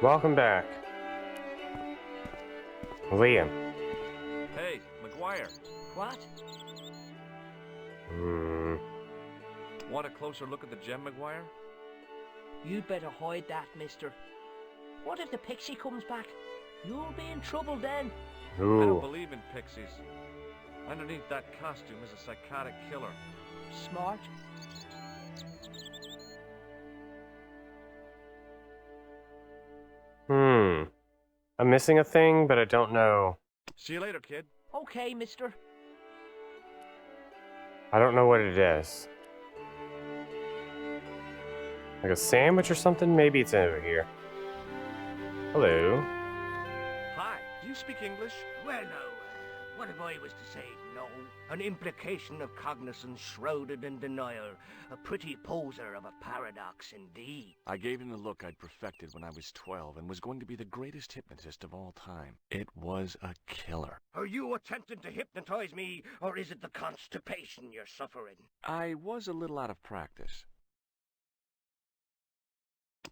Welcome back. Liam. Hey, McGuire. What? Want a closer look at the gem, McGuire? You better hide that, mister. What if the pixie comes back? You'll be in trouble then. I don't Ooh. believe in pixies. Underneath that costume is a psychotic killer. Smart. I'm missing a thing, but I don't know. See you later, kid. Okay, mister. I don't know what it is. Like a sandwich or something? Maybe it's over here. Hello. Hi, do you speak English? Well, now, what if I was to say no? An implication of cognizance shrouded in denial. A pretty poser of a paradox indeed. I gave him the look I'd perfected when I was 12 and was going to be the greatest hypnotist of all time. It was a killer. Are you attempting to hypnotize me, or is it the constipation you're suffering? I was a little out of practice.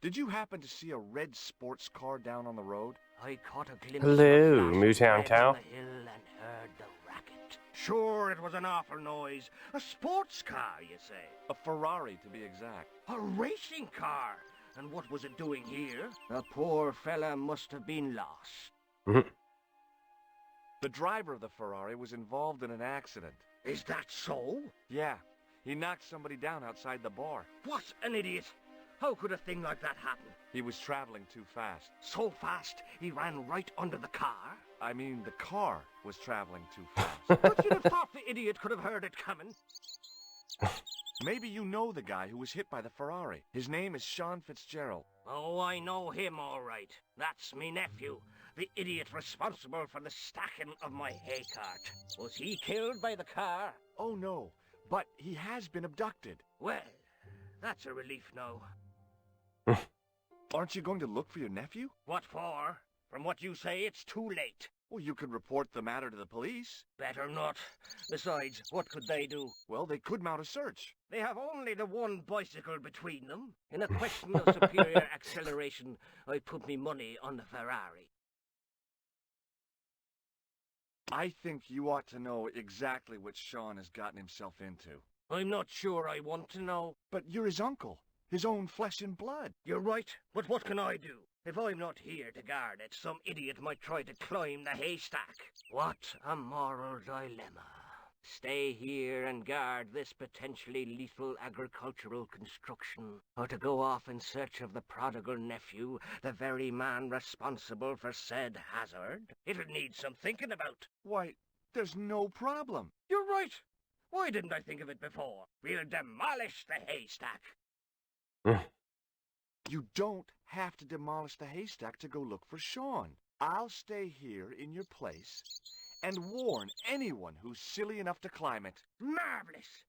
Did you happen to see a red sports car down on the road? I caught a glimpse Hello, of a flash Mootown of Tao. red on the hill and heard the racket. Sure, it was an awful noise. A sports car, you say? A Ferrari, to be exact. A racing car? And what was it doing here? A poor fella must have been lost. The driver of the Ferrari was involved in an accident. Is that so? Yeah, he knocked somebody down outside the bar. What an idiot! How could a thing like that happen? He was traveling too fast. So fast, he ran right under the car? I mean, the car was traveling too fast. But you'd have thought the idiot could have heard it coming. Maybe you know the guy who was hit by the Ferrari. His name is Sean Fitzgerald. Oh, I know him all right. That's me nephew, the idiot responsible for the stacking of my hay cart. Was he killed by the car? Oh no, but he has been abducted. Well, that's a relief now. Aren't you going to look for your nephew? What for? From what you say, it's too late. Well, you could report the matter to the police. Better not. Besides, what could they do? Well, they could mount a search. They have only the one bicycle between them. In a question of superior acceleration, I put me money on the Ferrari. I think you ought to know exactly what Sean has gotten himself into. I'm not sure I want to know. But you're his uncle, his own flesh and blood. You're right, but what can I do? If I'm not here to guard it, some idiot might try to climb the haystack. What a moral dilemma. Stay here and guard this potentially lethal agricultural construction, or to go off in search of the prodigal nephew, the very man responsible for said hazard? It'll need some thinking about. Why, there's no problem. You're right. Why didn't I think of it before? We'll demolish the haystack. You don't have to demolish the haystack to go look for Sean. I'll stay here in your place and warn anyone who's silly enough to climb it. Marvelous.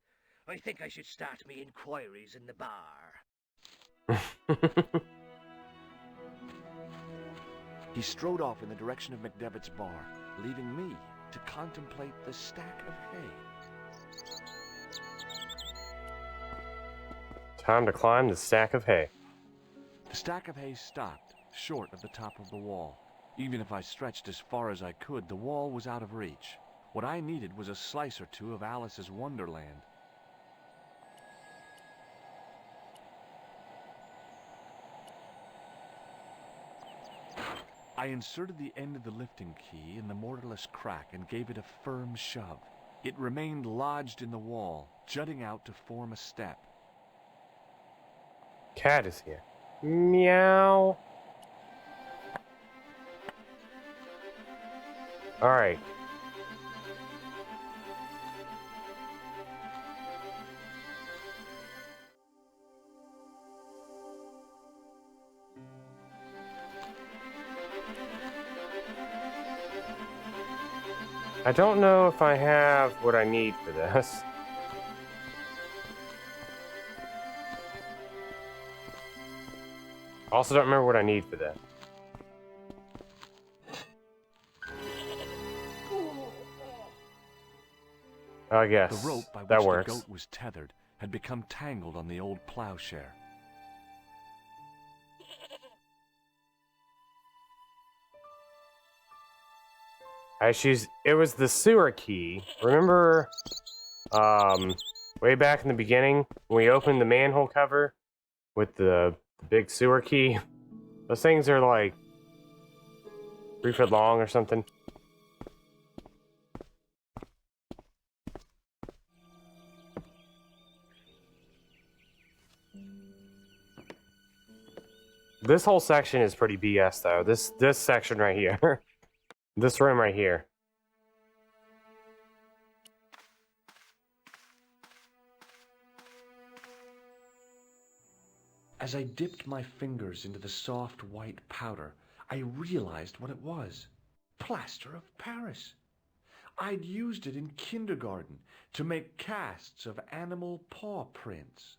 I think I should start me inquiries in the bar. He strode off in the direction of McDevitt's bar, leaving me to contemplate the stack of hay. Time to climb the stack of hay. The stack of hay stopped, short of the top of the wall. Even if I stretched as far as I could, the wall was out of reach. What I needed was a slice or two of Alice's Wonderland. I inserted the end of the lifting key in the mortarless crack and gave it a firm shove. It remained lodged in the wall, jutting out to form a step. Cat is here. Meow. Alright. I don't know if I have what I need for this. Also don't remember what I need for that. I guess The rope by that which works. the goat was tethered had become tangled on the old plowshare. It was the sewer key. Remember, way back in the beginning, when we opened the manhole cover with the big sewer key? Those things are like 3 foot long or something. This whole section is pretty BS though. This section right here. This room right here. As I dipped my fingers into the soft white powder, I realized what it was. Plaster of Paris. I'd used it in kindergarten to make casts of animal paw prints.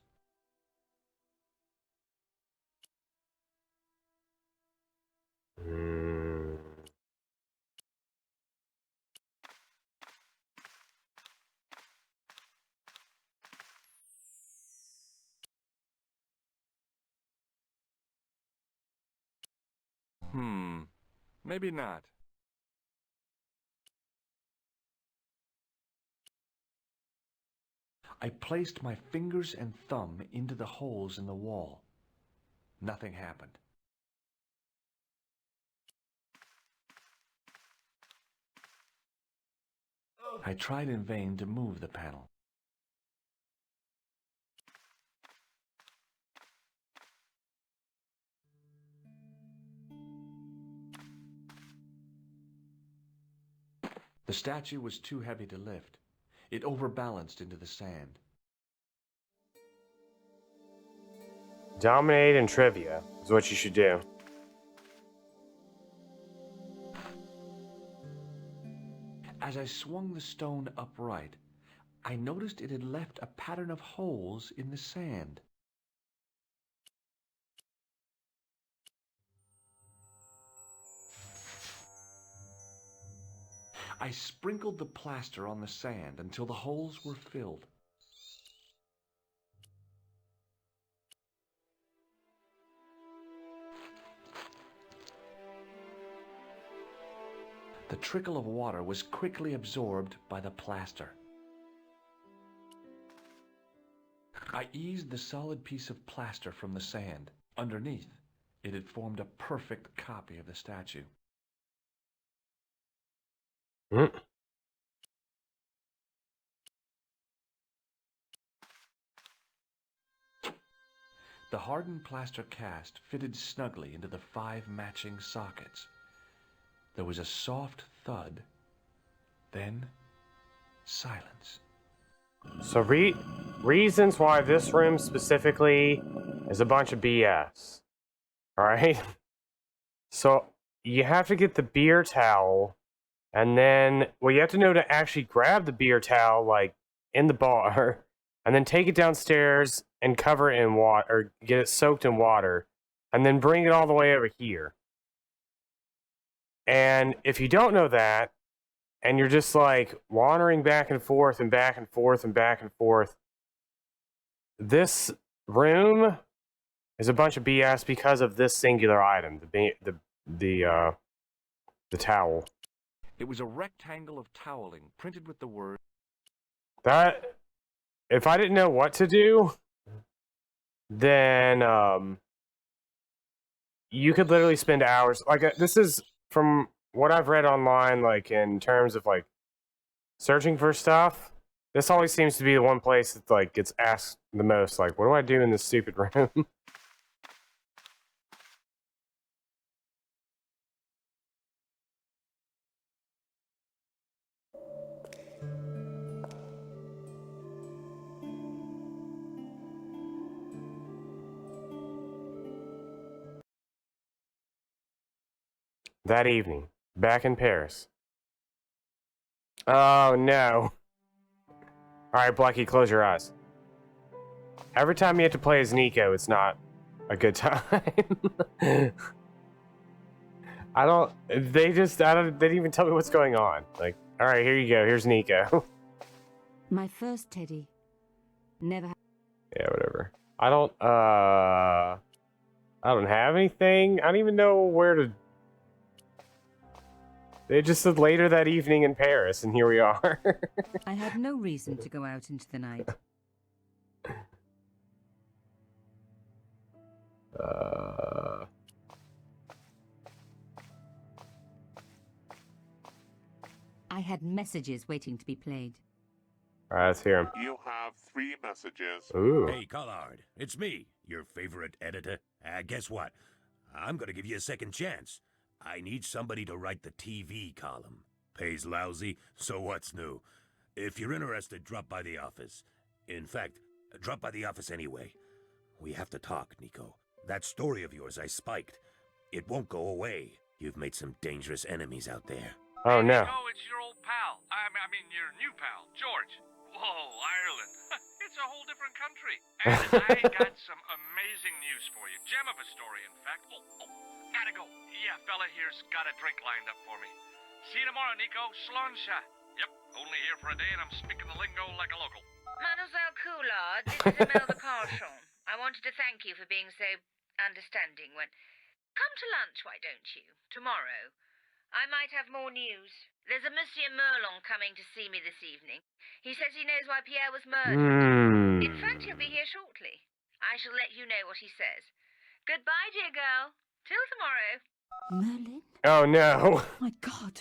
Maybe not. I placed my fingers and thumb into the holes in the wall. Nothing happened. I tried in vain to move the panel. The statue was too heavy to lift. It overbalanced into the sand. Dominate in trivia is what you should do. As I swung the stone upright, I noticed it had left a pattern of holes in the sand. I sprinkled the plaster on the sand until the holes were filled. The trickle of water was quickly absorbed by the plaster. I eased the solid piece of plaster from the sand. Underneath, it had formed a perfect copy of the statue. The hardened plaster cast fitted snugly into the 5 matching sockets. There was a soft thud, then silence. So reasons why this room specifically is a bunch of BS. Alright? So you have to get the beer towel, and then, well, you have to know to actually grab the beer towel, like, in the bar, and then take it downstairs and cover it in water, or get it soaked in water, and then bring it all the way over here. And if you don't know that, and you're just like wandering back and forth and back and forth and back and forth, this room is a bunch of BS because of this singular item, the towel. It was a rectangle of toweling printed with the word. That, if I didn't know what to do, then you could literally spend hours. Like, this is from what I've read online, like in terms of like searching for stuff. This always seems to be the one place that like gets asked the most. Like, what do I do in this stupid room? That evening, back in Paris. Oh no. Alright, Blackie, close your eyes. Every time you have to play as Nico, it's not a good time. they didn't even tell me what's going on. Like, alright, here you go, here's Nico. My first teddy. Never. Yeah, whatever. I don't have anything. I don't even know where to They just said later that evening in Paris, and here we are. I had no reason to go out into the night. I had messages waiting to be played. Alright, let's hear him. You have 3 messages. Ooh. Hey, Collard, it's me, your favorite editor. Guess what? I'm gonna give you a second chance. I need somebody to write the TV column. Pays lousy, so what's new? If you're interested, drop by the office. In fact, drop by the office anyway. We have to talk, Nico. That story of yours I spiked. It won't go away. You've made some dangerous enemies out there. Oh no. Nico, it's your old pal. I mean, your new pal, George. Whoa, Ireland. It's a whole different country. And I got some amazing news for you. Gem of a story, in fact. Oh, gotta go. Yeah, fella here's got a drink lined up for me. See you tomorrow, Nico. Slàinte. Yep, only here for a day and I'm speaking the lingo like a local. Mademoiselle Coulard, this is Imelda Carlshon. I wanted to thank you for being so understanding when... Come to lunch, why don't you? Tomorrow. I might have more news. There's a Monsieur Merlon coming to see me this evening. He says he knows why Pierre was murdered. In fact, he'll be here shortly. I shall let you know what he says. Goodbye, dear girl. Till tomorrow. Merlin? Oh no. My God.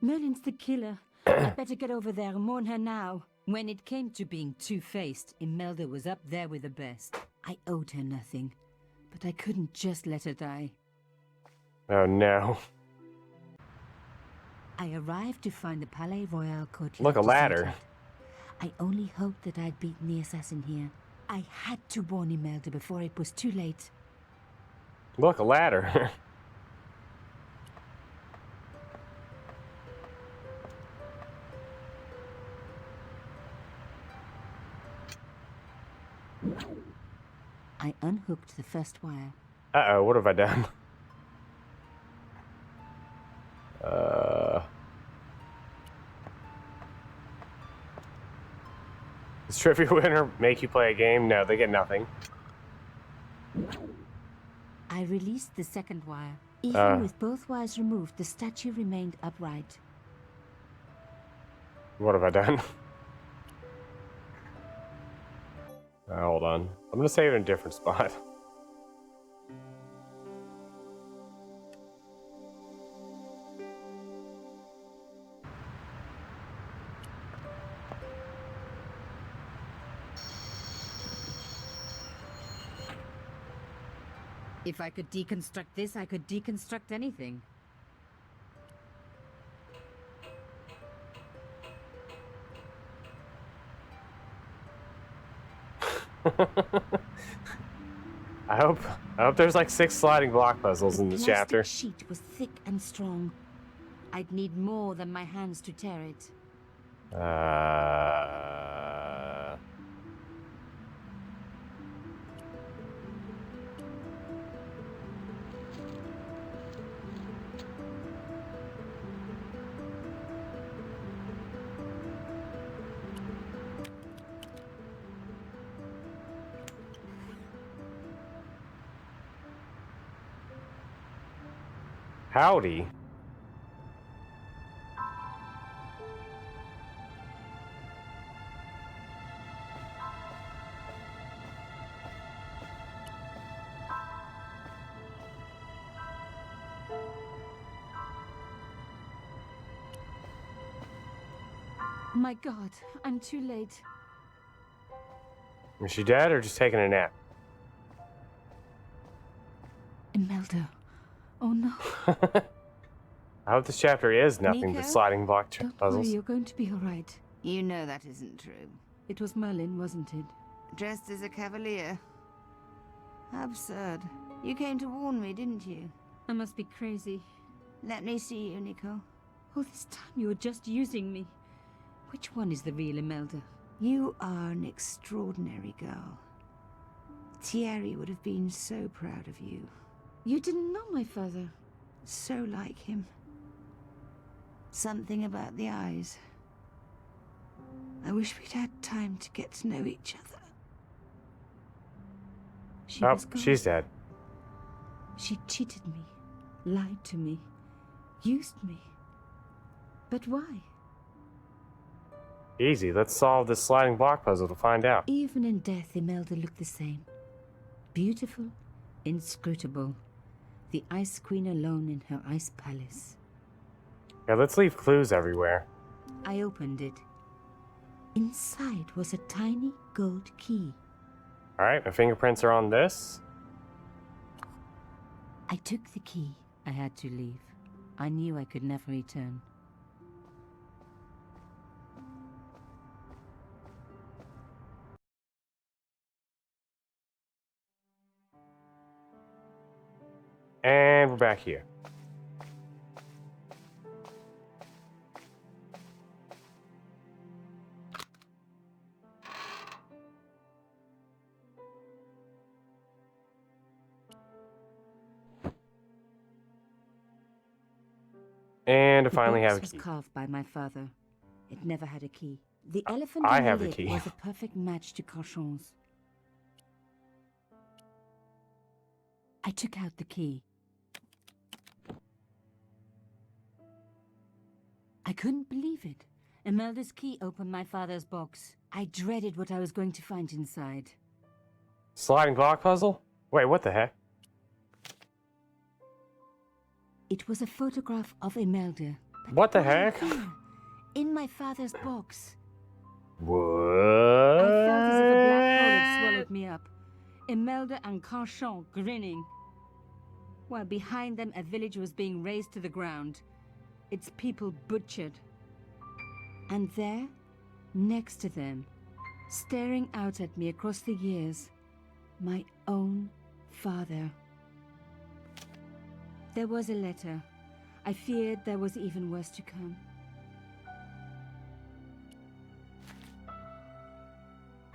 Merlin's the killer. I'd better get over there and warn her now. When it came to being two-faced, Imelda was up there with the best. I owed her nothing, but I couldn't just let her die. Oh no. I arrived to find the Palais Royal Court. Look, a ladder. I only hoped that I'd beaten the assassin here. I had to warn Imelda before it was too late. Look, a ladder. I unhooked the first wire. Uh-oh, what have I done? Does Trivia Winner make you play a game? No, they get nothing. I released the second wire. Even with both wires removed, the statue remained upright. What have I done? Hold on. I'm gonna save it in a different spot. If I could deconstruct this, I could deconstruct anything. I hope there's like 6 sliding block puzzles in this The chapter. plastic sheet was thick and strong. I'd need more than my hands to tear it. Howdy. My God, I'm too late. Is she dead or just taking a nap? Imelda. Oh no. I hope this chapter is nothing Nico? but sliding block Don't puzzles. worry, you're going to be all right. You know that isn't true. It was Merlin, wasn't it? Dressed as a cavalier. How absurd. You came to warn me, didn't you? I must be crazy. Let me see you, Nico. All this time you were just using me. Which one is the real Imelda? You are an extraordinary girl. Thierry would have been so proud of you. You didn't know my father. So like him. Something about the eyes. I wish we'd had time to get to know each other. She Oh, was gone. she's dead. She cheated me, lied to me, used me. But why? Easy. Let's solve this sliding block puzzle to find out. Even in death, Imelda looked the same. Beautiful, inscrutable. The Ice Queen alone in her ice palace. Yeah, let's leave clues everywhere. I opened it. Inside was a tiny gold key. Alright, my fingerprints are on this. I took the key. I had to leave. I knew I could never return. And we're back here. And I finally have a box key. was carved by my father. It never had a key. The elephant I in have the the lid key. was a perfect match to Carchon's. I took out the key. I couldn't believe it. Imelda's key opened my father's box. I dreaded what I was going to find inside. Sliding block puzzle? Wait, what the heck? It was a photograph of Imelda. But What the why heck? here? In my father's box. What? I felt as if a black hole had swallowed me up. Imelda and Carchon grinning. While behind them a village was being razed to the ground. Its people butchered. And there, next to them, staring out at me across the years, my own father. There was a letter. I feared there was even worse to come.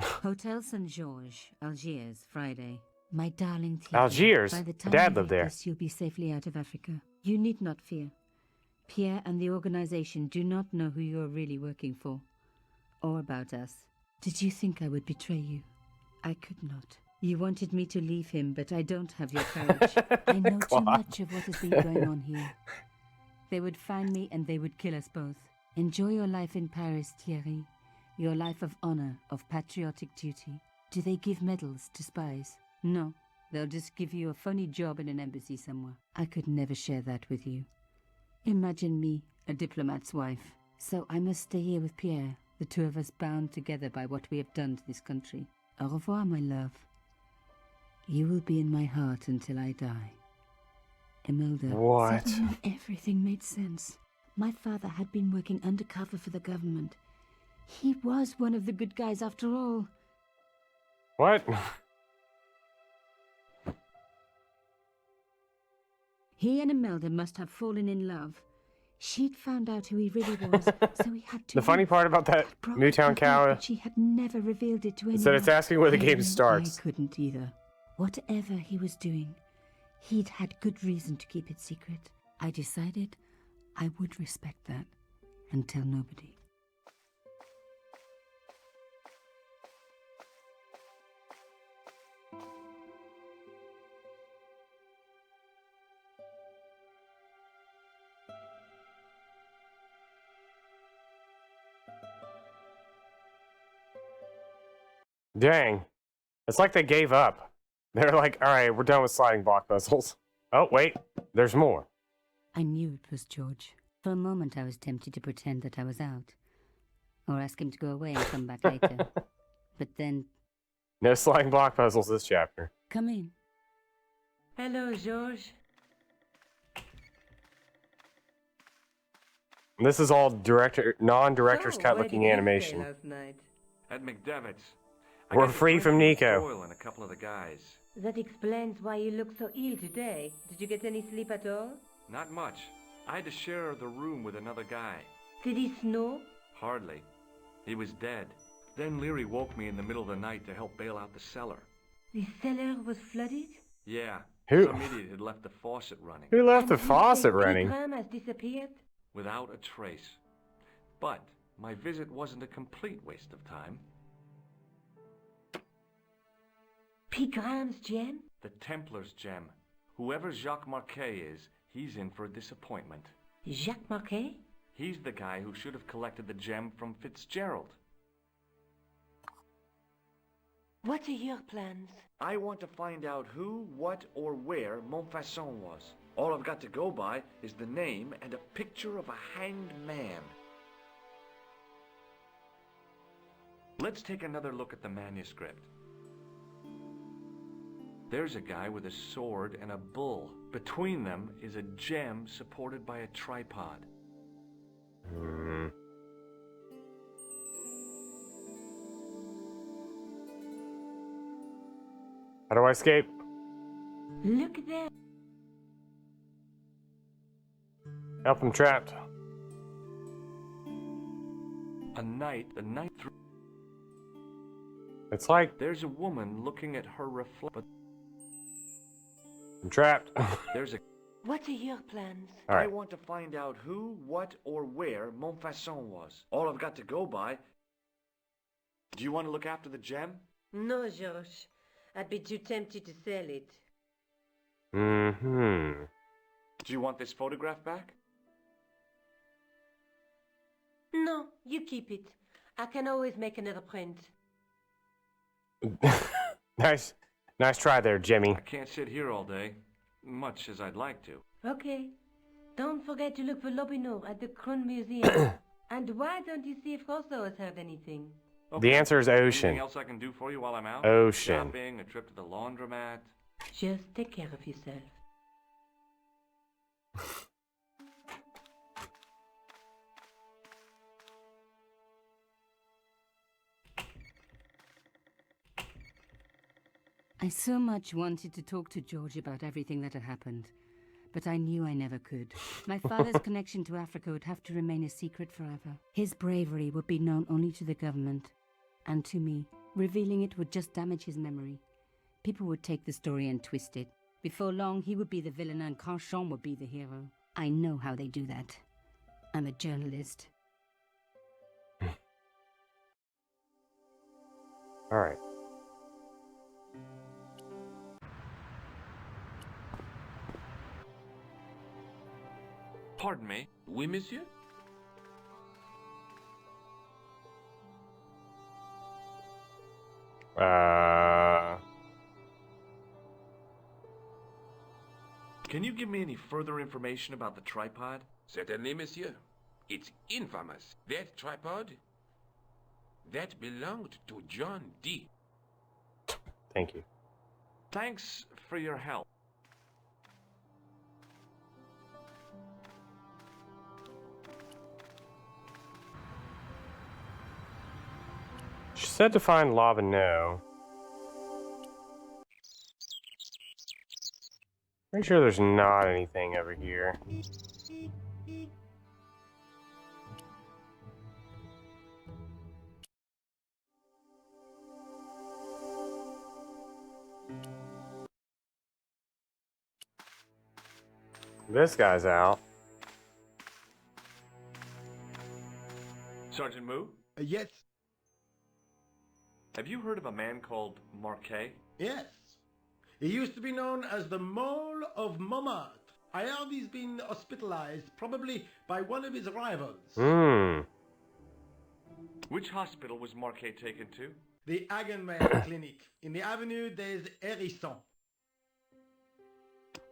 Hotel St. George, Algiers, Friday. My darling Thierry, Algiers? by the time Dad you lived read there. this, you'll be safely out of Africa. You need not fear. Pierre and the organization do not know who you are really working for. Or about us. Did you think I would betray you? I could not. You wanted me to leave him, but I don't have your courage. I know too Claude. much of what has been going on here. They would find me and they would kill us both. Enjoy your life in Paris, Thierry. Your life of honor, of patriotic duty. Do they give medals to spies? No. They'll just give you a phony job in an embassy somewhere. I could never share that with you. Imagine me, a diplomat's wife. So I must stay here with Pierre, the two of us bound together by what we have done to this country. Au revoir, my love. You will be in my heart until I die. Imelda. What? Suddenly everything made sense. My father had been working undercover for the government. He was one of the good guys after all. What? He and Imelda must have fallen in love. She'd found out who he really was, so he had to. The funny leave. part about that Broke Newtown her heart, cow but she had never revealed it to anyone. is that it's asking where the I game knew starts. I couldn't either. Whatever he was doing, he'd had good reason to keep it secret. I decided I would respect that and tell nobody. Dang. It's like they gave up. They're like, alright, we're done with sliding block puzzles. Oh, wait. There's more. I knew it was George. For a moment I was tempted to pretend that I was out. Or ask him to go away and come back later. But then, No sliding block puzzles this chapter. come in. Hello, George. And this is all non-director's So, cut where looking did you animation. stay last night? At McDevitt's. We're free from Nico. Doyle and a couple of the guys. That explains why you look so ill today. Did you get any sleep at all? Not much. I had to share the room with another guy. Did it snow? Hardly. He was dead. Then Leary woke me in the middle of the night to help bail out the cellar. The cellar was flooded? Yeah. Who- Some idiot had left the faucet running. Who left the And you faucet say running? Pegram has disappeared? Without a trace. But my visit wasn't a complete waste of time. Pegram's gem? The Templar's gem. Whoever Jacques Marquet is, he's in for a disappointment. Jacques Marquet? He's the guy who should have collected the gem from Fitzgerald. What are your plans? I want to find out who, what, or where Montfaucon was. All I've got to go by is the name and a picture of a hanged man. Let's take another look at the manuscript. There's a guy with a sword and a bull. Between them is a gem supported by a tripod. How do I escape? Look there. Help, I'm trapped. The night through. It's like There's a woman looking at her reflection. I'm trapped. There's a. What are your plans? All right. I want to find out who, what, or where Montfaucon was. All I've got to go by. Do you want to look after the gem? No, George. I'd be too tempted to sell it. Mm-hmm. Do you want this photograph back? No, you keep it. I can always make another print. Nice try there, Jimmy. I can't sit here all day, much as I'd like to. Okay. Don't forget to look for Lobinot at the Kron Museum. And why don't you see if Rousseau has heard anything? The answer is ocean. Anything else I can do for you while I'm out? Ocean. Shopping, a trip to the laundromat. Just take care of yourself. I so much wanted to talk to George about everything that had happened, but I knew I never could. My father's connection to Africa would have to remain a secret forever. His bravery would be known only to the government and to me. Revealing it would just damage his memory. People would take the story and twist it. Before long, he would be the villain and Carchon would be the hero. I know how they do that. I'm a journalist. All right. Pardon me. Oui, monsieur? Can you give me any further information about the tripod? Certainly, monsieur. It's infamous. That tripod, that belonged to John Dee. Thank you. Thanks for your help. She said to find Lobinot. Pretty sure there's not anything over here. This guy's out. Sergeant Moo? Yes. Have you heard of a man called Marquet? Yes. He used to be known as the Mole of Montmartre. I heard he's been hospitalized, probably by one of his rivals. Which hospital was Marquet taken to? The Hagenmeier Clinic. In the avenue des Hérissons.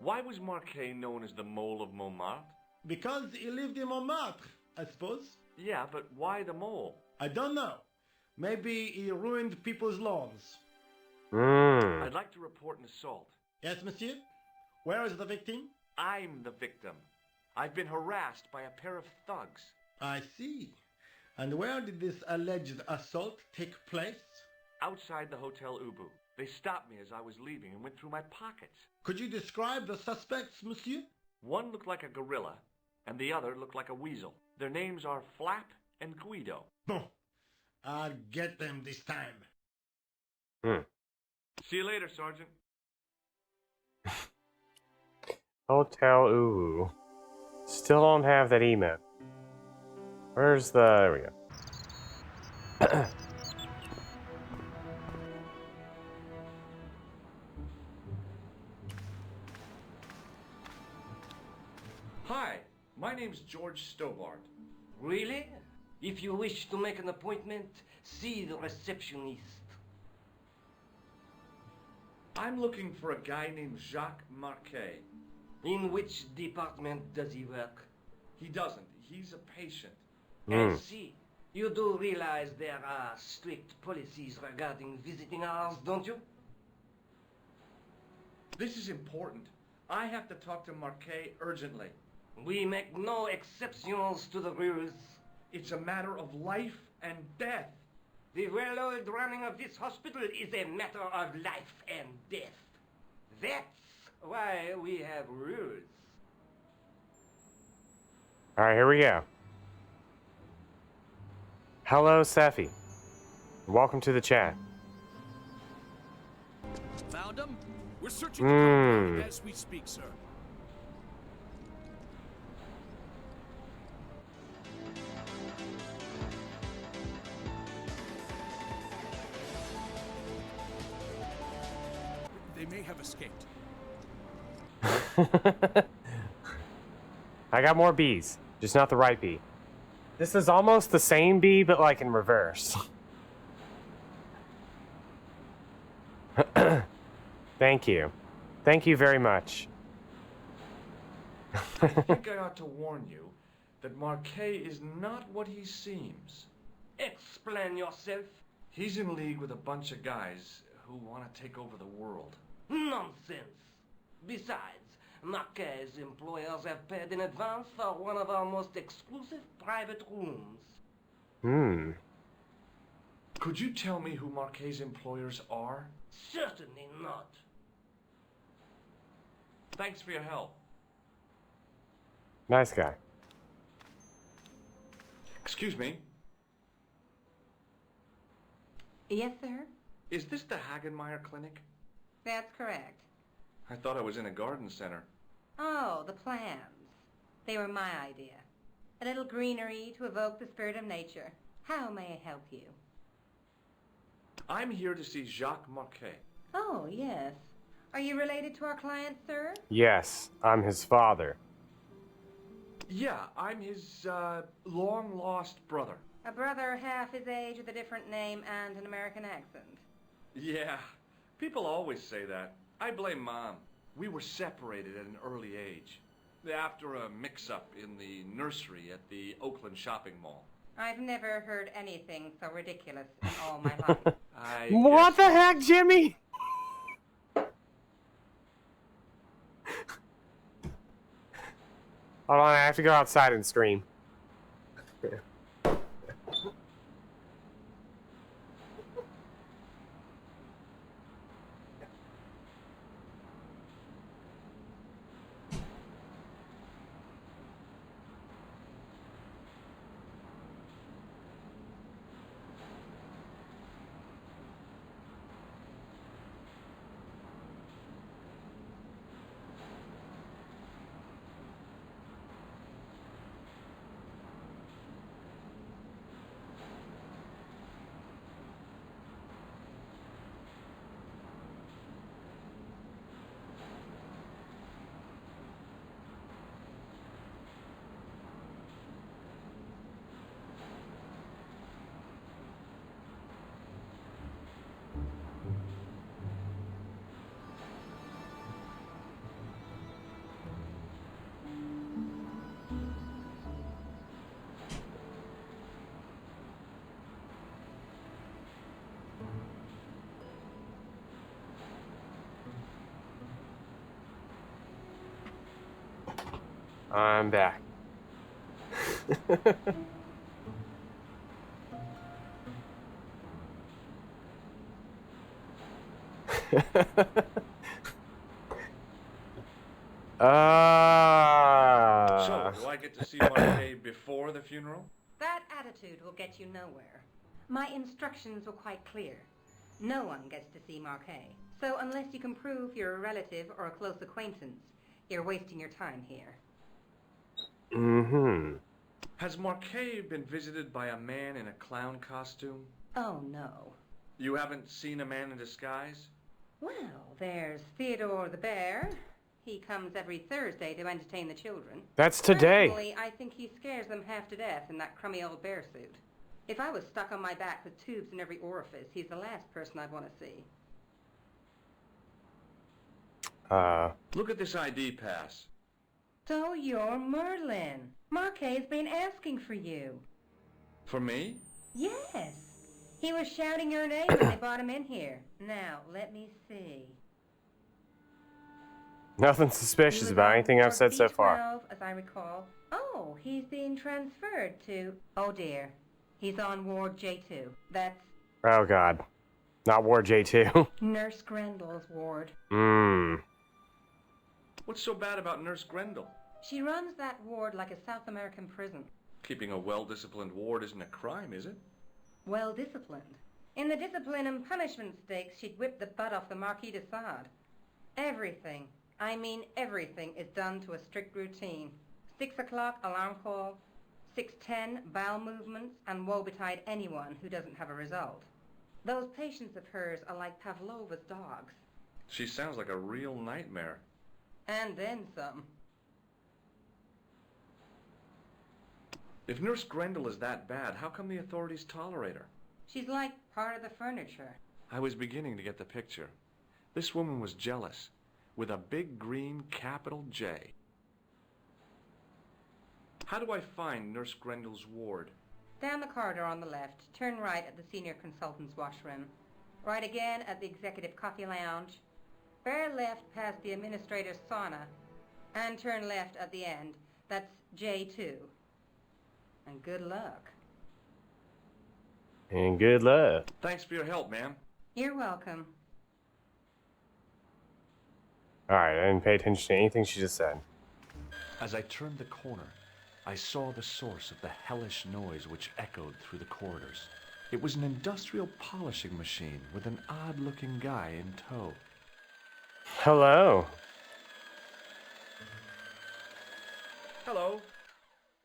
Why was Marquet known as the Mole of Montmartre? Because he lived in Montmartre, I suppose. Yeah, but why the mole? I don't know. Maybe he ruined people's lawns. I'd like to report an assault. Yes, monsieur? Where is the victim? I'm the victim. I've been harassed by a pair of thugs. I see. And where did this alleged assault take place? Outside the Hotel Ubu. They stopped me as I was leaving and went through my pockets. Could you describe the suspects, monsieur? One looked like a gorilla, and the other looked like a weasel. Their names are Flap and Guido. Bon. I'll get them this time. See you later, Sergeant. Hotel Uwu. Still don't have that email. Where's the... There we go. Hi, my name's George Stobart. Really? If you wish to make an appointment, see the receptionist. I'm looking for a guy named Jacques Marquet. In which department does he work? He doesn't. He's a patient. I see. You do realize there are strict policies regarding visiting hours, don't you? This is important. I have to talk to Marquet urgently. We make no exceptions to the rules. It's a matter of life and death. The well-oiled running of this hospital is a matter of life and death. That's why we have rules. Alright, here we go. Hello, Seffi. Welcome to the chat. Found him? We're searching the compound as we speak, sir. They may have escaped. I got more bees, just not the right bee. This is almost the same bee, but like in reverse. Thank you. Thank you very much. I think I ought to warn you that Marquet is not what he seems. Explain yourself. He's in league with a bunch of guys who want to take over the world. Nonsense. Besides, Marquet's employers have paid in advance for one of our most exclusive private rooms. Could you tell me who Marquet's employers are? Certainly not. Thanks for your help. Nice guy. Excuse me. Yes, sir? Is this the Hagenmeyer Clinic? That's correct. I thought I was in a garden center. Oh, the plans. They were my idea. A little greenery to evoke the spirit of nature. How may I help you? I'm here to see Jacques Marquet. Oh, yes. Are you related to our client, sir? Yes, I'm his father. Yeah, I'm his, long-lost brother. A brother half his age with a different name and an American accent. Yeah, people always say that. I blame Mom. We were separated at an early age. After a mix-up in the nursery at the Oakland shopping mall. I've never heard anything so ridiculous in all my life. What the heck, Jimmy? Hold on, I have to go outside and scream. I'm back. So, do I get to see Marquet before the funeral? That attitude will get you nowhere. My instructions were quite clear. No one gets to see Marquet. So unless you can prove you're a relative or a close acquaintance, you're wasting your time here. Has Marquet been visited by a man in a clown costume? Oh, no. You haven't seen a man in disguise? Well, there's Theodore the Bear. He comes every Thursday to entertain the children. That's today. Personally, I think he scares them half to death in that crummy old bear suit. If I was stuck on my back with tubes in every orifice, he's the last person I'd want to see. Look at this ID pass. So you're Merlin. Marquet's been asking for you. For me? Yes. He was shouting your name when they brought him in here. Now, let me see. Nothing suspicious about anything I've said so far. B12, as I recall. Oh, he's being transferred to... Oh dear. He's on Ward J2. That's... Oh god. Not Ward J2. Nurse Grendel's ward. What's so bad about Nurse Grendel? She runs that ward like a South American prison. Keeping a well-disciplined ward isn't a crime, is it? Well disciplined. In the discipline and punishment stakes, she'd whip the butt off the Marquis de Sade. Everything, I mean everything, is done to a strict routine. 6 o'clock alarm call, 6:10 bowel movements, and woe betide anyone who doesn't have a result. Those patients of hers are like Pavlova's dogs. She sounds like a real nightmare. And then some. If Nurse Grendel is that bad, how come the authorities tolerate her? She's like part of the furniture. I was beginning to get the picture. This woman was jealous, with a big green capital J. How do I find Nurse Grendel's ward? Down the corridor on the left, turn right at the senior consultant's washroom. Right again at the executive coffee lounge. Bear left past the administrator's sauna. And turn left at the end. That's J2. And good luck. And good luck. Thanks for your help, ma'am. You're welcome. Alright, I didn't pay attention to anything she just said. As I turned the corner, I saw the source of the hellish noise which echoed through the corridors. It was an industrial polishing machine with an odd-looking guy in tow. Hello. Hello.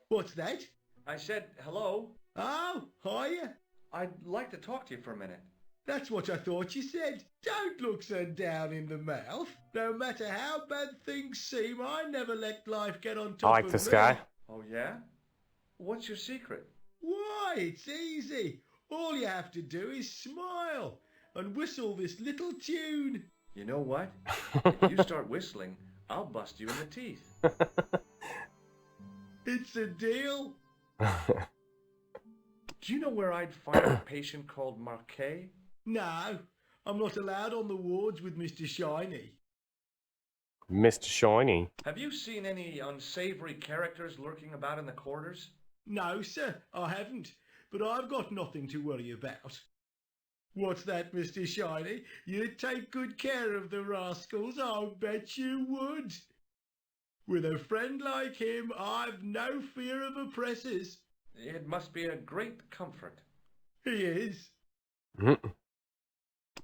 What's that? I said hello. Oh, hiya. I'd like to talk to you for a minute. That's what I thought you said. Don't look so down in the mouth. No matter how bad things seem, I never let life get on top of me. I like this guy. Oh, yeah? What's your secret? Why, it's easy. All you have to do is smile and whistle this little tune. You know what? If you start whistling, I'll bust you in the teeth. It's a deal. Do you know where I'd find a patient called Marquet? No, I'm not allowed on the wards with Mr. Shiny. Mr. Shiny. Have you seen any unsavory characters lurking about in the corridors? No, sir, I haven't. But I've got nothing to worry about. What's that, Mr. Shiny? You'd take good care of the rascals, I'll bet you would. With a friend like him, I've no fear of oppressors. It must be a great comfort. He is.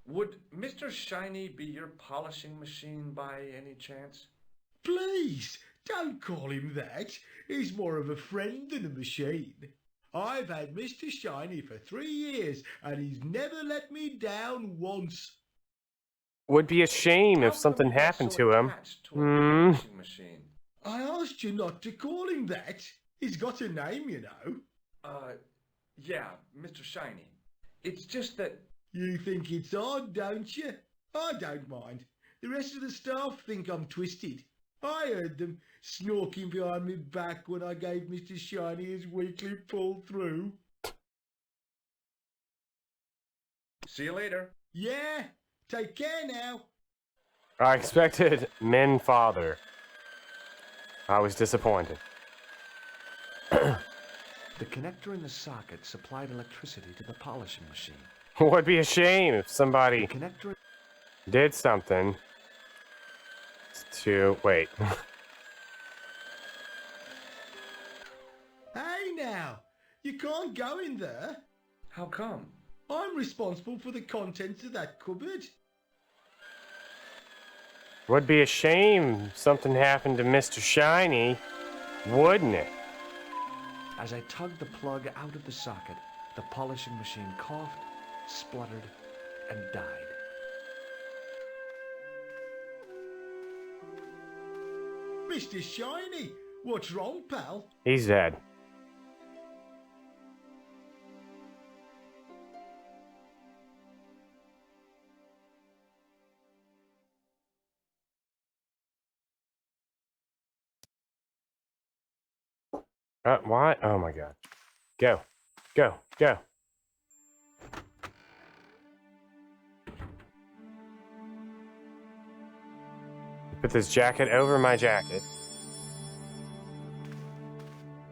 Would Mr. Shiny be your polishing machine by any chance? Please, don't call him that. He's more of a friend than a machine. I've had Mr. Shiny for 3 years, and he's never let me down once. Would be a shame if something happened to him. Machine? I asked you not to call him that. He's got a name, you know. Yeah, Mr. Shiny. It's just that... You think it's odd, don't you? I don't mind. The rest of the staff think I'm twisted. I heard them snorking behind me back when I gave Mr. Shiny his weekly pull through. See you later. Yeah, take care now. I expected men father. I was disappointed. The connector in the socket supplied electricity to the polishing machine. Would be a shame if somebody did something to... Wait. Hey now, you can't go in there. How come? I'm responsible for the contents of that cupboard. Would be a shame if something happened to Mr. Shiny, wouldn't it? As I tugged the plug out of the socket, the polishing machine coughed, spluttered, and died. Mr. Shiny, what's wrong, pal? He's dead. Why? Oh my god. Go. Go. Go. Put this jacket over my jacket.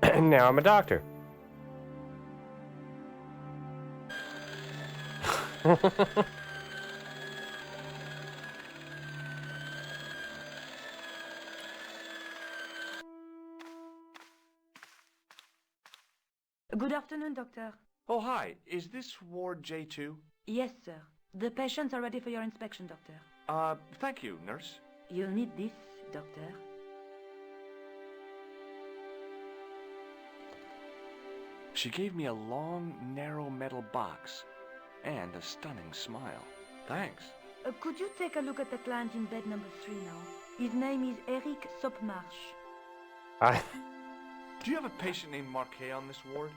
And now I'm a doctor. Good afternoon, Doctor. Oh, hi. Is this Ward J2? Yes, sir. The patients are ready for your inspection, Doctor. Thank you, nurse. You'll need this, Doctor. She gave me a long, narrow metal box and a stunning smile. Thanks. Could you take a look at the client in bed number 3 now? His name is Eric Sopmarsh. Do you have a patient named Marquet on this ward?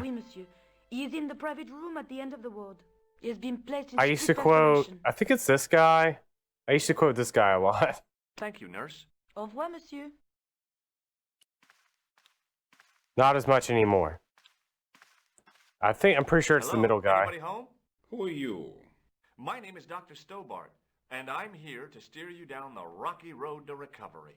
Oui, monsieur. He is in the private room at the end of the ward. He has been placed in I used to strict quote, isolation. I think it's this guy. I used to quote this guy a lot. Thank you, nurse. Au revoir, monsieur. Not as much anymore. I'm pretty sure it's the middle guy. Anybody home? Who are you? My name is Dr. Stobart, and I'm here to steer you down the rocky road to recovery.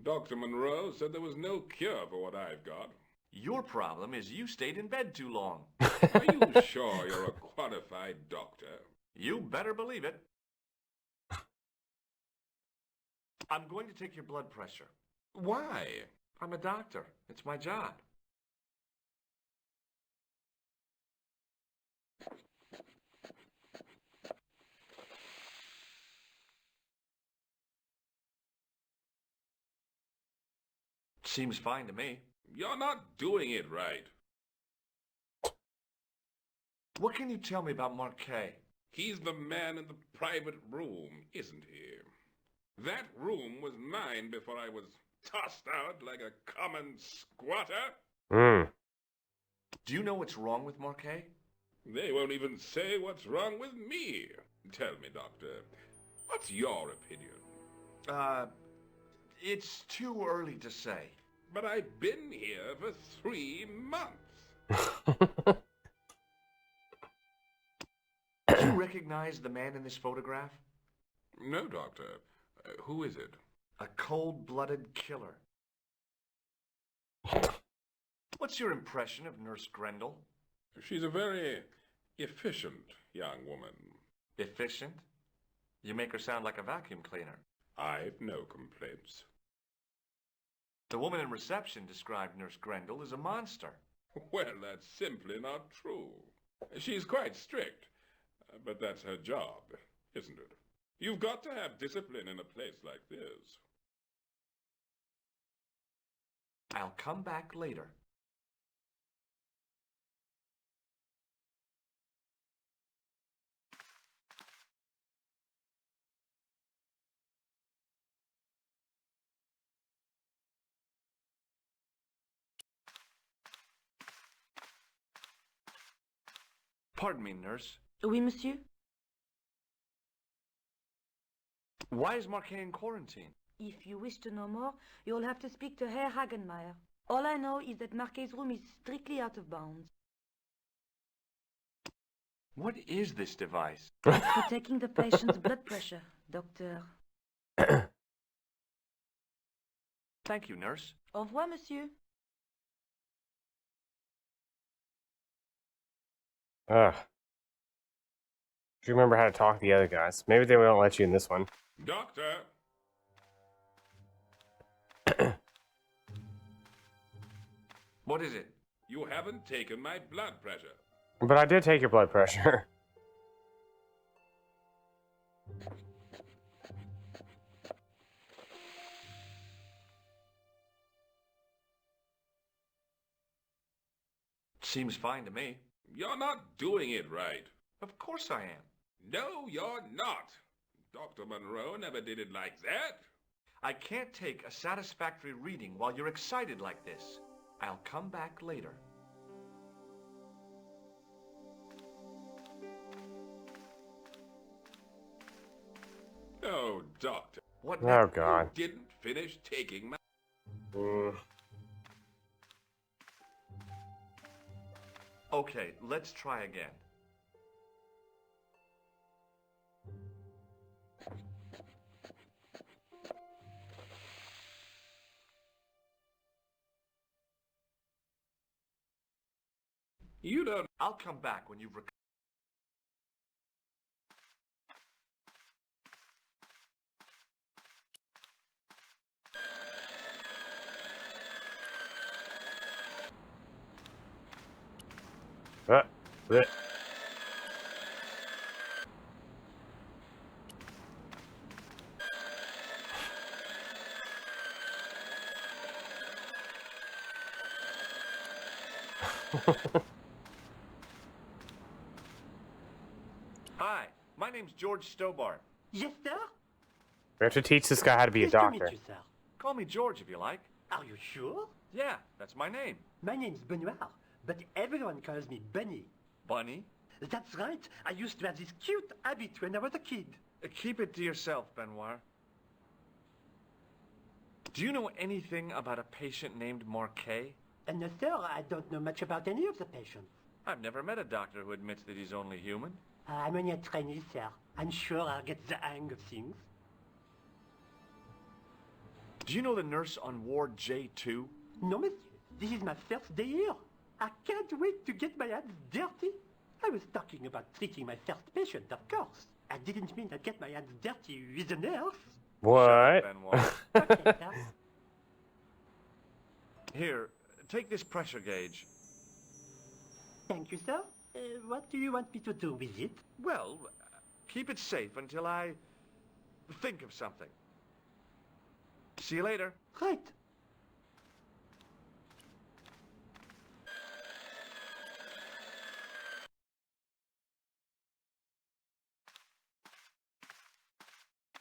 Dr. Monroe said there was no cure for what I've got. Your problem is you stayed in bed too long. Are you sure you're a qualified doctor? You better believe it. I'm going to take your blood pressure. Why? I'm a doctor. It's my job. Seems fine to me. You're not doing it right. What can you tell me about Marquet? He's the man in the private room, isn't he? That room was mine before I was tossed out like a common squatter. Do you know what's wrong with Marquet? They won't even say what's wrong with me. Tell me, doctor, what's your opinion? It's too early to say. But I've been here for 3 months. Do you recognize the man in this photograph? No, doctor. Who is it? A cold-blooded killer. What's your impression of Nurse Grendel? She's a very efficient young woman. Efficient? You make her sound like a vacuum cleaner. I've no complaints. The woman in reception described Nurse Grendel as a monster. Well, that's simply not true. She's quite strict, but that's her job, isn't it? You've got to have discipline in a place like this. I'll come back later. Pardon me, nurse. Oui, monsieur? Why is Marquet in quarantine? If you wish to know more, you'll have to speak to Herr Hagenmeier. All I know is that Marquet's room is strictly out of bounds. What is this device? For taking the patient's blood pressure, doctor. Thank you, nurse. Au revoir, monsieur. Ugh. Do you remember how to talk to the other guys? Maybe they won't let you in this one. Doctor! What is it? You haven't taken my blood pressure. But I did take your blood pressure. Seems fine to me. You're not doing it right. Of course I am. No, you're not. Dr. Monroe never did it like that. I can't take a satisfactory reading while you're excited like this. I'll come back later. Oh, Doctor. What Oh, now? God. You didn't finish taking my... Okay, let's try again. You don't... I'll come back when you've Bleh. Hi, my name's George Stobart. Yes, sir? We have to teach this guy how to be a Pleased to meet doctor. you, sir. Call me George if you like. Are you sure? Yeah, that's my name. My name's Benoit, but everyone calls me Bunny. Bunny? That's right. I used to have this cute habit when I was a kid. Keep it to yourself, Benoit. Do you know anything about a patient named Marquet? No, sir, I don't know much about any of the patients. I've never met a doctor who admits that he's only human. I'm only a trainee, sir. I'm sure I'll get the hang of things. Do you know the nurse on Ward J2? No, monsieur. This is my first day here. I can't wait to get my hands dirty. I was talking about treating my first patient, of course. I didn't mean I'd get my hands dirty with a nurse. What? Okay, sir. Here, take this pressure gauge. Thank you, sir. What do you want me to do with it? Well, keep it safe until I think of something. See you later. Right.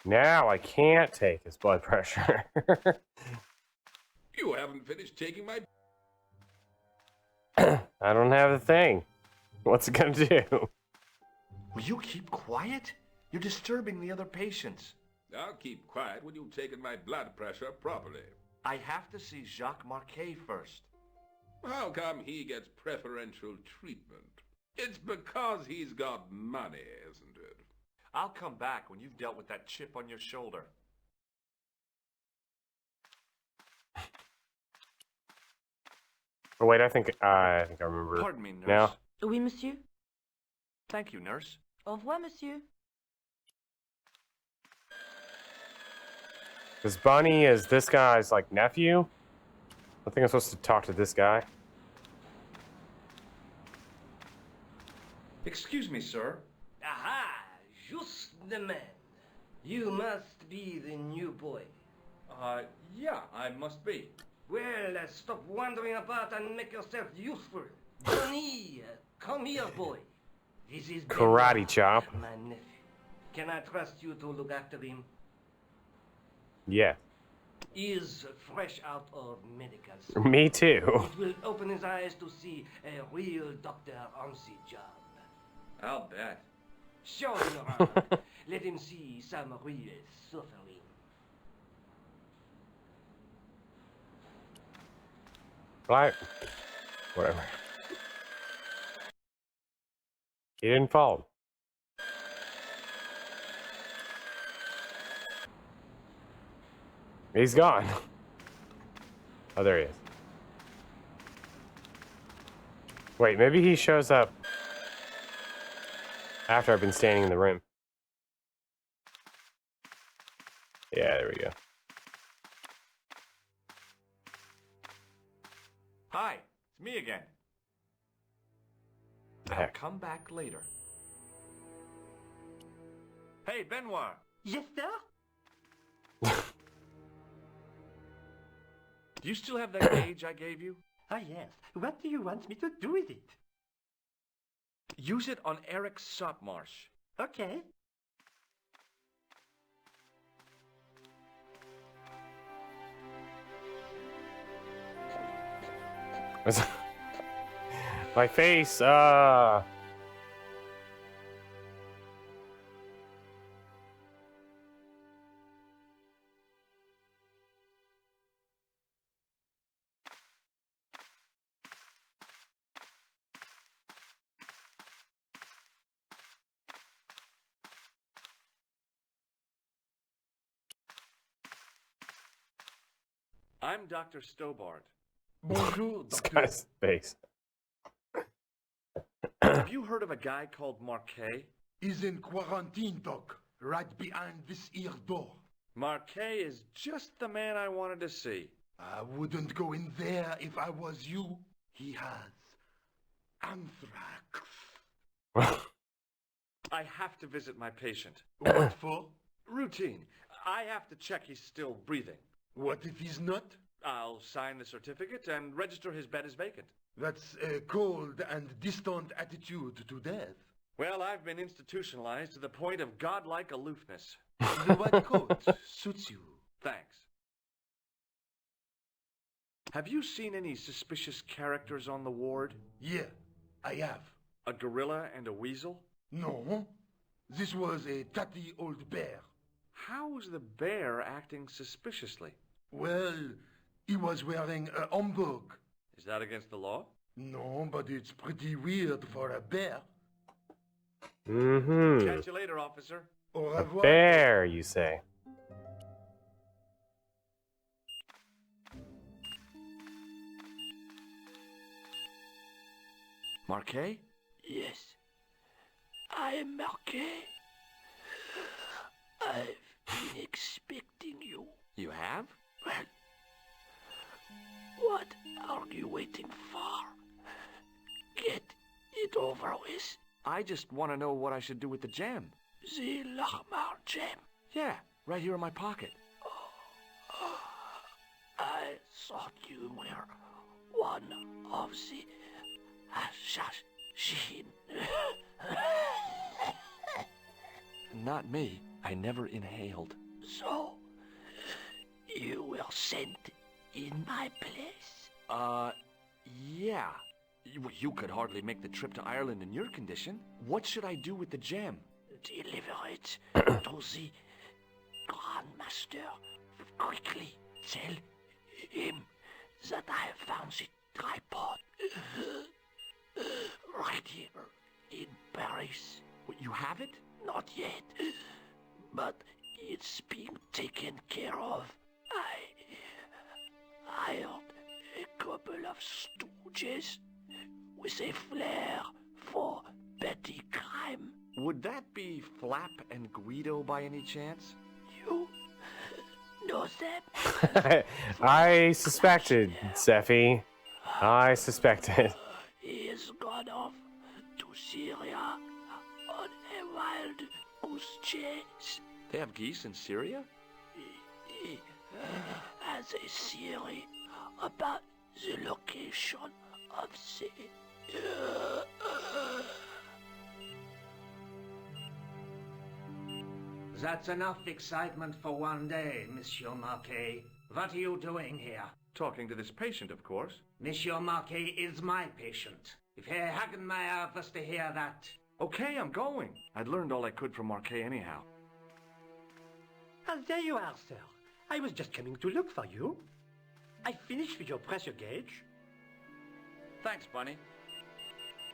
Now I can't take his blood pressure. You haven't finished taking my... I don't have the thing. What's it gonna do? Will you keep quiet? You're disturbing the other patients. I'll keep quiet when you've taken my blood pressure properly. I have to see Jacques Marquet first. How come he gets preferential treatment? It's because he's got money, isn't it? I'll come back when you've dealt with that chip on your shoulder. Oh wait, I think I remember. Pardon me, nurse. Now, Oui, monsieur. Thank you, nurse. Au revoir, monsieur. because Bunny is this guy's like nephew. I think I'm supposed to talk to this guy. Excuse me, sir. Aha! Just the man. You must be the new boy. Yeah, I must be. Well, stop wandering about and make yourself useful. Johnny, come here, boy. This is Karate Benoit, chop. my nephew. Can I trust you to look after him? Yeah. He is fresh out of medical school. Me too. It will open his eyes to see a real doctor on the job. I'll bet. Show him around. Let him see some real suffering. Right. Whatever. He didn't fall. He's gone. Oh, there he is. Wait, maybe he shows up after I've been standing in the room. Yeah, there we go. Hi, it's me again. I'll come back later. Hey, Benoit. Yes, sir? Do you still have that gauge I gave you? Ah, yes. What do you want me to do with it? Use it on Eric Sopmarsh. Okay. My face, I'm Dr. Stobart. Bonjour, This doctor. guy's face. Have you heard of a guy called Marquet? He's in quarantine, doc. Right behind this here door. Marquet is just the man I wanted to see. I wouldn't go in there if I was you. He has anthrax. I have to visit my patient. What for? Routine. I have to check he's still breathing. What if he's not? I'll sign the certificate and register his bed as vacant. That's a cold and distant attitude to death. Well, I've been institutionalized to the point of godlike aloofness. The white coat suits you. Thanks. Have you seen any suspicious characters on the ward? Yeah, I have. A gorilla and a weasel? No, this was a tatty old bear. How was the bear acting suspiciously? Well, he was wearing a homburg. Is that against the law? No, but it's pretty weird for a bear. Mm-hmm. Catch you later, officer. Au A revoir. bear, you say? Marquet? Yes, I am Marquet. I've been expecting you. You have? Well, what are you waiting for? Get it over with. I just want to know what I should do with the gem. The Lahmar gem. Yeah, right here in my pocket. I thought you were one of the assassin. Not me. I never inhaled. So, you were sent in my place? Yeah. You could hardly make the trip to Ireland in your condition. What should I do with the gem? Deliver it to the Grandmaster. Quickly tell him that I have found the tripod right here in Paris. You have it? Not yet, but it's being taken care of. I hired a couple of stooges with a flair for petty crime. Would that be Flap and Guido by any chance? You know them? I suspected, Zeffy. I suspected. He has gone off to Syria on a wild goose chase. They have geese in Syria? He has a theory about the location of the... That's enough excitement for one day, Monsieur Marquet. What are you doing here? Talking to this patient, of course. Monsieur Marquet is my patient. If Herr Hagenmeyer was to hear that... Okay, I'm going. I'd learned all I could from Marquet anyhow. Ah, there you are, sir. I was just coming to look for you. I finished with your pressure gauge. Thanks, Bunny.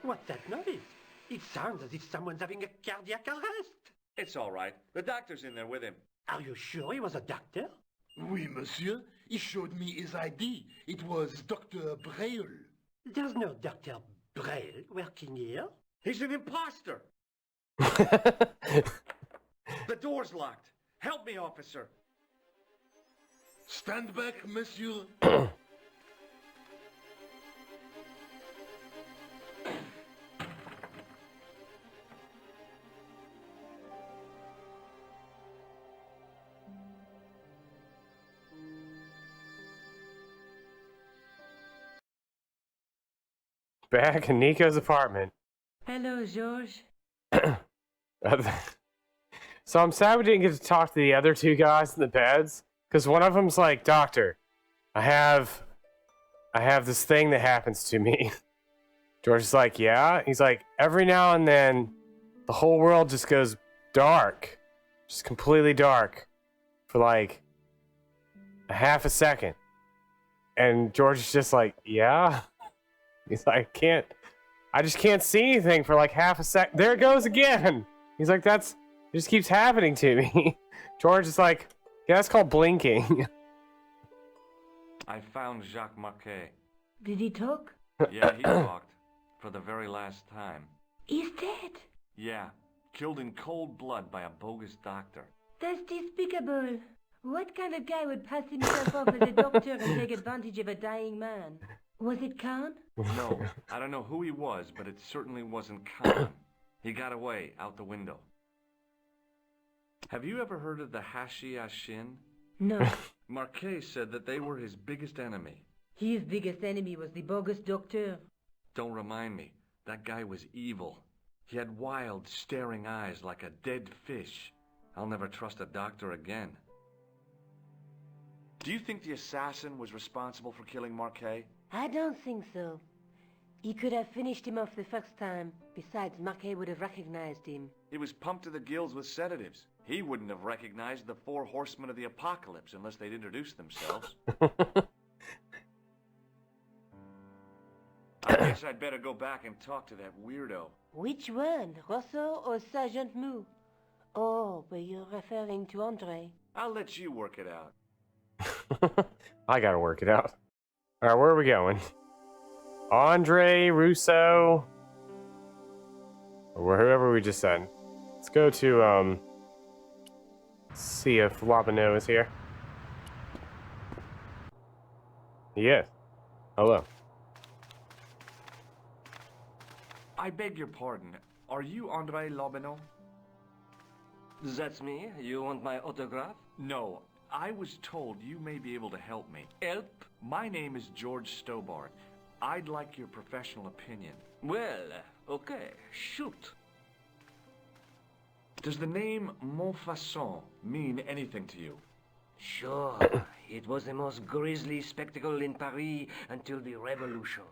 What's that noise? It sounds as if someone's having a cardiac arrest. It's all right. The doctor's in there with him. Are you sure he was a doctor? Oui, monsieur. He showed me his ID. It was Dr. Braille. There's no Dr. Braille working here. He's an imposter! The door's locked. Help me, officer. Stand back, monsieur. Back in Nico's apartment. Hello, George. So I'm sad we didn't get to talk to the other two guys in the beds, because one of them's like, Doctor, I have I have this thing that happens to me. George is like, yeah? He's like, every now and then, the whole world just goes dark. Just completely dark. For like a half a second. And George is just like, yeah? He's like, I just can't see anything for like half a sec. There it goes again. He's like, it just keeps happening to me. George is like, yeah, that's called blinking. I found Jacques Marquet. Did he talk? Yeah, he talked. For the very last time. He's dead. Yeah, killed in cold blood by a bogus doctor. That's despicable. What kind of guy would pass himself off as a doctor and take advantage of a dying man? Was it Khan? No, I don't know who he was, but it certainly wasn't Khan. He got away, out the window. Have you ever heard of the Hashi-Ashin? No. Marquet said that they were his biggest enemy. His biggest enemy was the bogus doctor. Don't remind me. That guy was evil. He had wild, staring eyes like a dead fish. I'll never trust a doctor again. Do you think the assassin was responsible for killing Marquet? I don't think so. He could have finished him off the first time. Besides, Marquet would have recognized him. He was pumped to the gills with sedatives. He wouldn't have recognized the 4 horsemen of the apocalypse unless they'd introduced themselves. I guess I'd better go back and talk to that weirdo. Which one, Rousseau or Sergeant Mou? Oh, but you're referring to Andre. I'll let you work it out. I gotta work it out. Alright, where are we going? Andre, Rousseau, or whoever we just said. Let's go to, see if Lobino is here. Yes. Hello. I beg your pardon. Are you Andre Lobino? That's me. You want my autograph? No. I was told you may be able to help me. Help? My name is George Stobart. I'd like your professional opinion. Well, okay. Shoot. Does the name Montfaucon mean anything to you? Sure. It was the most grisly spectacle in Paris until the Revolution.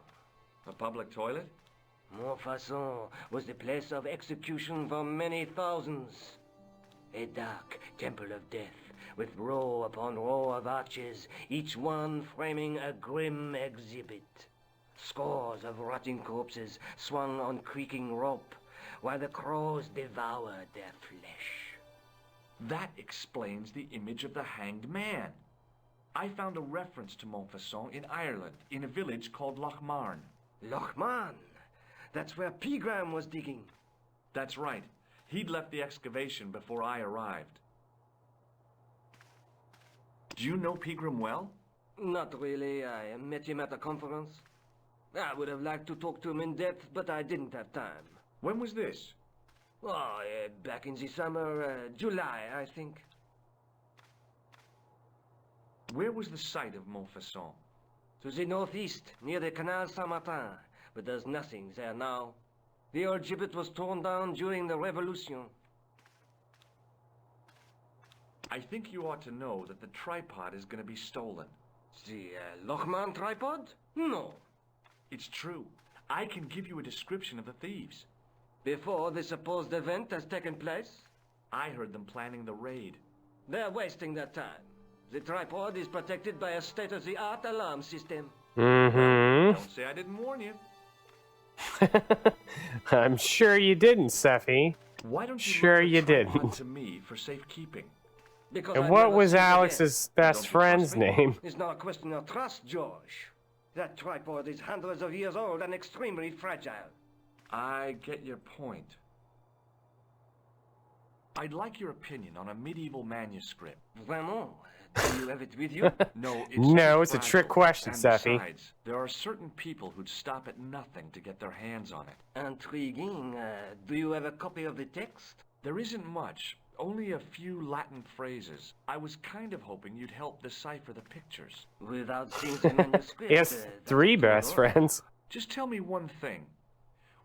A public toilet? Montfaucon was the place of execution for many thousands. A dark temple of death, with row upon row of arches, each one framing a grim exhibit. Scores of rotting corpses swung on creaking rope, while the crows devoured their flesh. That explains the image of the hanged man. I found a reference to Montfaucon in Ireland, in a village called Lochmarn. Lochmarn? That's where Pegram was digging. That's right. He'd left the excavation before I arrived. Do you know Pegram well? Not really. I met him at a conference. I would have liked to talk to him in depth, but I didn't have time. When was this? Oh, back in the summer, July, I think. Where was the site of Montfaucon? To the northeast, near the Canal Saint-Martin, but there's nothing there now. The old gibbet was torn down during the Revolution. I think you ought to know that the tripod is going to be stolen. The Lochmarn tripod? No. It's true. I can give you a description of the thieves. Before the supposed event has taken place? I heard them planning the raid. They're wasting their time. The tripod is protected by a state-of-the-art alarm system. Mm-hmm. Don't say I didn't warn you. I'm sure you didn't, Seffi. Why don't you sure leave you the tripod didn't. to me for safekeeping? Because And I've what never was seen it Alex's again. best friend's name? It's not a question of trust, George. That tripod is hundreds of years old and extremely fragile. I get your point. I'd like your opinion on a medieval manuscript. Vraiment? Do you have it with you? No, it's No, it's a trick question, and Seffi. Besides, there are certain people who'd stop at nothing to get their hands on it. Intriguing. Do you have a copy of the text? There isn't much. Only a few Latin phrases. I was kind of hoping you'd help decipher the pictures. Without seeing the manuscript? He has 3 best friends. Just tell me one thing.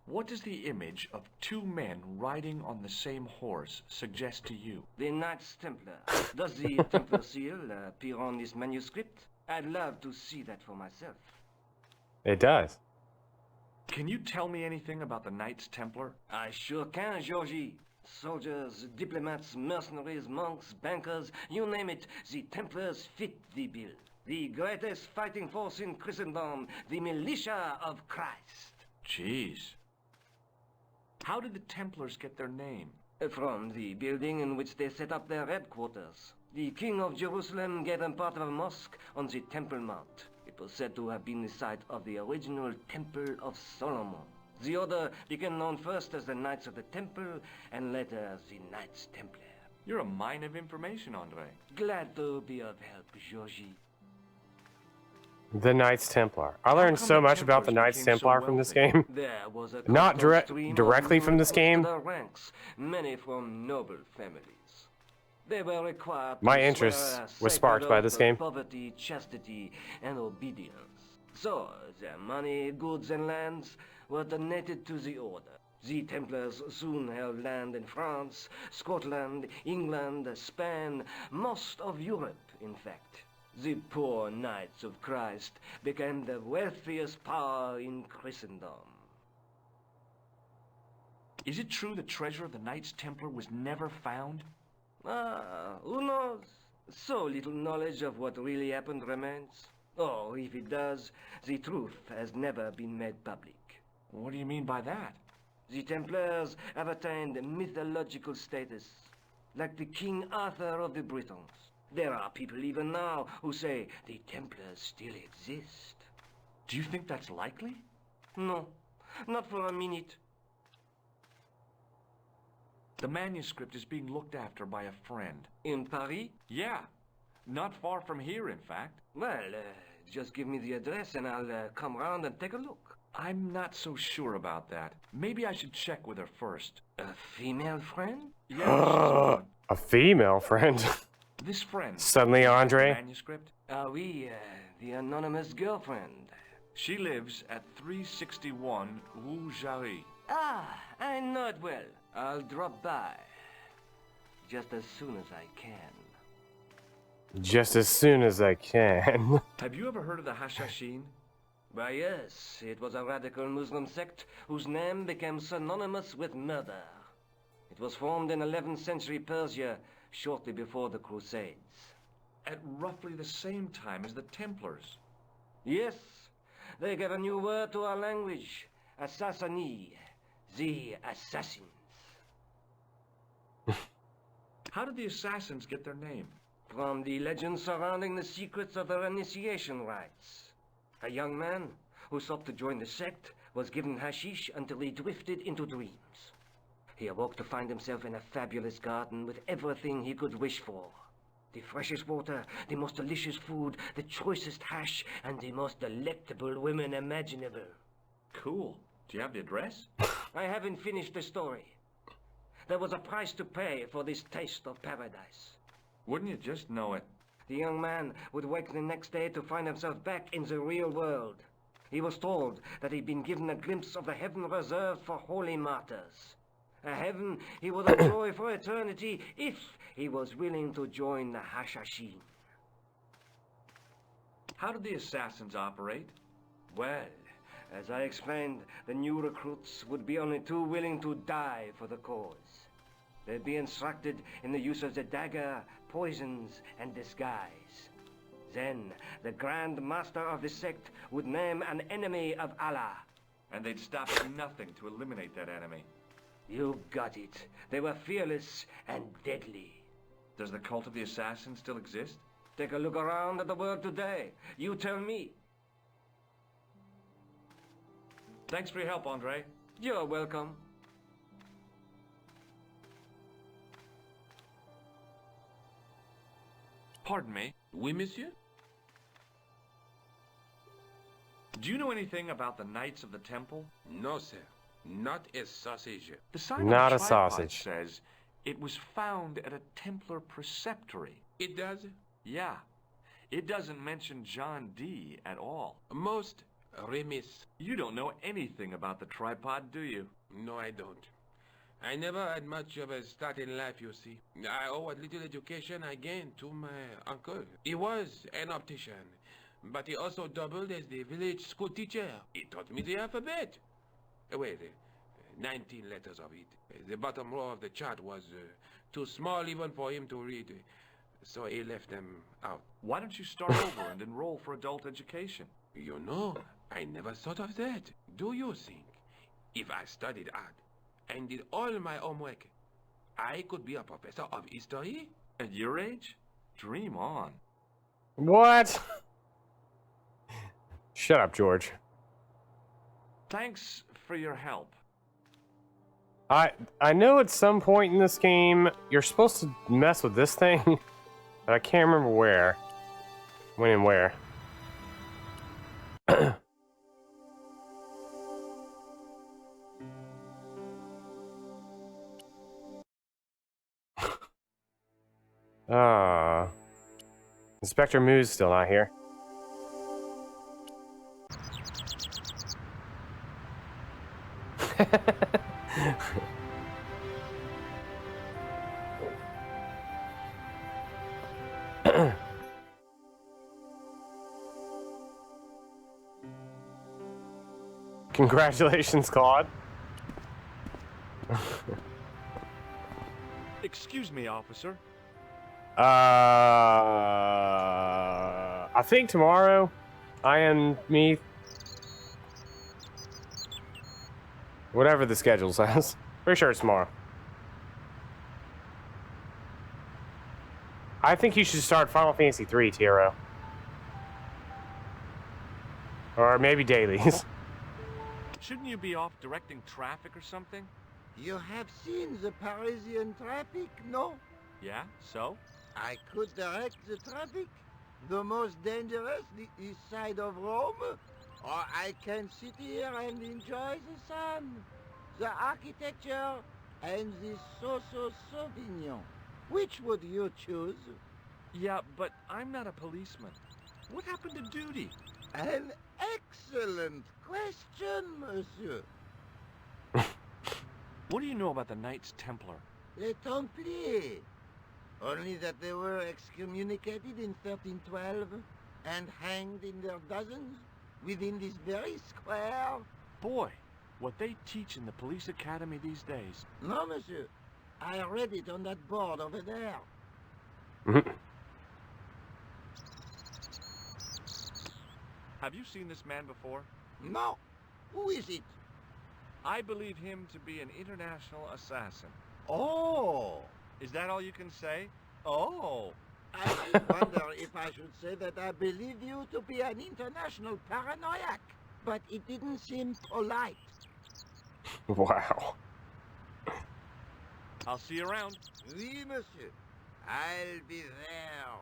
What does the image of 2 men riding on the same horse suggest to you? The Knights Templar. Does the Templar seal appear on this manuscript? I'd love to see that for myself. It does. Can you tell me anything about the Knights Templar? I sure can, Georgie. Soldiers, diplomats, mercenaries, monks, bankers, you name it, the Templars fit the bill. The greatest fighting force in Christendom, the militia of Christ. Jeez. How did the Templars get their name? From the building in which they set up their headquarters. The King of Jerusalem gave them part of a mosque on the Temple Mount. It was said to have been the site of the original Temple of Solomon. The order became known first as the Knights of the Temple, and later as the Knights Templar. You're a mine of information, Andre. Glad to be of help, Georgie. The Knights Templar. I learned so much about the Knights Templar from this game. There was a Not stream directly of from this game. the ranks, many from noble families. They were required to My swear interest a was sacred sparked by oath this of game. Poverty, chastity, and obedience. So their money, goods, and lands were donated to the order. The Templars soon held land in France, Scotland, England, Spain, most of Europe, in fact. The poor Knights of Christ became the wealthiest power in Christendom. Is it true the treasure of the Knights Templar was never found? Who knows? So little knowledge of what really happened remains. Or, if it does, the truth has never been made public. What do you mean by that? The Templars have attained mythological status, like the King Arthur of the Britons. There are people even now who say the Templars still exist. Do you think that's likely? No, not for a minute. The manuscript is being looked after by a friend. In Paris? Yeah. Not far from here, in fact. Well, just give me the address and I'll come round and take a look. I'm not so sure about that. Maybe I should check with her first. A female friend? Yeah. A female friend. This friend. Suddenly, Andre. Manuscript? Oui, the anonymous girlfriend. She lives at 361 Rue Jarry. Ah, I know it well. I'll drop by. Just as soon as I can. Just as soon as I can. Have you ever heard of the Hashashin? Why, yes. It was a radical Muslim sect whose name became synonymous with murder. It was formed in 11th century Persia, shortly before the Crusades. At roughly the same time as the Templars. Yes. They gave a new word to our language. Assassini. The assassins. How did the assassins get their name? From the legend surrounding the secrets of their initiation rites. A young man who sought to join the sect was given hashish until he drifted into dreams. He awoke to find himself in a fabulous garden with everything he could wish for. The freshest water, the most delicious food, the choicest hash, and the most delectable women imaginable. Cool. Do you have the address? I haven't finished the story. There was a price to pay for this taste of paradise. Wouldn't you just know it? The young man would wake the next day to find himself back in the real world. He was told that he'd been given a glimpse of the heaven reserved for holy martyrs. A heaven he would enjoy for eternity if he was willing to join the Hashashin. How did the assassins operate? Well, as I explained, the new recruits would be only too willing to die for the cause. They'd be instructed in the use of the dagger, poisons, and disguise. Then, the Grand Master of the sect would name an enemy of Allah. And they'd stop at nothing to eliminate that enemy. You got it. They were fearless and deadly. Does the cult of the assassins still exist? Take a look around at the world today. You tell me. Thanks for your help, Andre. You're welcome. Pardon me. Oui, monsieur? Do you know anything about the Knights of the Temple? No, sir. Not a sausage. The sign Not on a the tripod sausage. says it was found at a Templar preceptory. It does? Yeah. It doesn't mention John Dee at all. Most remiss. You don't know anything about the tripod, do you? No, I don't. I never had much of a start in life, you see. I owe what little education I gained to my uncle. He was an optician, but he also doubled as the village school teacher. He taught me the alphabet. Wait, 19 letters of it. The bottom row of the chart was too small even for him to read, so he left them out. Why don't you start over and enroll for adult education? You know, I never thought of that. Do you think if I studied hard and did all my homework, I could be a professor of history? At your age? Dream on. What? Shut up, George. Thanks for your help. I know at some point in this game you're supposed to mess with this thing, but I can't remember where. When and where. Inspector Moo's still not here. Congratulations, Claude. Excuse me, officer. I think tomorrow, me. Whatever the schedule says. Pretty sure it's tomorrow. I think you should start Final Fantasy 3, Tiro. Or maybe dailies. Shouldn't you be off directing traffic or something? You have seen the Parisian traffic, no? Yeah, so? I could direct the traffic. The most dangerous, the east side of Rome. Or I can sit here and enjoy the sun, the architecture, and the Sauvignon. Which would you choose? Yeah, but I'm not a policeman. What happened to duty? An excellent question, monsieur. What do you know about the Knights Templar? Les Templiers. Only that they were excommunicated in 1312 and hanged in their dozens within this very square. Boy, what they teach in the police academy these days. No, monsieur. I read it on that board over there. Have you seen this man before? No. Who is it? I believe him to be an international assassin. Oh. Is that all you can say? Oh. I did wonder if I should say that I believe you to be an international paranoiac, but it didn't seem polite. Wow. I'll see you around. Oui, monsieur. I'll be there.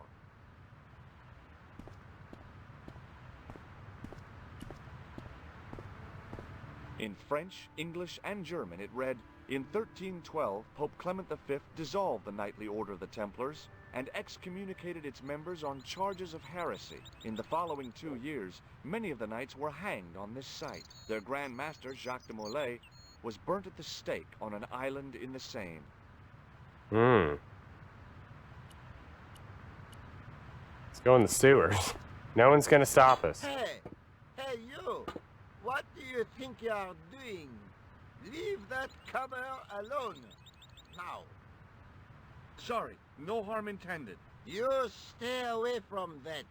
In French, English, and German it read, in 1312, Pope Clement V dissolved the Knightly Order of the Templars and excommunicated its members on charges of heresy. In the following 2 years, many of the knights were hanged on this site. Their Grand Master, Jacques de Molay, was burnt at the stake on an island in the Seine. Let's go in the sewers. No one's gonna stop us. Hey, you! What do you think you are doing? Leave that cover alone. Now. Sorry, no harm intended. You stay away from that.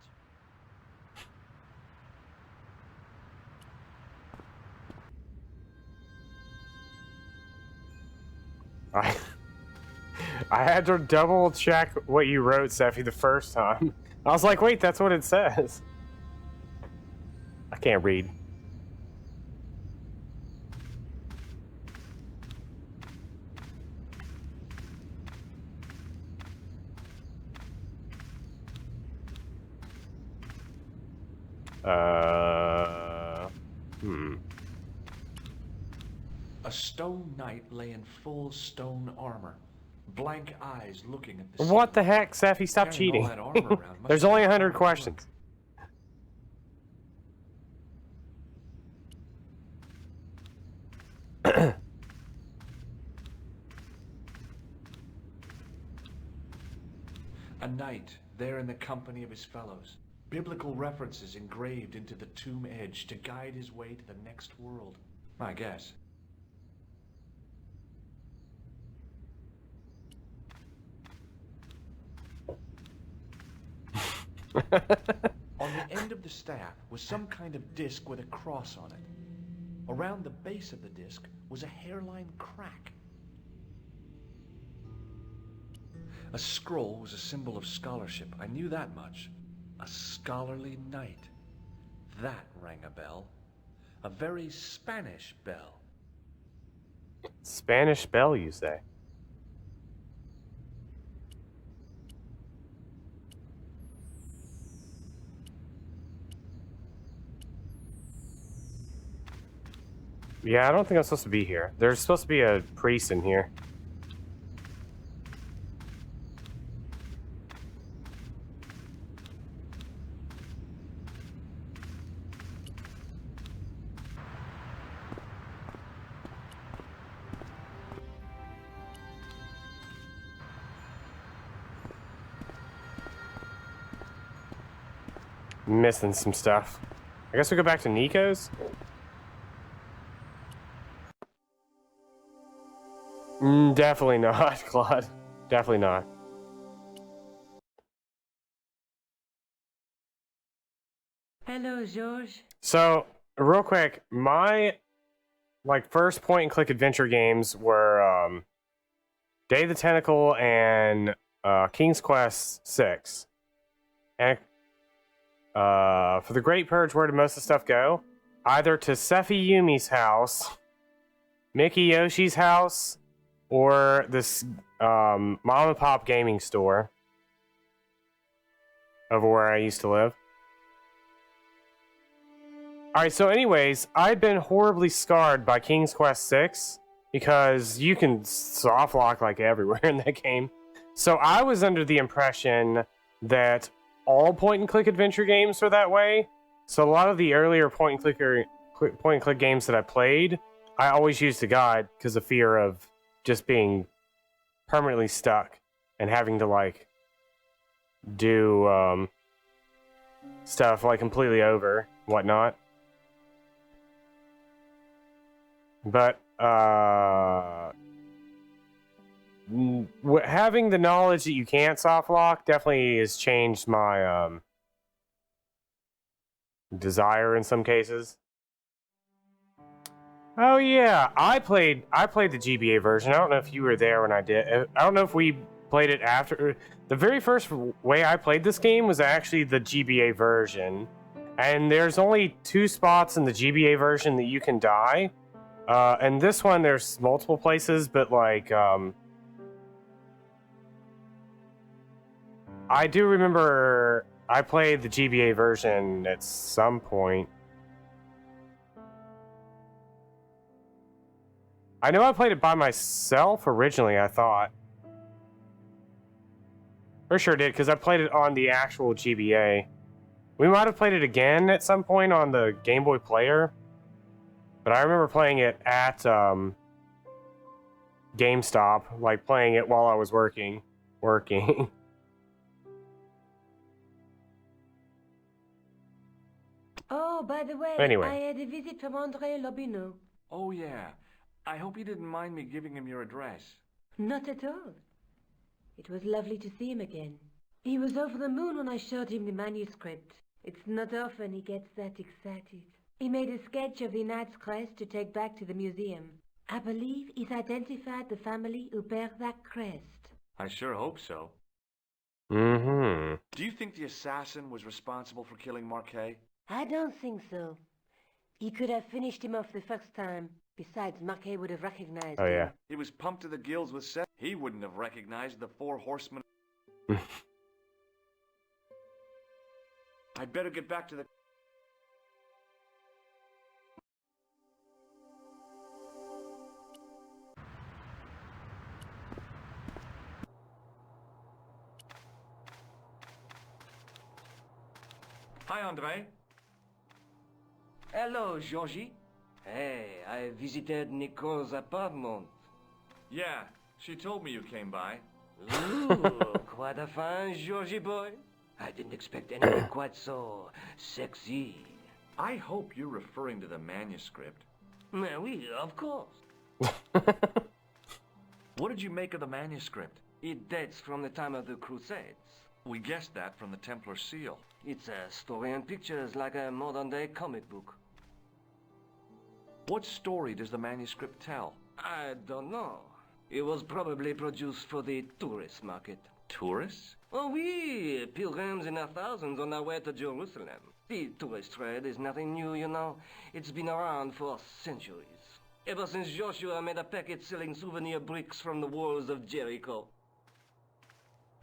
I had to double check what you wrote, Seffi, the first time. I was like, wait, that's what it says. I can't read. A stone knight lay in full stone armor, blank eyes looking at the sun. What the heck, Seffi? Stop cheating. There's only 100 questions. A knight there in the company of his fellows. biblical references engraved into the tomb edge to guide his way to the next world. I guess. On the end of the staff was some kind of disc with a cross on it. Around the base of the disc was a hairline crack. A scroll was a symbol of scholarship. I knew that much. A scholarly knight. That rang a bell. A very Spanish bell. Spanish bell, you say? Yeah, I don't think I'm supposed to be here. There's supposed to be a priest in here. Missing some stuff. I guess we go back to Nico's? Definitely not, Claude. Definitely not. Hello, George. So, real quick, my first point and click adventure games were Day of the Tentacle and King's Quest VI. And for the Great Purge, where did most of the stuff go? Either to Sephi Yumi's house, Mickey Yoshi's house, or this mom and pop gaming store over where I used to live. Alright, so anyways, I've been horribly scarred by King's Quest VI because you can softlock like everywhere in that game. So I was under the impression that all point-and-click adventure games are that way. So a lot of the earlier point-and-click games that I played, I always used a guide because of fear of just being permanently stuck and having to like do stuff like completely over and whatnot. But having the knowledge that you can't softlock definitely has changed my desire in some cases. Oh yeah, I played the GBA version. I don't know if you were there when I did. I don't know if we played it after. The very first way I played this game was actually the GBA version. And there's only 2 spots in the GBA version that you can die. And this one, there's multiple places, but like, I do remember I played the GBA version at some point. I know I played it by myself originally, I thought. For sure did, because I played it on the actual GBA. We might have played it again at some point on the Game Boy Player. But I remember playing it at GameStop, like playing it while I was working. Oh, by the way, Anyway. I had a visit from André Lobineau. Oh yeah. I hope you didn't mind me giving him your address. Not at all. It was lovely to see him again. He was over the moon when I showed him the manuscript. It's not often he gets that excited. He made a sketch of the knight's crest to take back to the museum. I believe he's identified the family who bear that crest. I sure hope so. Mm-hmm. Do you think the assassin was responsible for killing Marquet? I don't think so. He could have finished him off the first time. Besides, Marquet would have recognized Oh him. yeah. He was pumped to the gills with Seth. He wouldn't have recognized the 4 horsemen. I'd better get back to the... Hi, André. Hello, Georgie. Hey, I visited Nicole's apartment. Yeah, she told me you came by. Ooh, quite a fine Georgie boy. I didn't expect anything quite so sexy. I hope you're referring to the manuscript. Oui, of course. What did you make of the manuscript? It dates from the time of the Crusades. We guessed that from the Templar seal. It's a story and pictures like a modern-day comic book. What story does the manuscript tell? I don't know. It was probably produced for the tourist market. Tourists? Oh, oui, pilgrims in their thousands on their way to Jerusalem. The tourist trade is nothing new, you know. It's been around for centuries. Ever since Joshua made a packet selling souvenir bricks from the walls of Jericho.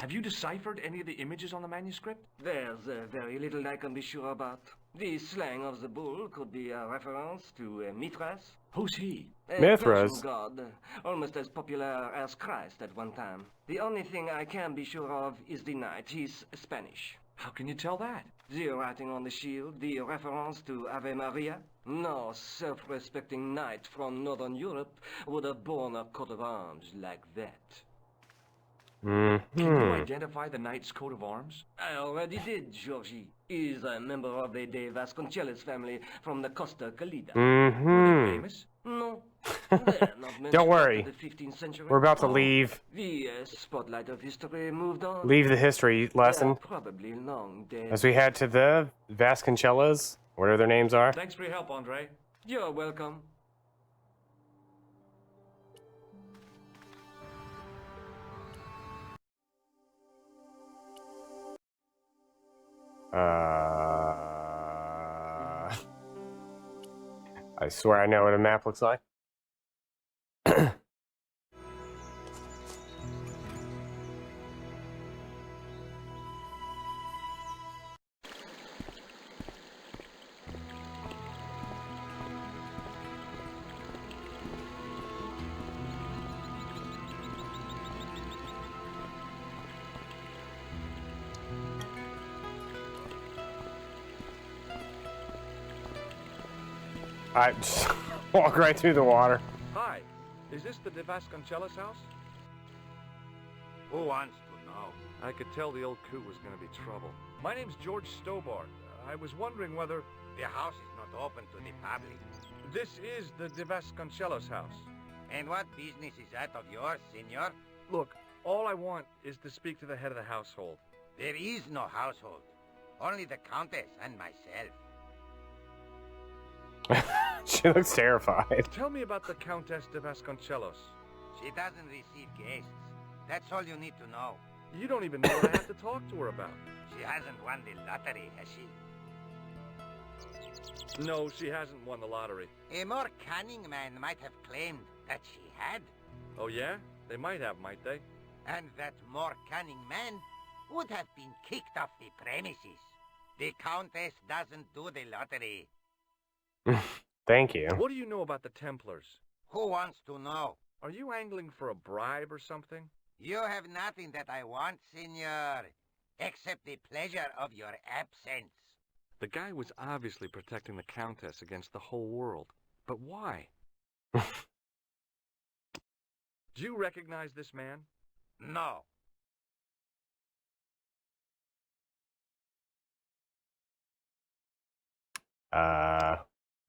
Have you deciphered any of the images on the manuscript? There's very little I can be sure about. The slang of the bull could be a reference to Mithras. Who's he? A Mithras? Persian god, almost as popular as Christ at one time. The only thing I can be sure of is the knight. He's Spanish. How can you tell that? The writing on the shield, the reference to Ave Maria. No self-respecting knight from Northern Europe would have borne a coat of arms like that. Can you identify the knight's coat of arms? I already did, Georgie. He's a member of the De Vasconcelos family from the Costa Calida. Were they famous? No. They're not mentioned Don't worry. after the 15th century. We're about to leave. The spotlight of history moved on. Leave the history lesson. They're probably long dead. As we head to the Vasconcellos, whatever their names are. Thanks for your help, Andre. You're welcome. I swear I know what a map looks like. I just walk right through the water. Hi, is this the De Vasconcelos house? Who wants to know? I could tell the old coot was going to be trouble. My name's George Stobart. I was wondering whether... The house is not open to the public. This is the De Vasconcelos house. And what business is that of yours, senor? Look, all I want is to speak to the head of the household. There is no household. Only the Countess and myself. She looks terrified. Tell me about the Countess de Vasconcelos. She doesn't receive guests. That's all you need to know. You don't even know what I have to talk to her about. She hasn't won the lottery, has she? No, she hasn't won the lottery. A more cunning man might have claimed that she had. Oh yeah? They might have, might they? And that more cunning man would have been kicked off the premises. The Countess doesn't do the lottery. Thank you. What do you know about the Templars? Who wants to know? Are you angling for a bribe or something? You have nothing that I want, senor, except the pleasure of your absence. The guy was obviously protecting the Countess against the whole world. But why? Do you recognize this man? No.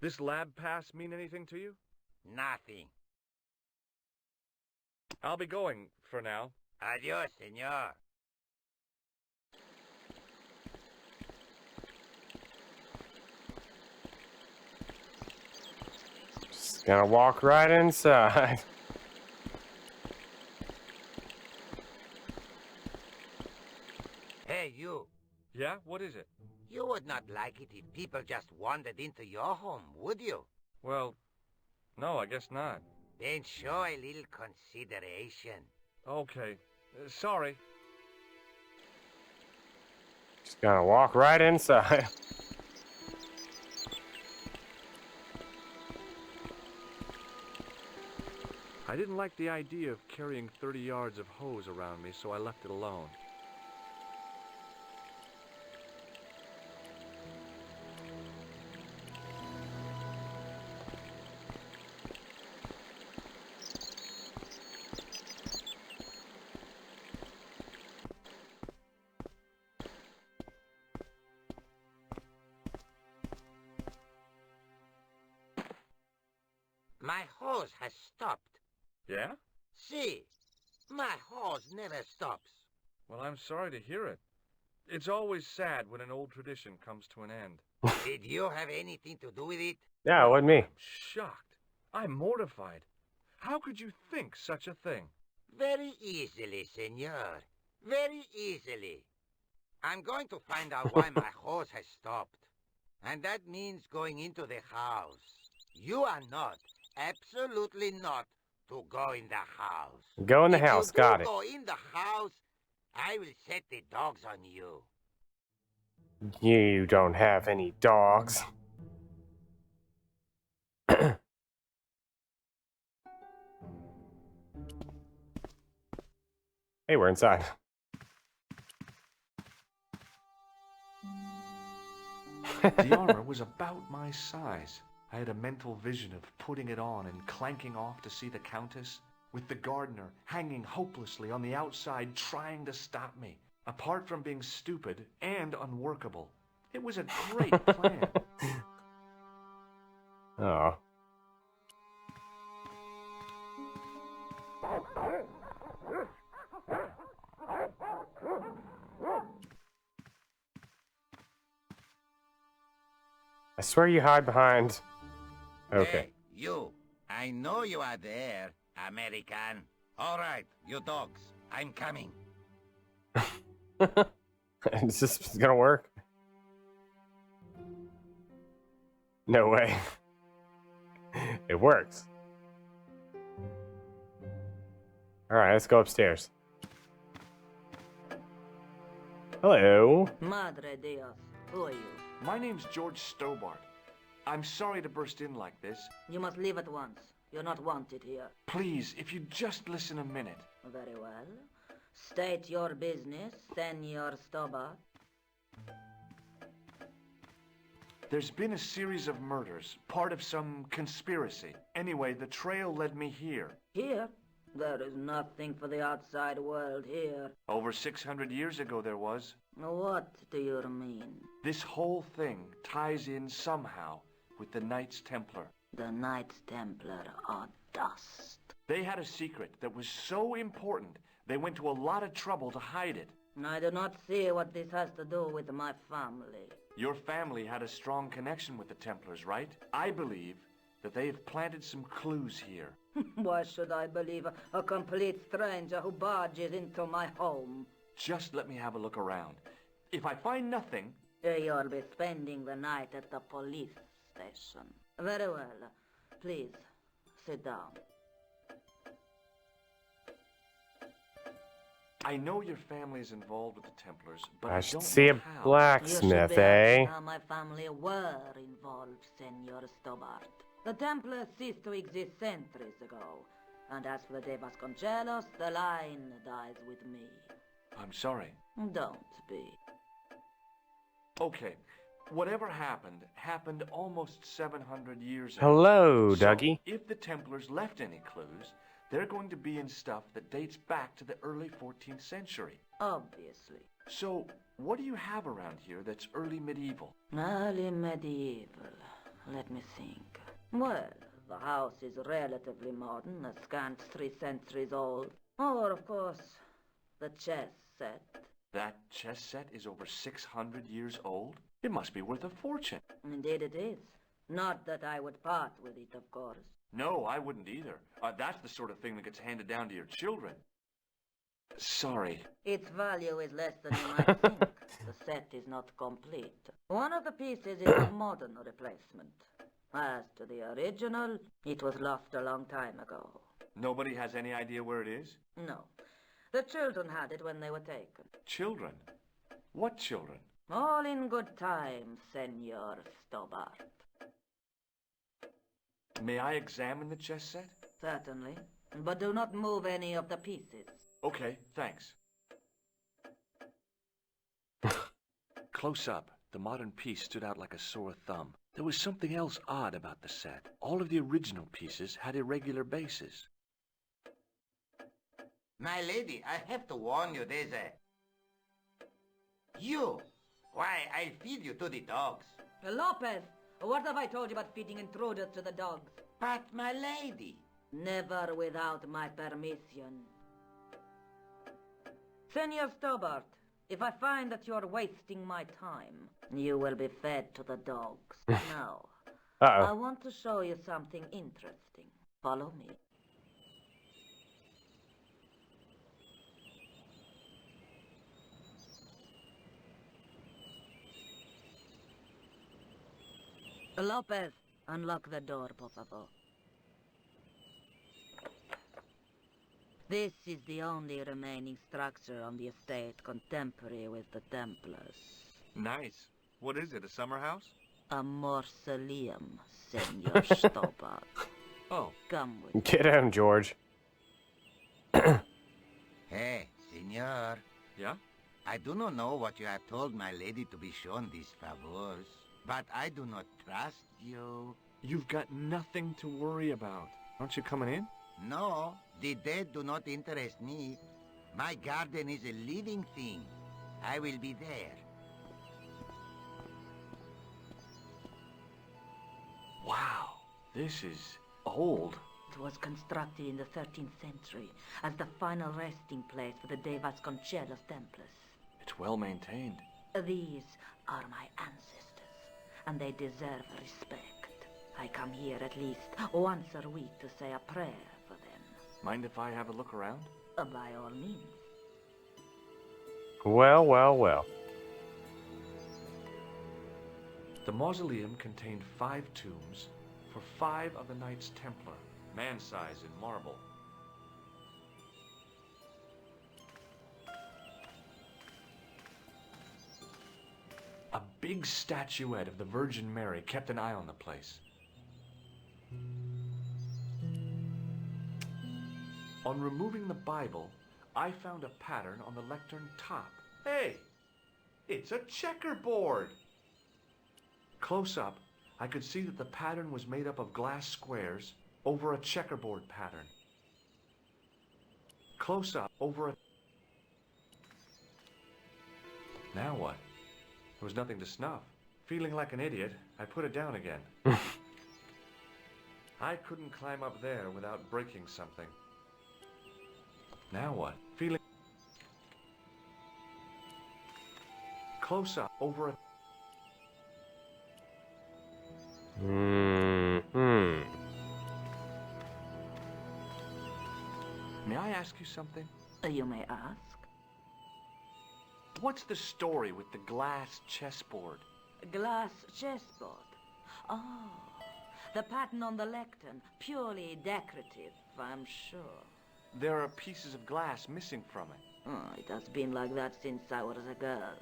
This lab pass mean anything to you? Nothing. I'll be going for now. Adios, senor. Just gonna walk right inside. Hey, you. Yeah? What is it? You would not like it if people just wandered into your home, would you? Well, no, I guess not. Then show a little consideration. Okay. Sorry. Just gonna walk right inside. I didn't like the idea of carrying 30 yards of hose around me, so I left it alone. My hose has stopped. Yeah? See, my hose never stops. Well, I'm sorry to hear it. It's always sad when an old tradition comes to an end. Did you have anything to do with it? Yeah, it wasn't me. I'm shocked. I'm mortified. How could you think such a thing? Very easily, senor. Very easily. I'm going to find out why my hose has stopped. And that means going into the house. You are not, absolutely not, to go in the house. Go in the house, got it. Go in the house, I will set the dogs on you. You don't have any dogs. Hey, we're inside. The armor was about my size. I had a mental vision of putting it on and clanking off to see the Countess, with the gardener hanging hopelessly on the outside trying to stop me. Apart from being stupid and unworkable, it was a great plan. Oh. I swear you hide behind... Okay. Hey, you. I know you are there, American. All right, you dogs. I'm coming. Is this gonna work? No way. It works. Alright, let's go upstairs. Hello. Madre Dios, who are you? My name's George Stobart. I'm sorry to burst in like this. You must leave at once. You're not wanted here. Please, if you'd just listen a minute. Very well. State your business, Senor Stobart. There's been a series of murders, part of some conspiracy. Anyway, the trail led me here. Here? There is nothing for the outside world here. Over 600 years ago there was. What do you mean? This whole thing ties in somehow with the Knights Templar. The Knights Templar are dust. They had a secret that was so important, they went to a lot of trouble to hide it. I do not see what this has to do with my family. Your family had a strong connection with the Templars, right? I believe that they have planted some clues here. Why should I believe a complete stranger who barges into my home? Just let me have a look around. If I find nothing... You'll be spending the night at the police station. Very well. Please, sit down. I know your family is involved with the Templars, but I I should don't see know a how. blacksmith, You should be eh? asking how my family were involved, Senor Stobart. The Templars ceased to exist centuries ago. And as for the Vasconcelos, the line dies with me. I'm sorry. Don't be. Okay, whatever happened almost 700 years ago. Hello, So, Dougie. if the Templars left any clues, they're going to be in stuff that dates back to the early 14th century. Obviously. So, what do you have around here that's early medieval? Early medieval. Let me think. Well, the house is relatively modern, a scant 3 centuries old. Or, of course, the chess set. That chess set is over 600 years old? It must be worth a fortune. Indeed it is. Not that I would part with it, of course. No, I wouldn't either. That's the sort of thing that gets handed down to your children. Sorry. Its value is less than you might think. The set is not complete. One of the pieces is a modern replacement. As to the original, it was lost a long time ago. Nobody has any idea where it is? No. The children had it when they were taken. Children? What children? All in good time, Senor Stobart. May I examine the chess set? Certainly. But do not move any of the pieces. Okay, thanks. Close up, the modern piece stood out like a sore thumb. There was something else odd about the set. All of the original pieces had irregular bases. My lady, I have to warn you, there's a... You! Why, I'll feed you to the dogs. Lopez, what have I told you about feeding intruders to the dogs? But my lady. Never without my permission. Senor Stobart, if I find that you're wasting my time, you will be fed to the dogs. Now, I want to show you something interesting. Follow me. Lopez, unlock the door, por favor. This is the only remaining structure on the estate contemporary with the Templars. Nice. What is it, a summer house? A mausoleum, Senor Stobart. Oh. Come with Get him, George. Hey, senor. Yeah? I do not know what you have told my lady to be shown these favors, but I do not trust you. You've got nothing to worry about. Aren't you coming in? No, the dead do not interest me. My garden is a living thing. I will be there. Wow, this is old. It was constructed in the 13th century as the final resting place for the De Vasconcelos Templars. It's well maintained. These are my ancestors, and they deserve respect. I come here at least once a week to say a prayer for them. Mind if I have a look around? By all means. Well, well, well. The mausoleum contained 5 tombs for 5 of the Knights Templar, man-size in marble. A big statuette of the Virgin Mary kept an eye on the place. On removing the Bible, I found a pattern on the lectern top. Hey! It's a checkerboard! Close up, I could see that the pattern was made up of glass squares over a checkerboard pattern. Close up, over a... Now what? There was nothing to snuff. Feeling like an idiot, I put it down again. I couldn't climb up there without breaking something. Now what? Feeling... Close up, over a... May I ask you something? You may ask. What's the story with the glass chessboard? Glass chessboard. Oh, the pattern on the lectern. Purely decorative, I'm sure. There are pieces of glass missing from it. Oh, it has been like that since I was a girl.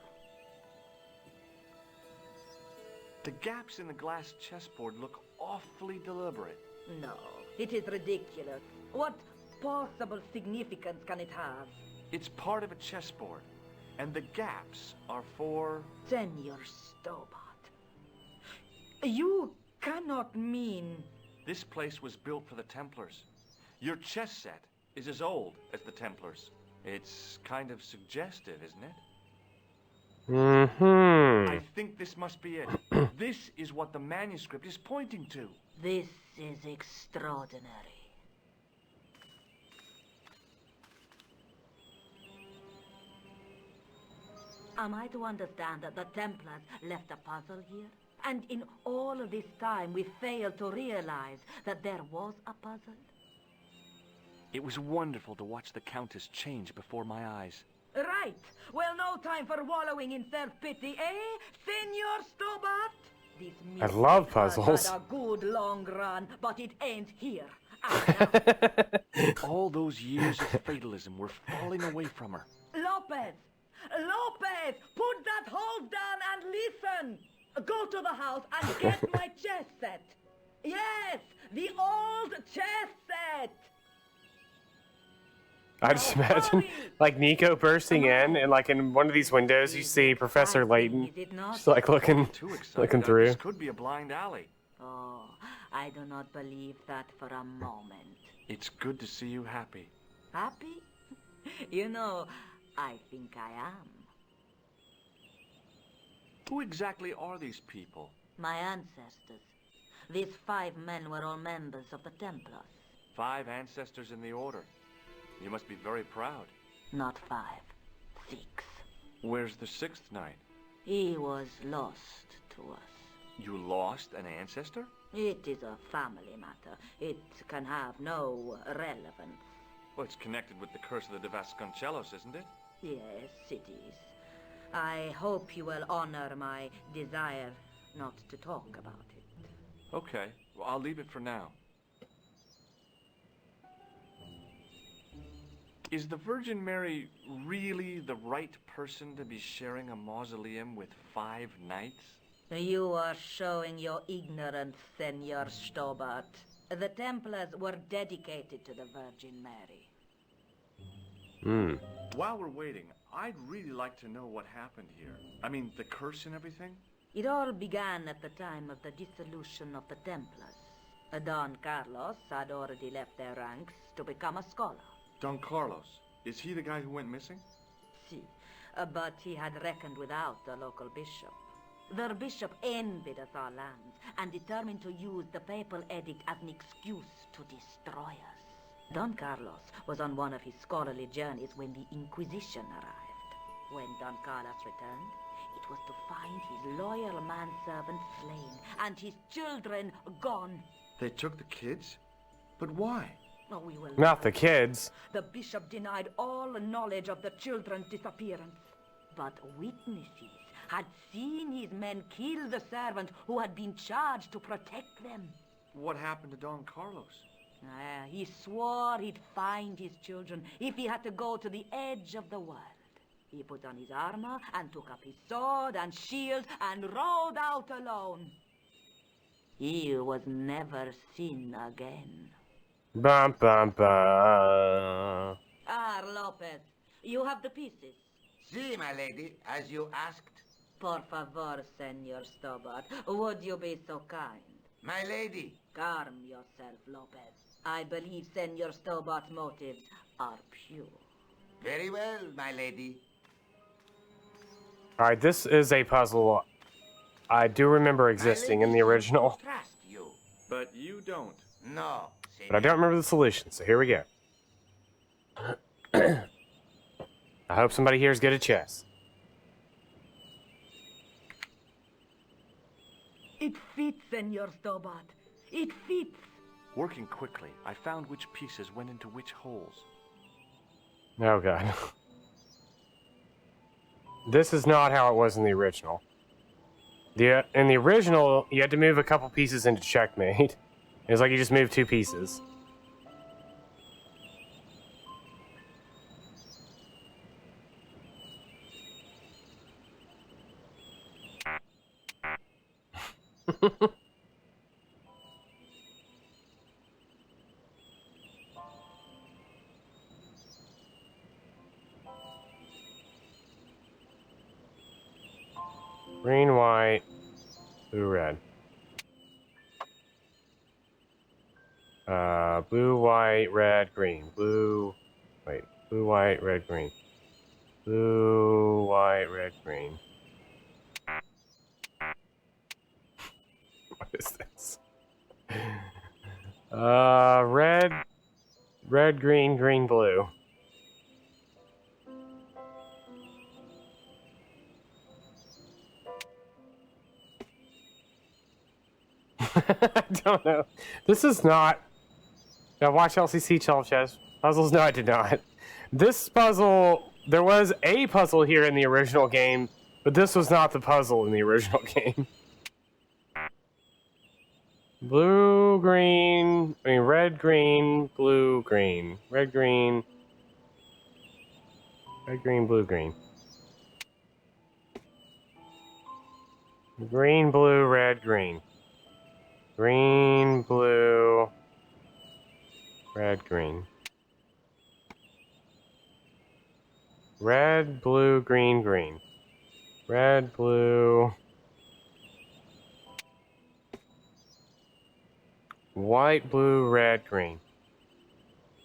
The gaps in the glass chessboard look awfully deliberate. No, it is ridiculous. What possible significance can it have? It's part of a chessboard, and the gaps are for... Senor Stobart, you cannot mean... This place was built for the Templars. Your chess set is as old as the Templars. It's kind of suggestive, isn't it? I think this must be it. This is what the manuscript is pointing to. This is extraordinary. Am I to understand that the Templars left a puzzle here? And in all of this time we failed to realize that there was a puzzle? It was wonderful to watch the Countess change before my eyes. Right. Well, no time for wallowing in self-pity, eh, Senor Stobart? I love puzzles. Had a good long run, but it ain't here. All those years of fatalism were falling away from her. Lopez! Lopez! Put that hose down and listen! Go to the house and get my chess set. Yes, the old chess set. I just imagine, like, Nico bursting in, and, like, in one of these windows, you see Professor Layton just, like, looking through. This could be a blind alley. Oh, I do not believe that for a moment. It's good to see you happy. Happy? You know, I think I am. Who exactly are these people? My ancestors. These 5 men were all members of the Templars. 5 ancestors in the order. You must be very proud. Not 5, 6. Where's the 6th knight? He was lost to us. You lost an ancestor? It is a family matter. It can have no relevance. Well, it's connected with the curse of the de Vasconcelos, isn't it? Yes, it is. I hope you will honor my desire not to talk about it. Okay, well, I'll leave it for now. Is the Virgin Mary really the right person to be sharing a mausoleum with 5 knights? You are showing your ignorance, Senor Stobart. The Templars were dedicated to the Virgin Mary. While we're waiting, I'd really like to know what happened here. I mean, the curse and everything? It all began at the time of the dissolution of the Templars. Don Carlos had already left their ranks to become a scholar. Don Carlos, is he the guy who went missing? Si, but he had reckoned without the local bishop. Their bishop envied us our lands and determined to use the papal edict as an excuse to destroy us. Don Carlos was on one of his scholarly journeys when the Inquisition arrived. When Don Carlos returned, it was to find his loyal manservant slain and his children gone. They took the kids? But why? Oh, we will Not the kids. The bishop denied all knowledge of the children's disappearance. But witnesses had seen his men kill the servant who had been charged to protect them. What happened to Don Carlos? He swore he'd find his children if he had to go to the edge of the world. He put on his armor and took up his sword and shield and rode out alone. He was never seen again. Bum, bum, bum. Lopez, you have the pieces. Si, my lady, as you asked. Por favor, Senor Stobart, would you be so kind? My lady. Calm yourself, Lopez. I believe Senor Stobart's motives are pure. Very well, my lady. Alright, this is a puzzle I do remember existing in the original. Trust you. But you don't. No. But I don't remember the solution, so here we go. I hope somebody here is good at chess. It fits, Senor Stobart. It fits. Working quickly, I found which pieces went into which holes. Oh god. This is not how it was in the original. In the original, you had to move a couple pieces into checkmate. It was like you just moved 2 pieces. Green, white, blue, red. Blue, white, red, green. Blue, white, red, green. Blue, white, red, green. What is this? Red, green, green, blue. I don't know. This is not... Now watch LCC chess puzzles. No, I did not. This puzzle... There was a puzzle here in the original game, but this was not the puzzle in the original game. Blue, green... I mean, red, green, blue, green. Red, green... Red, green, blue, green. Green, blue, red, green. Green, blue, red, green. Red, blue, green, green. Red, blue. White, blue, red, green.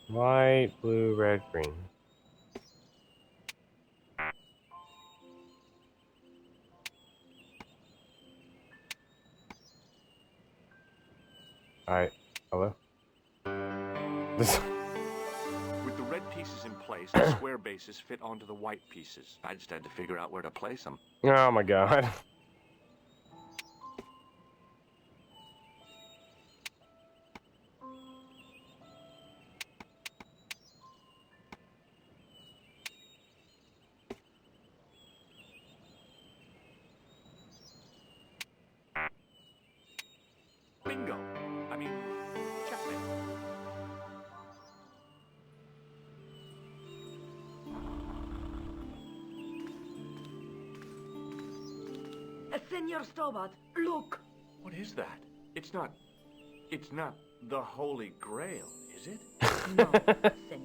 White, blue, red, green. Alright. Hello? This... With the red pieces in place, the square bases fit onto the white pieces. I just had to figure out where to place them. Oh my god. Bingo! I mean, checkmate. Senor Stobart, look! What is that? It's not the Holy Grail, is it?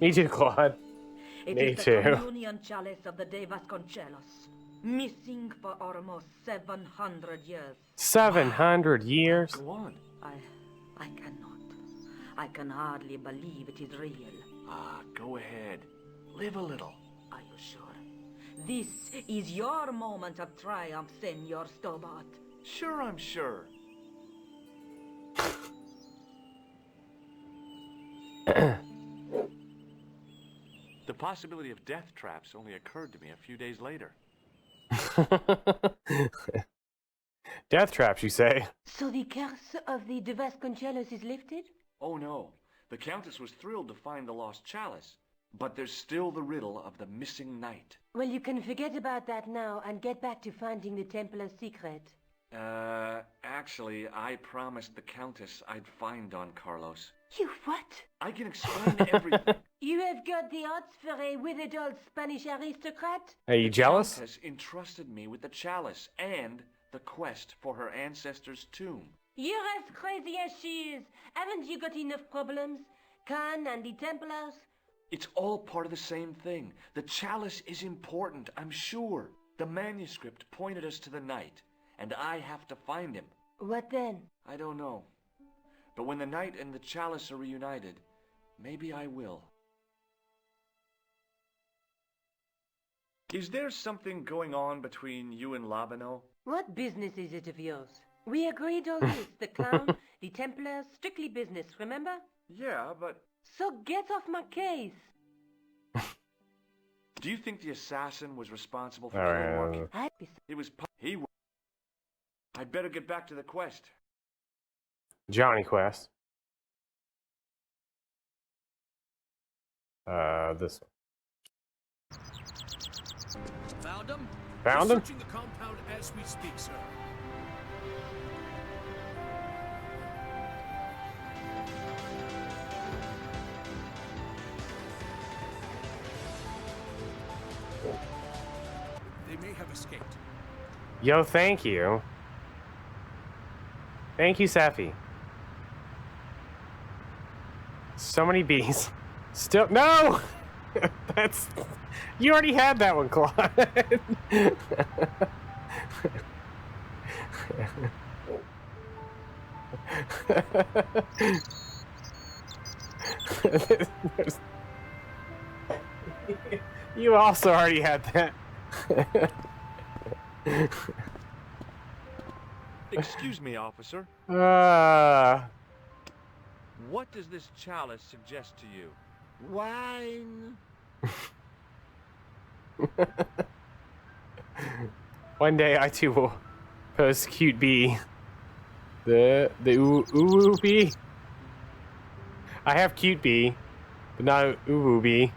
Me too, Claude. It Me is too. the communion chalice of the De Vasconcelos, missing for almost 700 years. 700 years? Go on. I cannot. I can hardly believe it is real. Ah, go ahead. Live a little. Are you sure? This is your moment of triumph, Senor Stobart. Sure, I'm sure. The possibility of death traps only occurred to me a few days later. Death traps, you say? So the curse of the De Vasconcelos is lifted? Oh no, the Countess was thrilled to find the lost chalice, but there's still the riddle of the missing knight. Well, you can forget about that now and get back to finding the Templar's secret. Actually, I promised the Countess I'd find Don Carlos. You what? I can explain everything. You have got the odds for a withered old Spanish aristocrat? Are you jealous? The Countess entrusted me with the chalice and the quest for her ancestor's tomb. You're as crazy as she is. Haven't you got enough problems? Khan and the Templars? It's all part of the same thing. The chalice is important, I'm sure. The manuscript pointed us to the knight, and I have to find him. What then? I don't know. But when the knight and the chalice are reunited, maybe I will. Is there something going on between you and Labano? What business is it of yours? We agreed on this. The clown, the Templars, strictly business, remember? Yeah, but... So get off my case. Do you think the assassin was responsible for killing Mark? He was... I'd better get back to the quest. Johnny Quest. This one. Found him? Found We're him? searching the compound as we speak, sir. They may have escaped. Yo, thank you. Thank you, Safi. So many bees. Still, no! That's... You already had that one, Claude. You also already had that. Excuse me, officer. What does this chalice suggest to you? Wine. One day I too will post cute bee. The uwu bee. I have cute bee, but not uwu bee.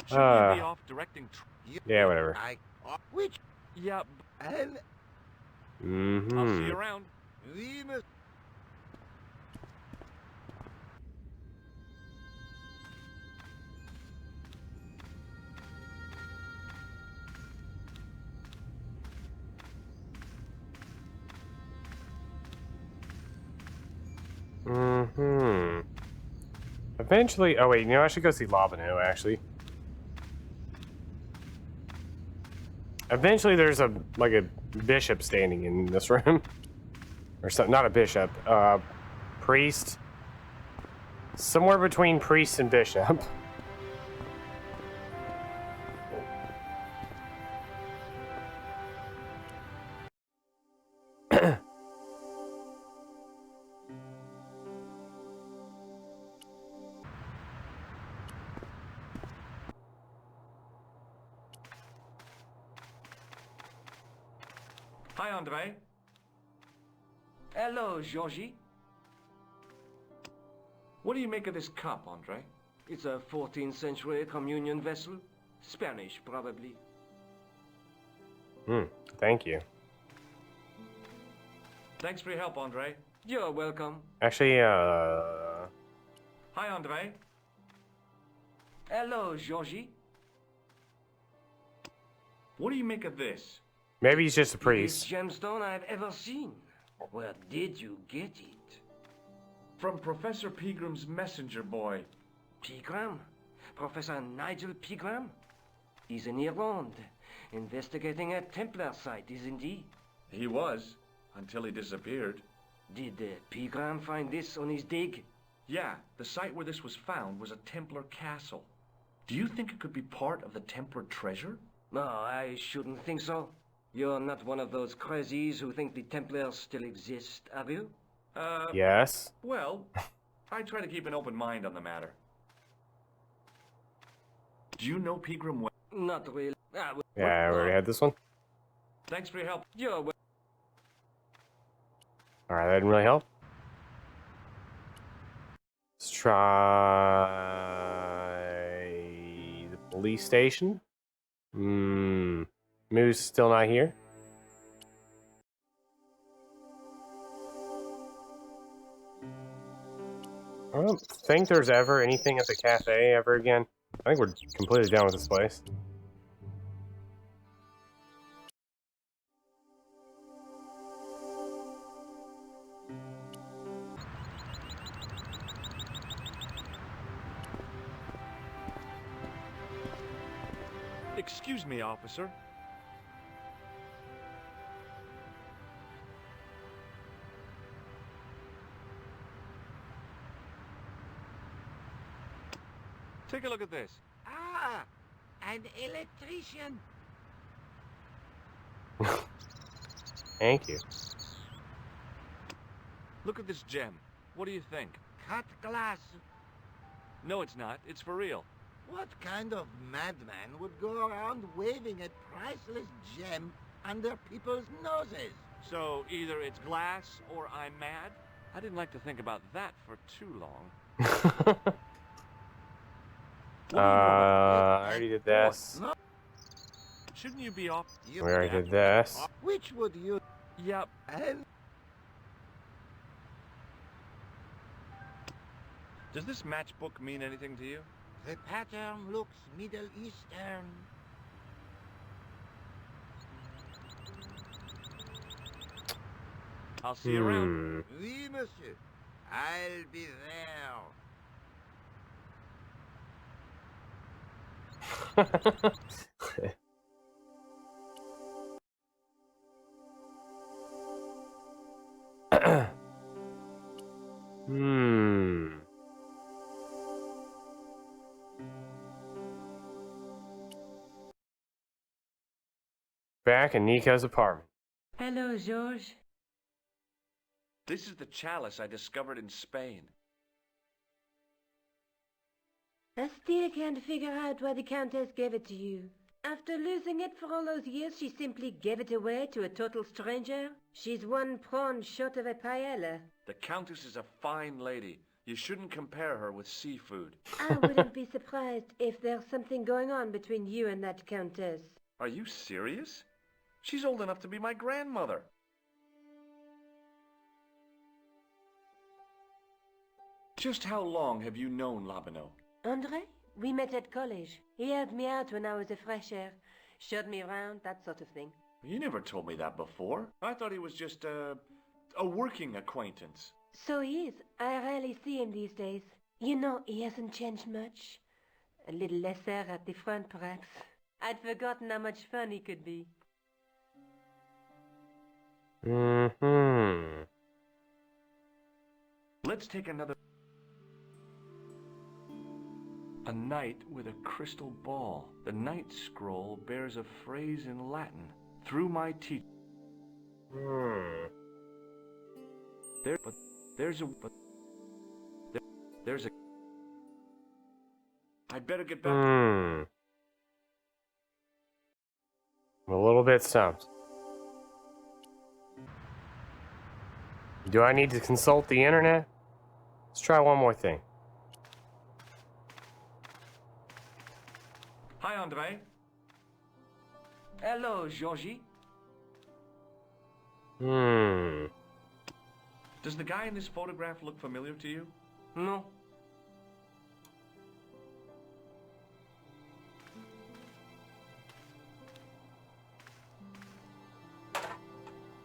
Should we be off directing? Yeah, whatever. Which? Yeah. And I'll see you around. we must. Eventually, oh wait, you know, I should go see Labano, actually. Eventually there's a bishop standing in this room. Or something, not a bishop, priest. Somewhere between priest and bishop. Hi, Andre. Hello, Georgie. What do you make of this cup, Andre? It's a 14th century communion vessel. Spanish, probably. Thank you. Thanks for your help, Andre. You're welcome. Actually, Hi, Andre. Hello, Georgie. What do you make of this? maybe he's just a Biggest priest. gemstone I've ever seen. Where did you get it? From Professor Pegram's messenger boy. Pegram? Professor Nigel Pegram? He's in Ireland, investigating a Templar site, isn't he? He was, until he disappeared. Did Pegram find this on his dig? Yeah, the site where this was found was a Templar castle. Do you think it could be part of the Templar treasure? No, I shouldn't think so. You're not one of those crazies who think the Templars still exist, are you? Yes. Well, I try to keep an open mind on the matter. Do you know Pegram well? Not really. Yeah, I already had this one. Thanks for your help. You're Alright, that didn't really help. Let's try the police station. Moo's still not here. I don't think there's ever anything at the cafe ever again. I think we're completely done with this place. Excuse me, officer. Take a look at this. Ah, an electrician. Thank you. Look at this gem. What do you think? Cut glass. No, it's not. It's for real. What kind of madman would go around waving a priceless gem under people's noses? So either it's glass or I'm mad? I didn't like to think about that for too long. I already did this. Shouldn't you be off? We already did this. Which would you? Yep. And Does this matchbook mean anything to you? the pattern looks Middle Eastern. I'll see you around. Oui, monsieur. I'll be there. Back in Nico's apartment. Hello, George. This is the chalice I discovered in Spain. I still can't figure out why the Countess gave it to you. After losing it for all those years, she simply gave it away to a total stranger? She's one prawn short of a paella. The Countess is a fine lady. You shouldn't compare her with seafood. I wouldn't be surprised if there's something going on between you and that Countess. Are you serious? She's old enough to be my grandmother. Just how long have you known Labino? Andre? We met at college. He helped me out when I was a fresher. Showed me around, that sort of thing. You never told me that before. I thought he was just a working acquaintance. So he is. I rarely see him these days. You know, he hasn't changed much. A little lesser at the front, perhaps. I'd forgotten how much fun he could be. Let's take another... A knight with a crystal ball. The knight scroll bears a phrase in Latin. Through my teeth. There's a. I'd better get back. I'm a little bit stumped. Do I need to consult the internet? Let's try one more thing. Hi, Andre. Hello, Georgie. Does the guy in this photograph look familiar to you? No.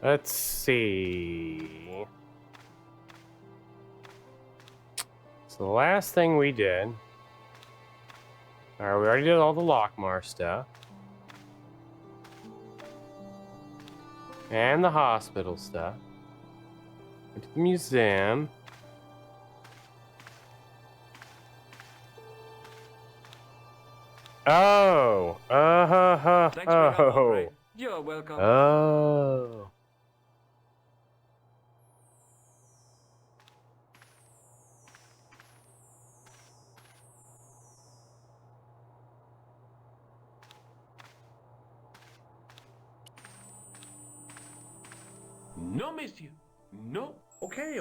Let's see. So the last thing we did. Alright, we already did all the Lockmar stuff. And the hospital stuff. Went to the museum. Oh! Thanks for your help, Andre. You're welcome. Oh. No, monsieur. No. Okay.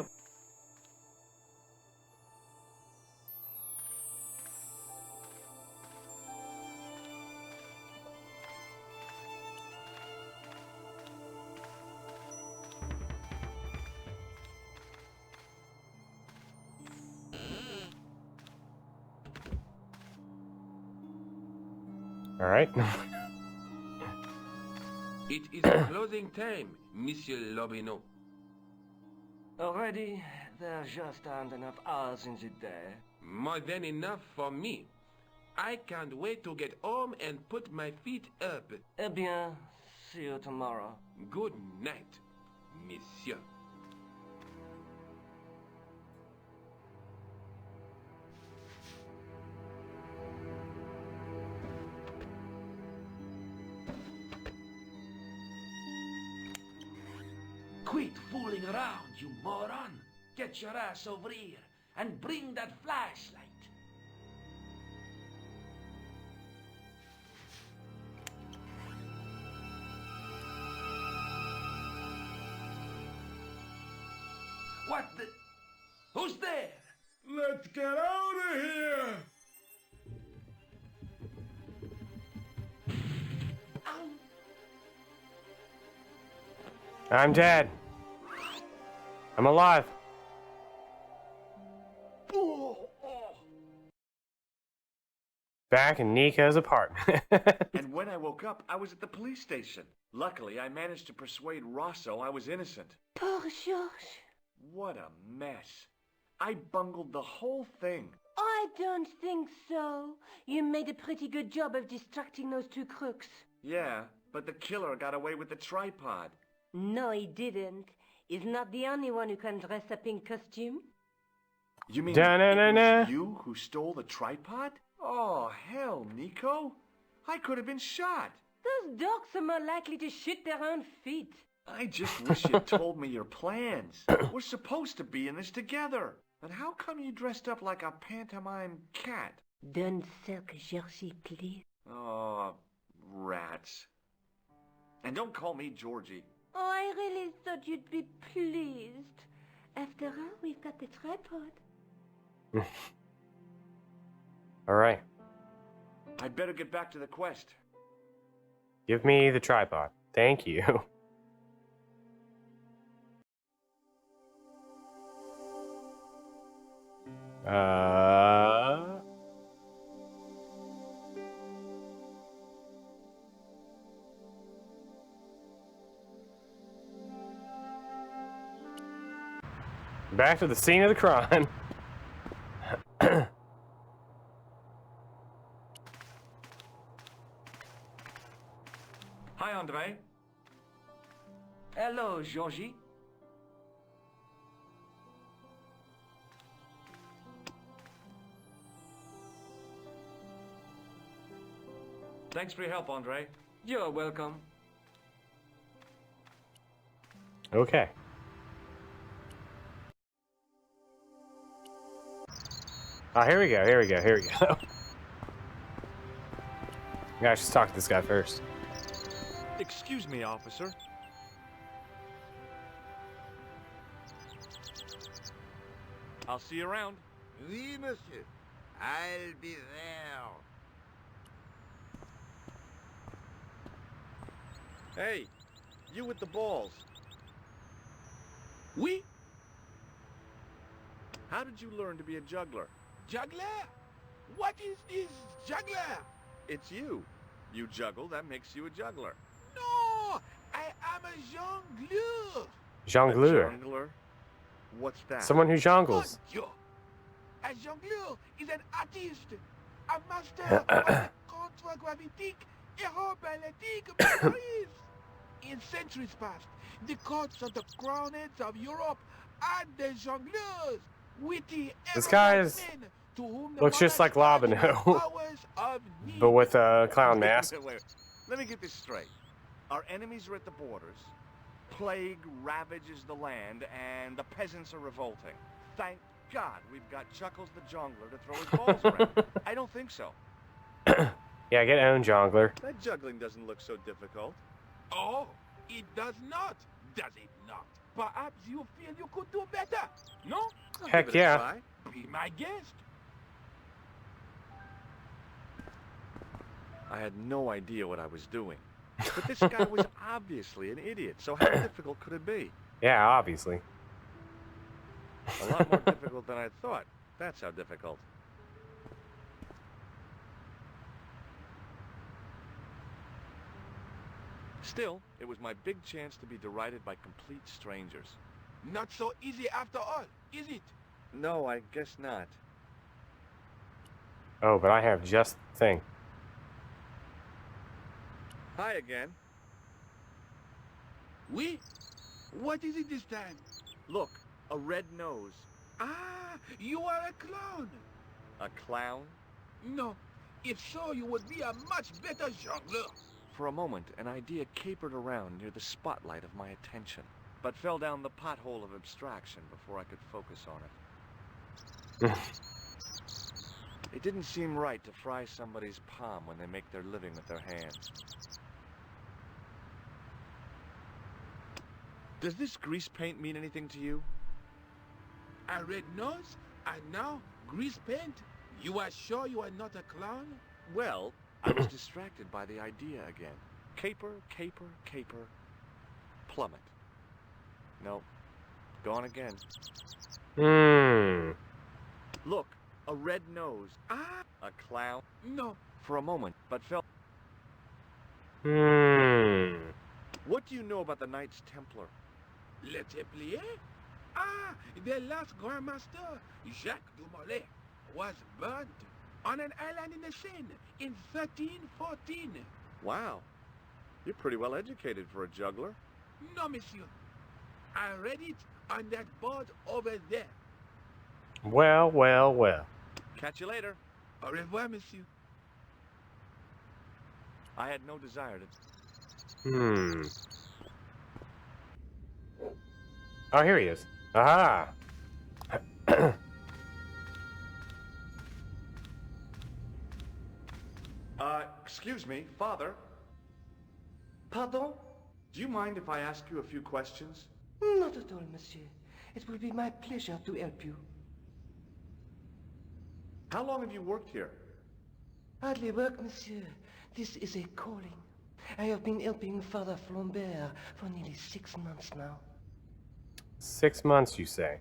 All right. It is closing time, Monsieur Lobineau. Already? There just aren't enough hours in the day. More than enough for me. I can't wait to get home and put my feet up. Eh bien, see you tomorrow. Good night, monsieur. Quit fooling around, you moron! Get your ass over here and bring that flashlight. What the? Who's there? Let's get out of here! I'm dead. I'm alive. Back in Nika's apartment. And when I woke up, I was at the police station. Luckily, I managed to persuade Rosso I was innocent. Poor Georges. What a mess. I bungled the whole thing. I don't think so. You made a pretty good job of distracting those two crooks. Yeah, but the killer got away with the tripod. No, he didn't. He's not the only one who can dress up in costume. You mean Da-na-na-na. it was you who stole the tripod? Oh, hell, Nico. I could have been shot. Those dogs are more likely to shoot their own feet. I just wish you'd told me your plans. We're supposed to be in this together. But how come you dressed up like a pantomime cat? Don't sulk, Georgie, please. Oh, rats. And don't call me Georgie. Oh, I really thought you'd be pleased. After all, we've got the tripod. All right. I'd better get back to the quest. Give me the tripod. Thank you. Back to the scene of the crime. Hi, Andre. Hello, Georgie. Thanks for your help, Andre. You're welcome. Okay. Oh, here we go, here we go, here we go. Yeah, I should talk to this guy first. Excuse me, officer. I'll see you around. Oui, monsieur. I'll be there. Hey, you with the balls. Oui? How did you learn to be a juggler? Juggler? What is this juggler? It's you. You juggle, that makes you a juggler. No! I am a jongleur! Jongleur. A jongleur? What's that? Someone who jongles. Yo! A jongleur is an artist, a master of the contragravitique aeroballetic memories. In centuries past, the courts of the crowned heads of Europe had the jongleurs, witty This guy arrogant is men to whom the looks just like Lobino, powers of need. but with a clown mask. Wait. Let me get this straight. Our enemies are at the borders, plague ravages the land, and the peasants are revolting. Thank God we've got Chuckles the Jongler to throw his balls around. I don't think so. Yeah, get owned, jongler. That juggling doesn't look so difficult. Oh, it does not, does it not? Perhaps you feel you could do better, no? Heck yeah. Be my guest. I had no idea what I was doing. But this guy was obviously an idiot, so how difficult could it be? Yeah, obviously. A lot more difficult than I thought. That's how difficult. Still, it was my big chance to be derided by complete strangers. Not so easy after all, is it? No, I guess not. Oh, but I have just the thing. Hi again. Oui? What is it this time? Look, a red nose. Ah, you are a clown. A clown? No, if so, you would be a much better jongleur. For a moment, an idea capered around near the spotlight of my attention, but fell down the pothole of abstraction before I could focus on it. It didn't seem right to fry somebody's palm when they make their living with their hands. Does this grease paint mean anything to you? A red nose, and now grease paint? You are sure you are not a clown? Well, I was distracted by the idea again. Caper, caper, caper. Plummet. No. Gone again. Look, a red nose. Ah! A clown. No. For a moment, but felt... What do you know about the Knights Templar? Le Templier? Ah, their last Grand Master, Jacques Dumoulin, was burnt on an island in the Seine in 1314. Wow. You're pretty well educated for a juggler. No, monsieur. I read it on that board over there. Well, well, well. Catch you later. Au revoir, monsieur. I had no desire to... Oh, here he is. Aha! Excuse me, Father. Pardon? Do you mind if I ask you a few questions? Not at all, monsieur. It will be my pleasure to help you. How long have you worked here? Hardly work, monsieur. This is a calling. I have been helping Father Flambert for nearly 6 months now. 6 months, you say?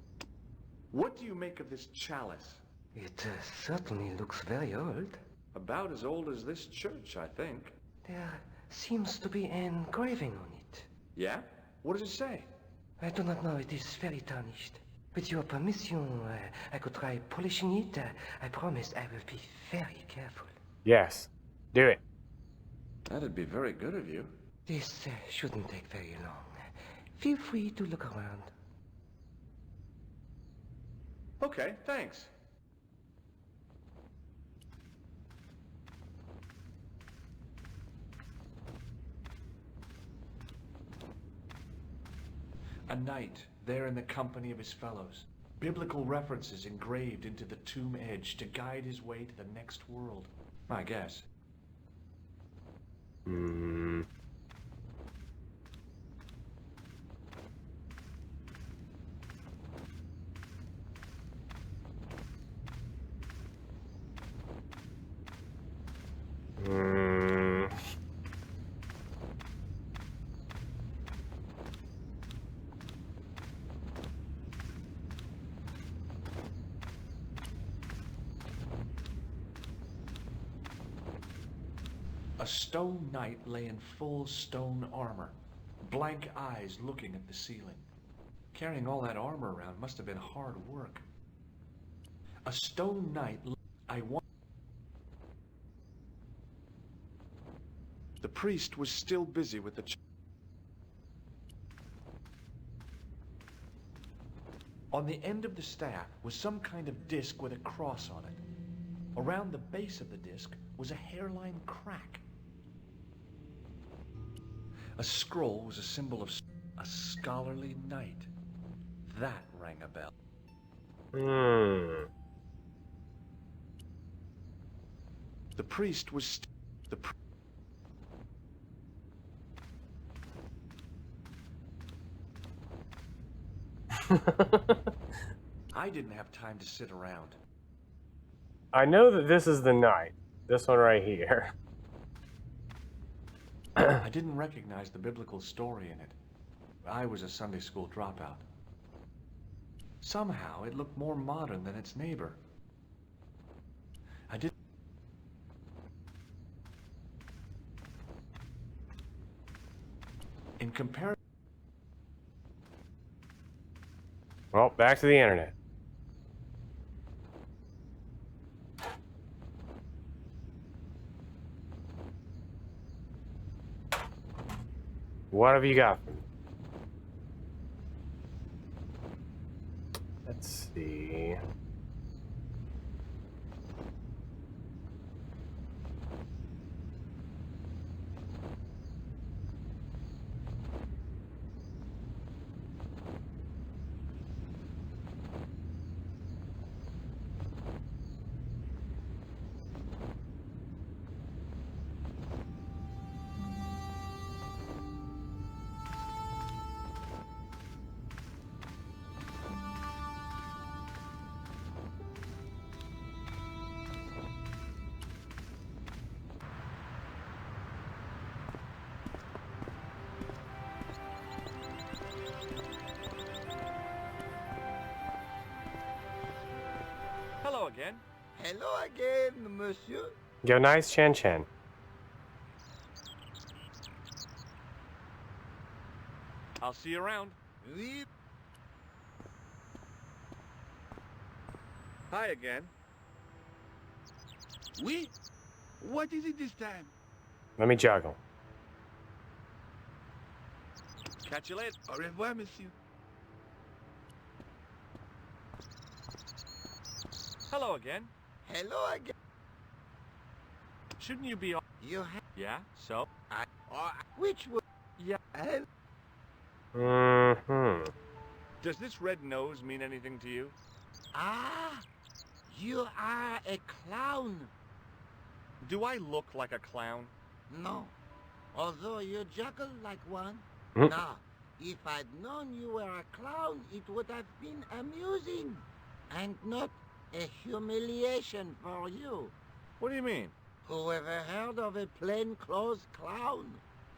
What do you make of this chalice? It certainly looks very old. About as old as this church, I think. There seems to be an engraving on it. Yeah? What does it say? I do not know. It is very tarnished. With your permission, I could try polishing it. I promise I will be very careful. Yes. Do it. That'd be very good of you. This shouldn't take very long. Feel free to look around. Okay, thanks. knight, there in the company of his fellows. Biblical references engraved into the tomb edge to guide his way to the next world. I guess. Hmm. Hmm. A stone knight lay in full stone armor, blank eyes looking at the ceiling. Carrying all that armor around must have been hard work. A stone knight, The priest was still busy with the On the end of the staff was some kind of disc with a cross on it. Around the base of the disc was a hairline crack. A scroll was a symbol of a scholarly knight. That rang a bell. Hmm. The priest was I didn't have time to sit around. I know that this is the knight. This one right here. I didn't recognize the biblical story in it. I was a Sunday school dropout. Somehow it looked more modern than its neighbor. I did. In comparison. Well, back to the internet. What have you got for me? Let's see. Hello again. Hello again, monsieur. Yo, nice Chen Chen. I'll see you around. Oui. Hi again. Oui? What is it this time? Let me juggle. Catch you later. Au revoir, monsieur. Hello again. Hello again. Shouldn't you be all... You have... Yeah, so? Which one? Yeah. Mm-hmm. Does this red nose mean anything to you? Ah, you are a clown. Do I look like a clown? No, although you juggle like one. Mm. Now, if I'd known you were a clown, it would have been amusing, and not a humiliation for you. What do you mean? Whoever heard of a plainclothes clown?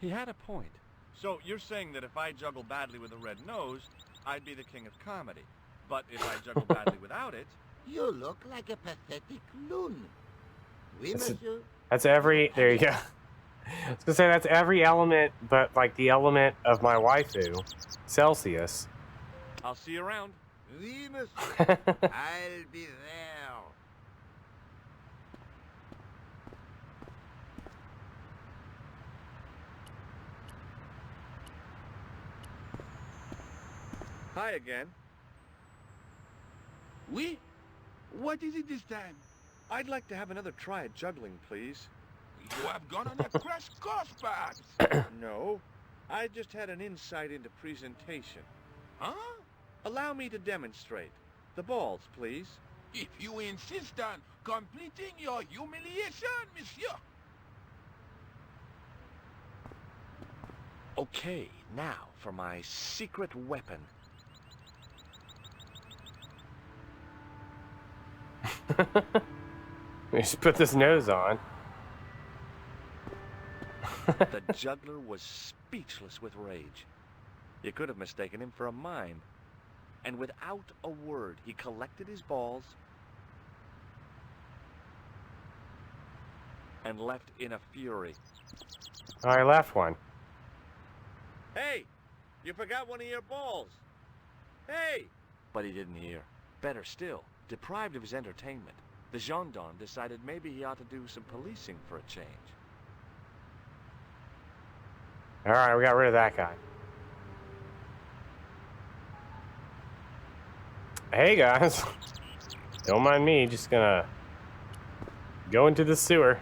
He had a point. So you're saying that if I juggle badly with a red nose, I'd be the king of comedy. But if I juggle badly without it... You look like a pathetic loon. Oui, monsieur. That's every... There you go. I was gonna say that's every element, but like the element of my waifu, Celsius. I'll see you around. Oui, monsieur. I'll be there. Hi again. Oui? What is it this time? I'd like to have another try at juggling, please. You have gone on a crash course, perhaps? No. I just had an insight into presentation. Huh? Allow me to demonstrate. The balls, please. If you insist on completing your humiliation, monsieur. Okay, now for my secret weapon. We just put this nose on. The juggler was speechless with rage. You could have mistaken him for a mime. And without a word, he collected his balls and left in a fury. I left one. Hey! You forgot one of your balls! Hey! But he didn't hear. Better still, deprived of his entertainment, the gendarme decided maybe he ought to do some policing for a change. Alright, we got rid of that guy. Hey guys, don't mind me, just gonna go into the sewer.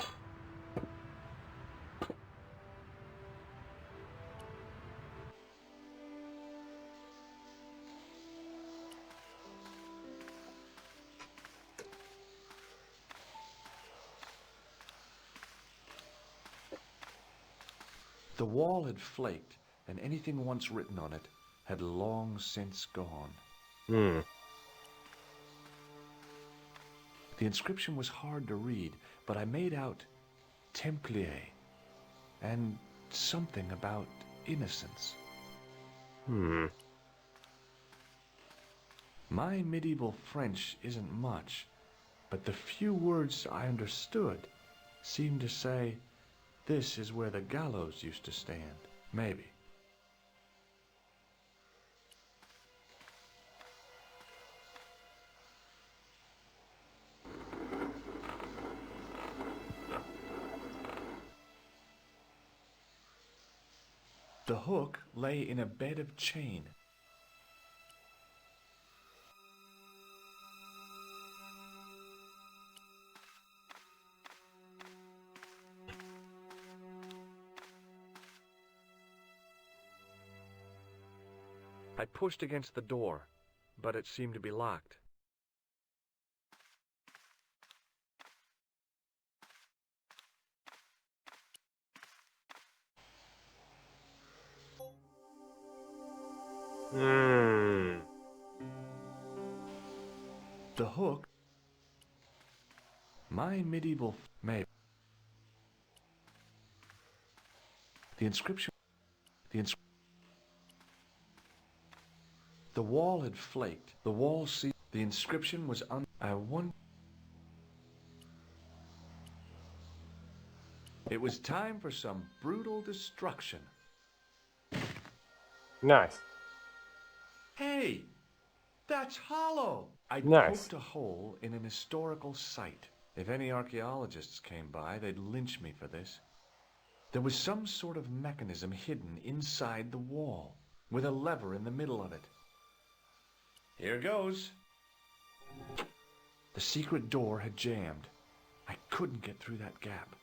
The wall had flaked, and anything once written on it had long since gone. The inscription was hard to read, but I made out Templier and something about innocence. My medieval French isn't much, but the few words I understood seemed to say, "This is where the gallows used to stand." Maybe. The hook lay in a bed of chain. I pushed against the door, but it seemed to be locked. The hook. My medieval maybe. The inscription. The wall had flaked. The wall seemed. The inscription was I wonder. It was time for some brutal destruction. Nice. Hey, that's hollow. I Nice. poked a hole in an historical site. If any archaeologists came by, they'd lynch me for this. There was some sort of mechanism hidden inside the wall, with a lever in the middle of it. Here goes. The secret door had jammed. I couldn't get through that gap.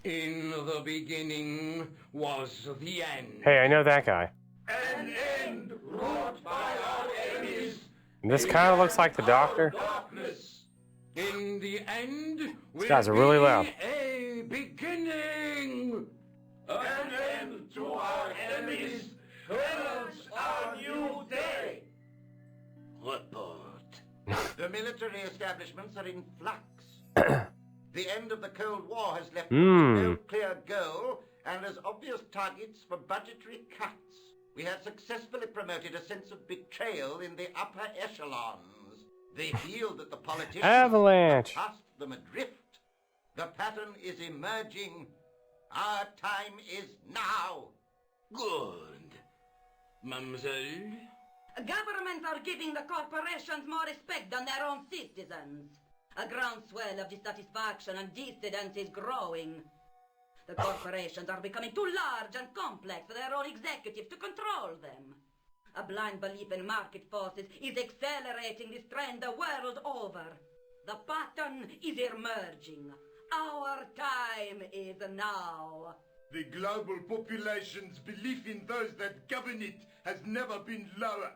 In the beginning was the end. Hey, I know that guy. An end wrought by our enemies. This kind of looks like the doctor. Darkness. In the end, These guys are really loud. a beginning. An end to our enemies heralds our new day. Report. The military establishments are in flux. The end of the Cold War has left no clear goal and as obvious targets for budgetary cuts. We have successfully promoted a sense of betrayal in the upper echelons. They feel that the politicians Avalanche. have cast them adrift. The pattern is emerging. Our time is now. Good. Mademoiselle? Governments are giving the corporations more respect than their own citizens. A groundswell of dissatisfaction and dissidence is growing. The corporations are becoming too large and complex for their own executives to control them. A blind belief in market forces is accelerating this trend the world over. The pattern is emerging. Our time is now. The global population's belief in those that govern it has never been lower.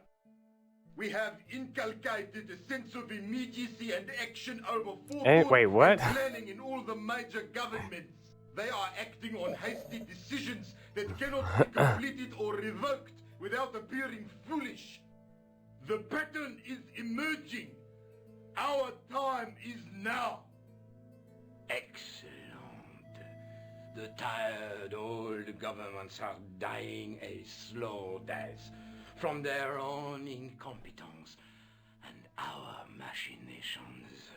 We have inculcated a sense of immediacy and action over forethought wait, what? and planning in all the major governments. They are acting on hasty decisions that cannot be completed or revoked without appearing foolish. The pattern is emerging. Our time is now. Excellent. The tired old governments are dying a slow death from their own incompetence and our machinations.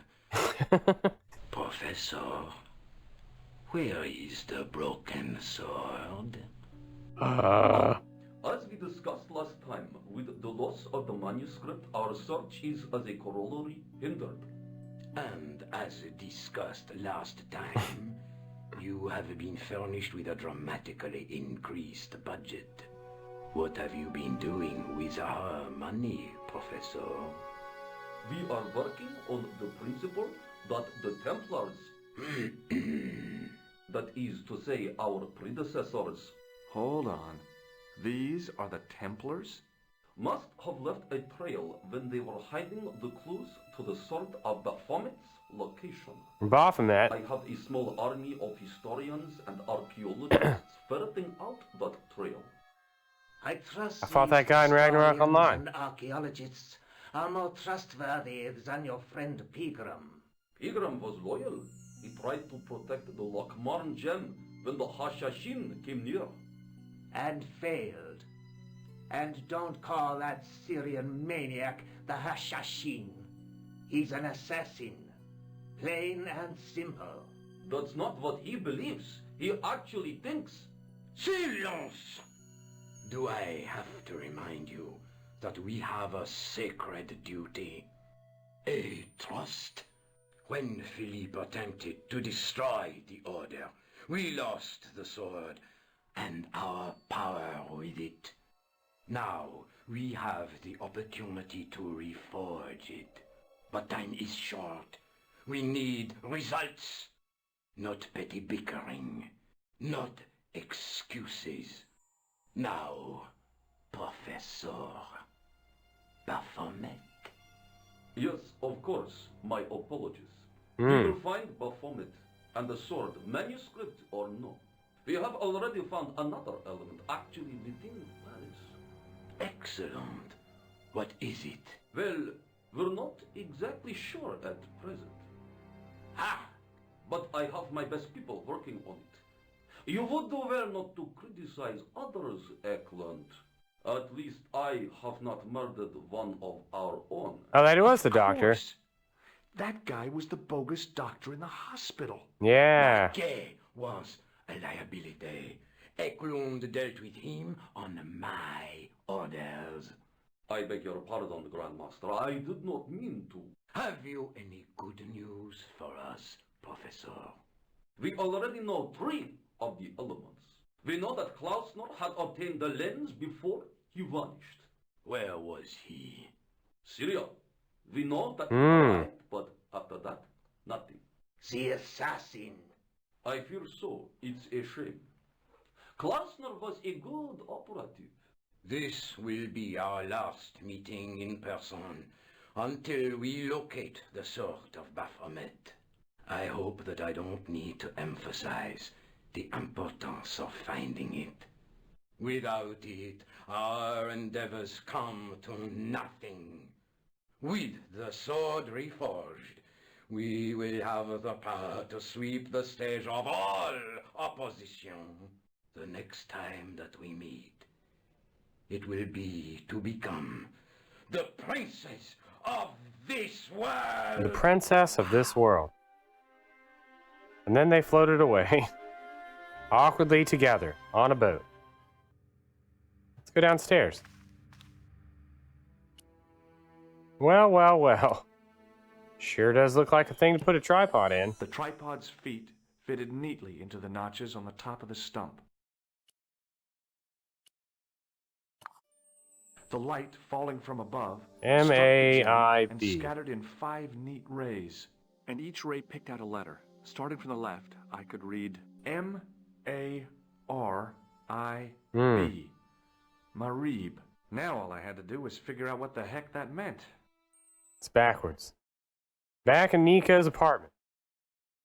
Professor, where is the broken sword? As we discussed last time, with the loss of the manuscript, our search is as a corollary hindered. And as discussed last time, you have been furnished with a dramatically increased budget. What have you been doing with our money, Professor? We are working on the principle that the Templars, that is to say, our predecessors, Hold on. These are the Templars? must have left a trail when they were hiding the clues to the sword of Baphomet's location. Baphomet? I have a small army of historians and archaeologists ferreting out that trail. I trust I fought that guy in Ragnarok historians Online. and archaeologists are more trustworthy than your friend Pegram. Pegram was loyal. He tried to protect the Lochmarn gem when the Hashashin came near. And failed. And don't call that Syrian maniac the Hashashin. He's an assassin. Plain and simple. That's not what he believes. He actually thinks. Silence! Do I have to remind you that we have a sacred duty? A trust? When Philippe attempted to destroy the Order, we lost the sword and our power with it. Now we have the opportunity to reforge it. But time is short. We need results. Not petty bickering. Not excuses. Now, Professor Baphomet. Yes, of course. My apologies. Hmm. We will find Baphomet and the sword, manuscript or no. We have already found another element actually within Paris. Excellent. What is it? Well, we're not exactly sure at present. Ha! But I have my best people working on it. You would do well not to criticize others, Eklund. At least I have not murdered one of our own. Oh, that was the doctor. course. That guy was the bogus doctor in the hospital. Yeah. Gay was a liability. Eklund dealt with him on my orders. I beg your pardon, Grandmaster. I did not mean to. Have you any good news for us, Professor? We already know 3 of the elements. We know that Klausner had obtained the lens before he vanished. Where was he? Syria. We know that he Hmm. died, but after that, nothing. The assassin. I fear so. It's a shame. Klausner was a good operative. This will be our last meeting in person until we locate the sword of Baphomet. I hope that I don't need to emphasize the importance of finding it. Without it, our endeavors come to nothing. With the sword reforged, we will have the power to sweep the stage of all opposition the next time that we meet. It will be to become the princess of this world. The princess of this world. And then they floated away. Awkwardly together on a boat. Let's go downstairs. Well, well, well. Sure does look like a thing to put a tripod in. The tripod's feet fitted neatly into the notches on the top of the stump. The light falling from above struck the gem and MAIB. scattered in 5 neat rays. And each ray picked out a letter. Starting from the left, I could read M-A-R-I-B. Marib. Now all I had to do was figure out what the heck that meant. It's backwards. Back in Nico's apartment.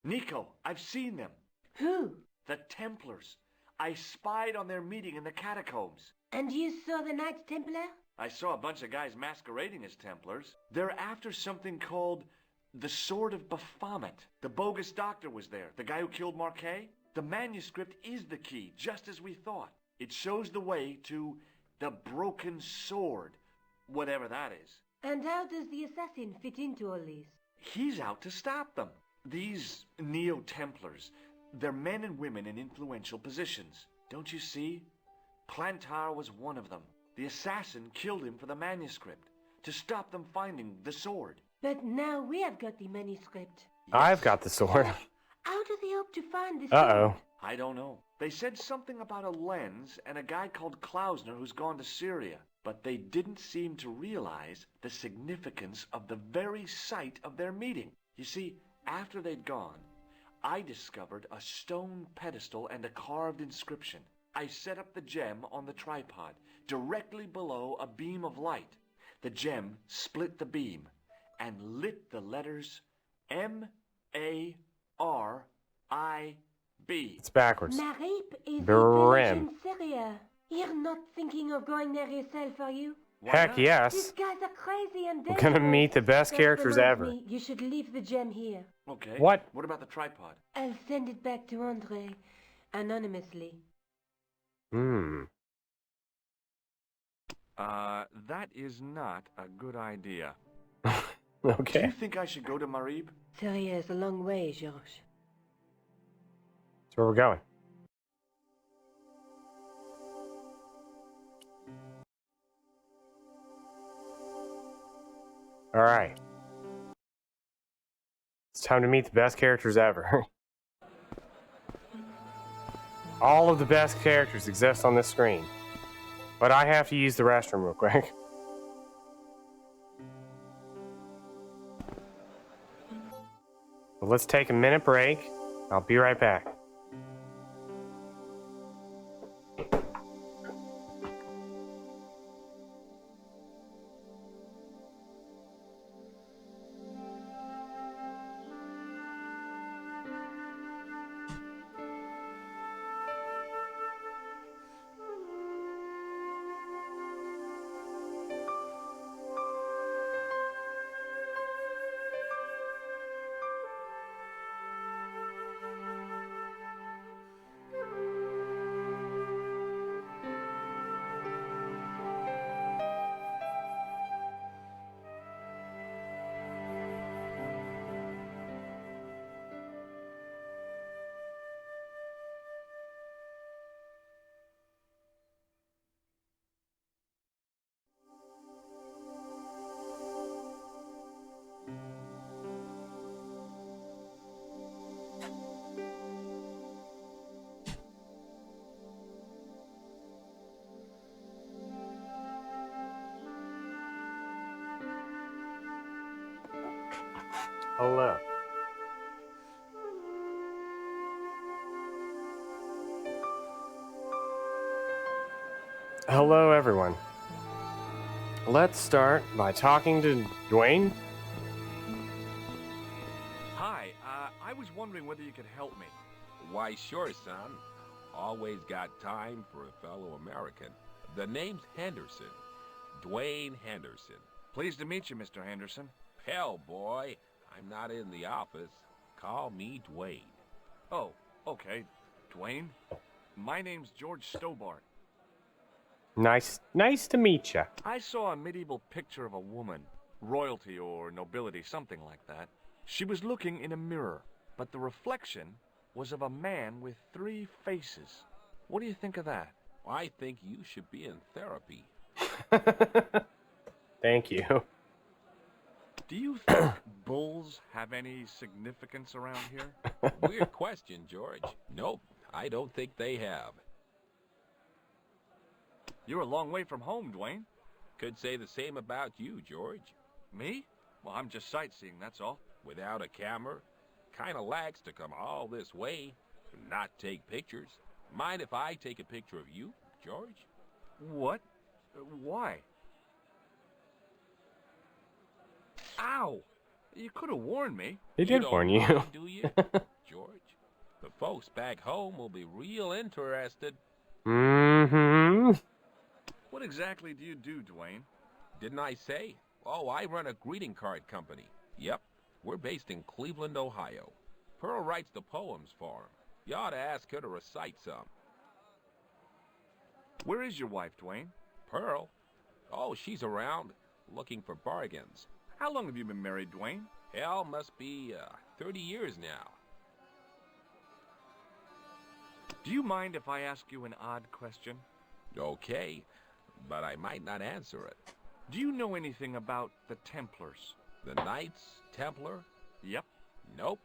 Nico, I've seen them. Who? The Templars. I spied on their meeting in the catacombs. And you saw the Knights Templar? I saw a bunch of guys masquerading as Templars. They're after something called the Sword of Baphomet. The bogus doctor was there, the guy who killed Marquet. The manuscript is the key, just as we thought. It shows the way to the Broken Sword, whatever that is. And how does the assassin fit into all this? He's out to stop them. These Neo-Templars, they're men and women in influential positions. Don't you see? Plantar was one of them. The assassin killed him for the manuscript, to stop them finding the sword. But now we have got the manuscript. I've got the sword. How do they hope to find the Uh-oh. sword? I don't know. They said something about a lens and a guy called Klausner who's gone to Syria, but they didn't seem to realize the significance of the very site of their meeting. You see, after they'd gone, I discovered a stone pedestal and a carved inscription. I set up the gem on the tripod, directly below a beam of light. The gem split the beam and lit the letters M-A-R-I-B. It's backwards. Marib is Brim. in Syria. You're not thinking of going there yourself, are you? Heck yes. These guys are crazy and I'm dangerous. gonna meet the best That characters reminds ever. me, you should leave the gem here. Okay. What? What about the tripod? I'll send it back to Andre, anonymously. That is not a good idea. Do Okay. you think I should go to Marib? Syria is a long way, Georges. That's where we're going. Alright. It's time to meet the best characters ever. All of the best characters exist on this screen. But I have to use the restroom real quick. So let's take a minute break. I'll be right back. Hello. Hello, everyone. Let's start by talking to Dwayne. Hi, I was wondering whether you could help me. Why, sure, son. Always got time for a fellow American. The name's Henderson. Dwayne Henderson. Pleased to meet you, Mr. Henderson. Hell, boy, I'm not in the office. Call me Dwayne. Oh, okay. Dwayne? My name's George Stobart. Nice to meet you. I saw a medieval picture of a woman, royalty or nobility, something like that. She was looking in a mirror, but the reflection was of a man with 3 faces. What do you think of that? I think you should be in therapy. Thank you. Do you think bulls have any significance around here? Weird question, George. Nope, I don't think they have. You're a long way from home, Dwayne. Could say the same about you, George. Me? Well, I'm just sightseeing, that's all. Without a camera, kinda lax to come all this way and not take pictures. Mind if I take a picture of you, George? What? Why? Ow! You could have warned me. He did don't warn you. mind, do you, George? The folks back home will be real interested. Mm-hmm. What exactly do you do, Dwayne? Didn't I say? Oh, I run a greeting card company. Yep, we're based in Cleveland, Ohio. Pearl writes the poems for him. You ought to ask her to recite some. Where is your wife, Dwayne? Pearl? Oh, she's around, looking for bargains. How long have you been married, Dwayne? Hell, must be 30 years now. Do you mind if I ask you an odd question? Okay, but I might not answer it. Do you know anything about the Templars? The Knights Templar? Yep. Nope.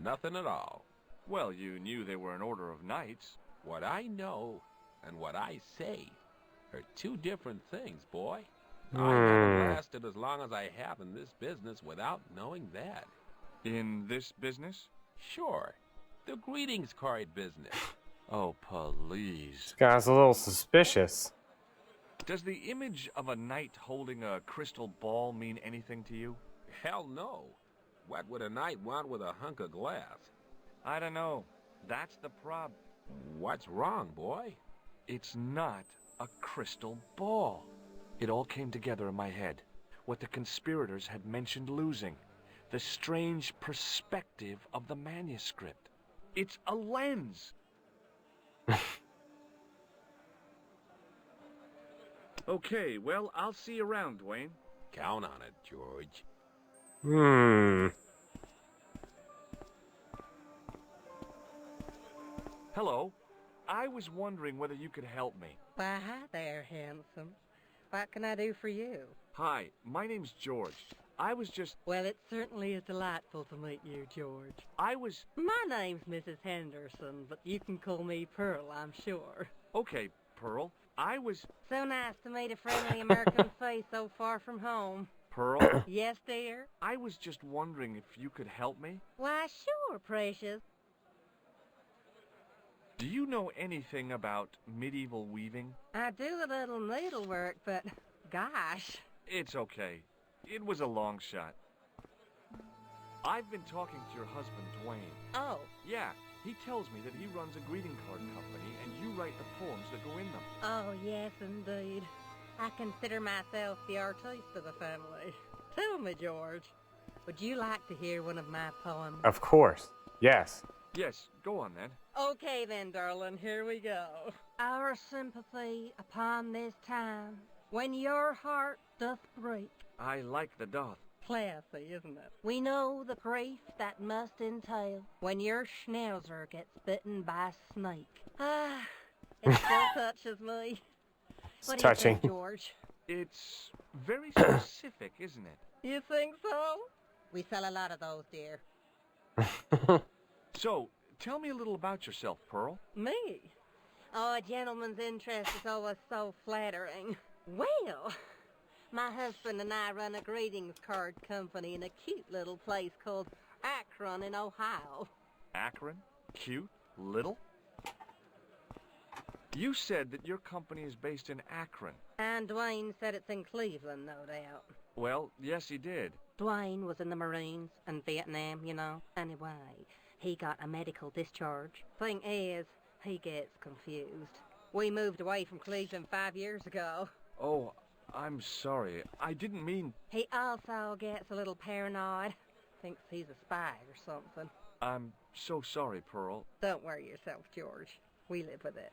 Nothing at all. Well, you knew they were an order of knights. What I know and what I say are 2 different things, boy. I haven't lasted as long as I have in this business without knowing that. In this business? Sure. The greetings card business. Oh, please. This guy's a little suspicious. Does the image of a knight holding a crystal ball mean anything to you? Hell no. What would a knight want with a hunk of glass? I don't know. That's the prob. What's wrong, boy? It's not a crystal ball. It all came together in my head. What the conspirators had mentioned losing. The strange perspective of the manuscript. It's a lens. Okay, well, I'll see you around, Dwayne. Count on it, George. Hello. I was wondering whether you could help me. Why, hi there, handsome. What can I do for you? Hi, my name's George. I was just... Well, it certainly is delightful to meet you, George. My name's Mrs. Henderson, but you can call me Pearl, I'm sure. Okay, Pearl. So nice to meet a friendly American face so far from home. Pearl? Yes, dear? I was just wondering if you could help me. Why, sure, precious. Do you know anything about medieval weaving? I do a little needlework, but gosh. It's okay. It was a long shot. I've been talking to your husband, Dwayne. Oh. Yeah, he tells me that he runs a greeting card company and you write the poems that go in them. Oh, yes, indeed. I consider myself the artiste of the family. Tell me, George, would you like to hear one of my poems? Of course. Yes. Yes, go on then. Okay then, darling, here we go. Our sympathy upon this time, when your heart doth break. I like the doth. Classy, isn't it? We know the grief that must entail when your schnauzer gets bitten by a snake. Ah, it still touches me. It's What touching. do you think, George? It's very specific, isn't it? You think so? We sell a lot of those, dear. So, tell me a little about yourself, Pearl. Me? Oh, a gentleman's interest is always so flattering. Well, my husband and I run a greetings card company in a cute little place called Akron in Ohio. Akron? Cute? Little? You said that your company is based in Akron. And Dwayne said it's in Cleveland, no doubt. Well, yes, he did. Dwayne was in the Marines and Vietnam, you know. Anyway, he got a medical discharge. Thing is, he gets confused. We moved away from Cleveland 5 years ago. Oh, I'm sorry. I didn't mean... He also gets a little paranoid. Thinks he's a spy or something. I'm so sorry, Pearl. Don't worry yourself, George. We live with it.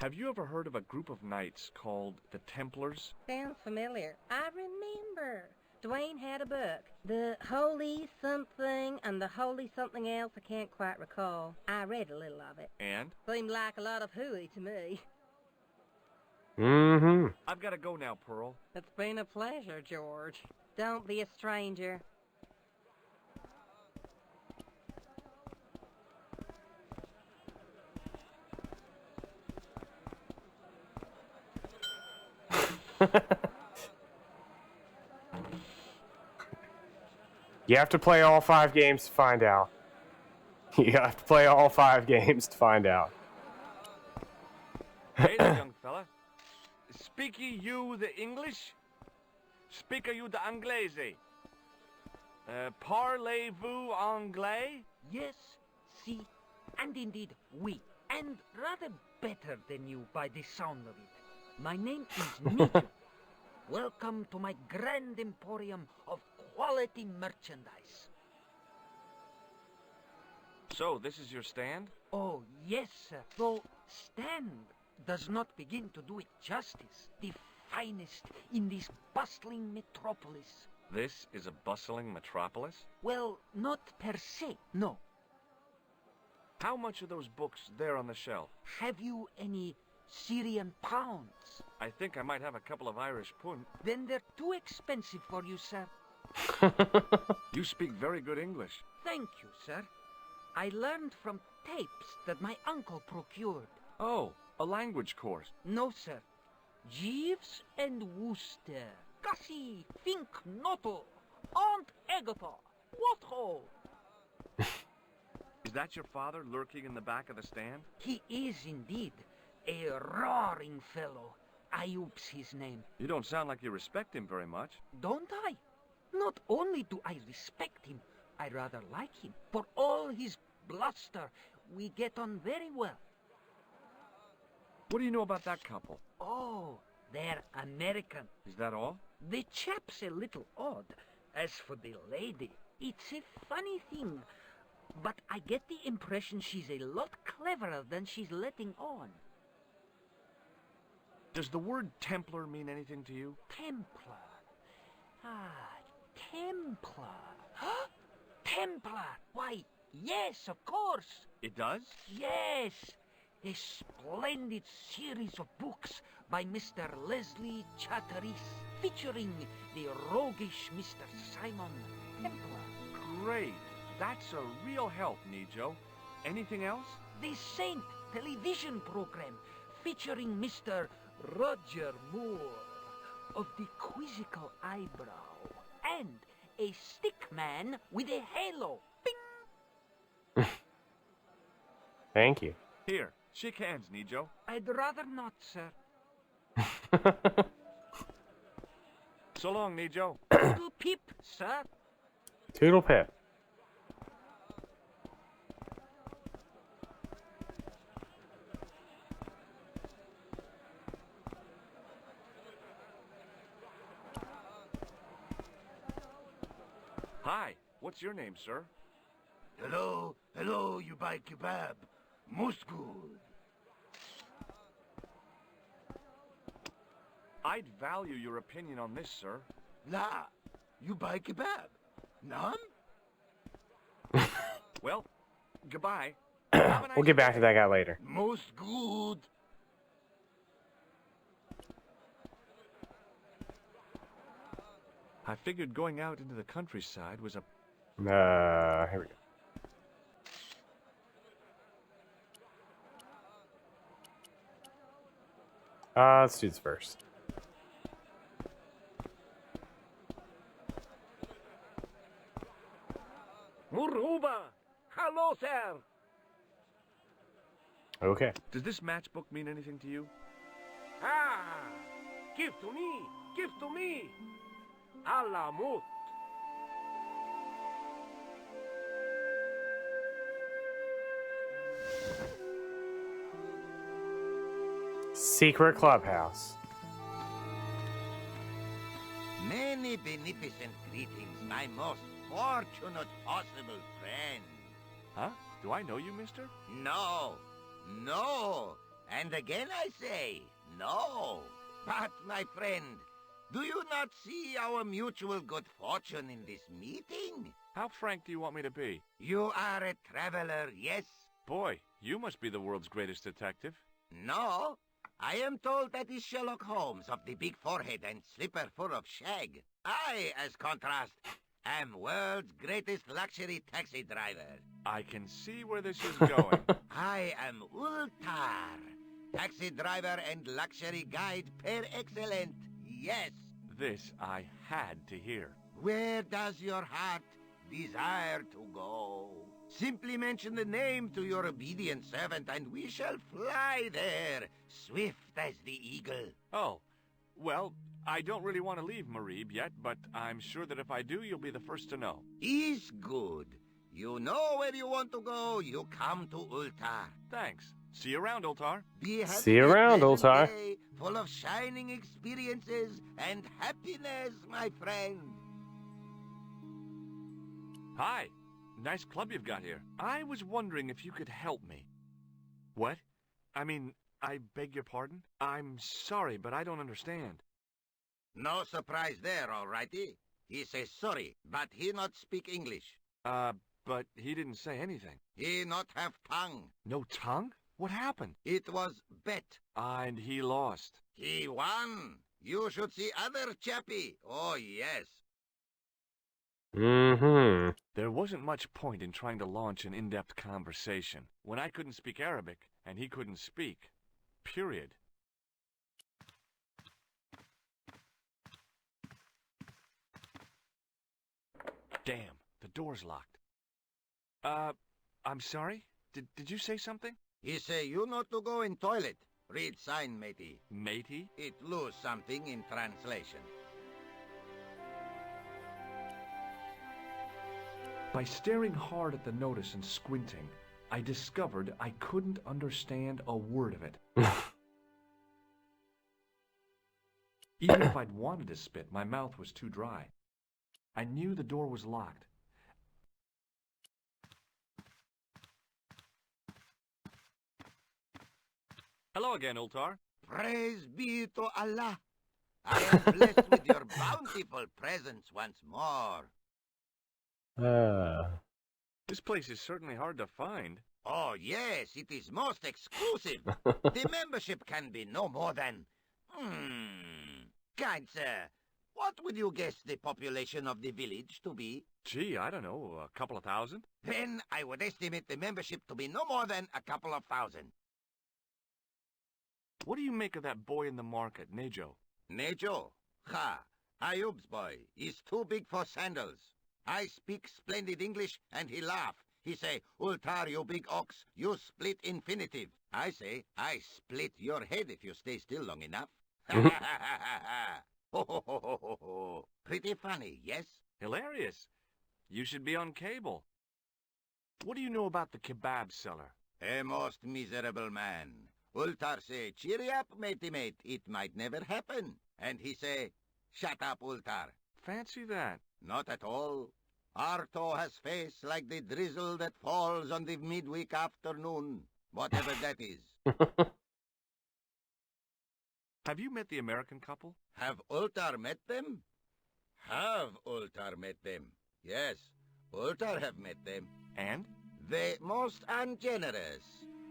Have you ever heard of a group of knights called the Templars? Sounds familiar. I remember. Dwayne had a book. The Holy Something and the Holy Something Else, I can't quite recall. I read a little of it. And? Seemed like a lot of hooey to me. Mm-hmm. I've got to go now, Pearl. It's been a pleasure, George. Don't be a stranger. You have to play all 5 games to find out. You have to play all 5 games to find out. Hey there, young fella. Speak you the English? Speak you the Anglais? Parlez-vous anglais? Yes, si, and indeed we, and rather better than you by the sound of it. My name is Nijo. Welcome to my grand emporium of quality merchandise. So, this is your stand? Oh, yes, sir. Though stand does not begin to do it justice. The finest in this bustling metropolis. This is a bustling metropolis? Well, not per se, no. How much are those books there on the shelf? Have you any Syrian pounds? I think I might have a couple of Irish pund. Then they're too expensive for you, sir. You speak very good English. Thank you, sir. I learned from tapes that my uncle procured. Oh, a language course. No, sir. Jeeves and Wooster. Gussie, Fink, Noto, Aunt Agatha. What ho? Is that your father lurking in the back of the stand? He is indeed a roaring fellow. Ayub's his name. You don't sound like you respect him very much. Don't I? Not only do I respect him, I rather like him. For all his bluster, we get on very well. What do you know about that couple? Oh, they're American. Is that all? The chap's a little odd. As for the lady, it's a funny thing. But I get the impression she's a lot cleverer than she's letting on. Does the word Templar mean anything to you? Templar. Ah, Templar. Templar! Why, yes, of course. It does? Yes. A splendid series of books by Mr. Leslie Charteris, featuring the roguish Mr. Simon Templar. Great. That's a real help, Nijo. Anything else? The Saint television program, featuring Mr. Roger Moore of the quizzical eyebrow, and a stick man with a halo. Bing! Thank you. Here, shake hands, Nijo. I'd rather not, sir. So long, Nijo. Toodle pip, sir. Toodle pip. Hi, what's your name, sir? Hello, hello, you buy kebab. Most good. I'd value your opinion on this, sir. La, you buy kebab. None? Well, goodbye. We'll get back to that guy later. Most good. I figured going out into the countryside was a... Here we go. Let's do this first. Muruba! Hello, sir! Okay. Does this matchbook mean anything to you? Ah! Give to me! Give to me! Alamut! Secret clubhouse. Many beneficent greetings, my most fortunate possible friend. Huh? Do I know you, mister? No, no, and again I say, no. But, my friend, Do you not see our mutual good fortune in this meeting? How frank do you want me to be? You are a traveler, yes? Boy, you must be the world's greatest detective. No. I am told that is Sherlock Holmes of the big forehead and slipper full of shag. I, as contrast, am world's greatest luxury taxi driver. I can see where this is going. I am Ultar, taxi driver and luxury guide per excellent. Yes. This I had to hear. Where does your heart desire to go? Simply mention the name to your obedient servant, and we shall fly there, swift as the eagle. Oh, well, I don't really want to leave Marib yet, but I'm sure that if I do, you'll be the first to know. Is good. You know where you want to go, you come to Ultar. Thanks. See you around, Ultar. Be happy. See you around, Ultar. Day, full of shining experiences and happiness, my friend. Hi. Nice club you've got here. I was wondering if you could help me. What? I mean, I beg your pardon? I'm sorry, but I don't understand. No surprise there, all righty. He says sorry, but he not speak English. But he didn't say anything. He not have tongue. No tongue? What happened? It was bet. And he lost. He won. You should see other chappie. Oh, yes. Mm-hmm. There wasn't much point in trying to launch an in-depth conversation when I couldn't speak Arabic and he couldn't speak. Period. Damn, the door's locked. I'm sorry? Did you say something? He say you not to go in toilet. Read sign, matey. Matey? It lose something in translation. By staring hard at the notice and squinting, I discovered I couldn't understand a word of it. Even if I'd wanted to spit, my mouth was too dry. I knew the door was locked. Hello again, Ultar. Praise be to Allah. I am blessed with your bountiful presence once more. This place is certainly hard to find. Oh, yes, it is most exclusive. The membership can be no more than... Kind sir, what would you guess the population of the village to be? Gee, I don't know, a couple of thousand? Then I would estimate the membership to be no more than a couple of thousand. What do you make of that boy in the market, Nejo? Nejo? Ha! Ayub's boy. He's too big for sandals. I speak splendid English, and he laugh. He say, Ultar, you big ox, you split infinitive. I say, I split your head if you stay still long enough. Ha ha ha ha ha! Ho ho ho ho ho ho! Pretty funny, yes? Hilarious. You should be on cable. What do you know about the kebab seller? A most miserable man. Ultar say, cheery up, matey mate, it might never happen. And he say, shut up, Ultar. Fancy that. Not at all. Arto has face like the drizzle that falls on the midweek afternoon, whatever that is. Have you met the American couple? Have Ultar met them? Have Ultar met them? Yes, Ultar have met them. And? They most ungenerous.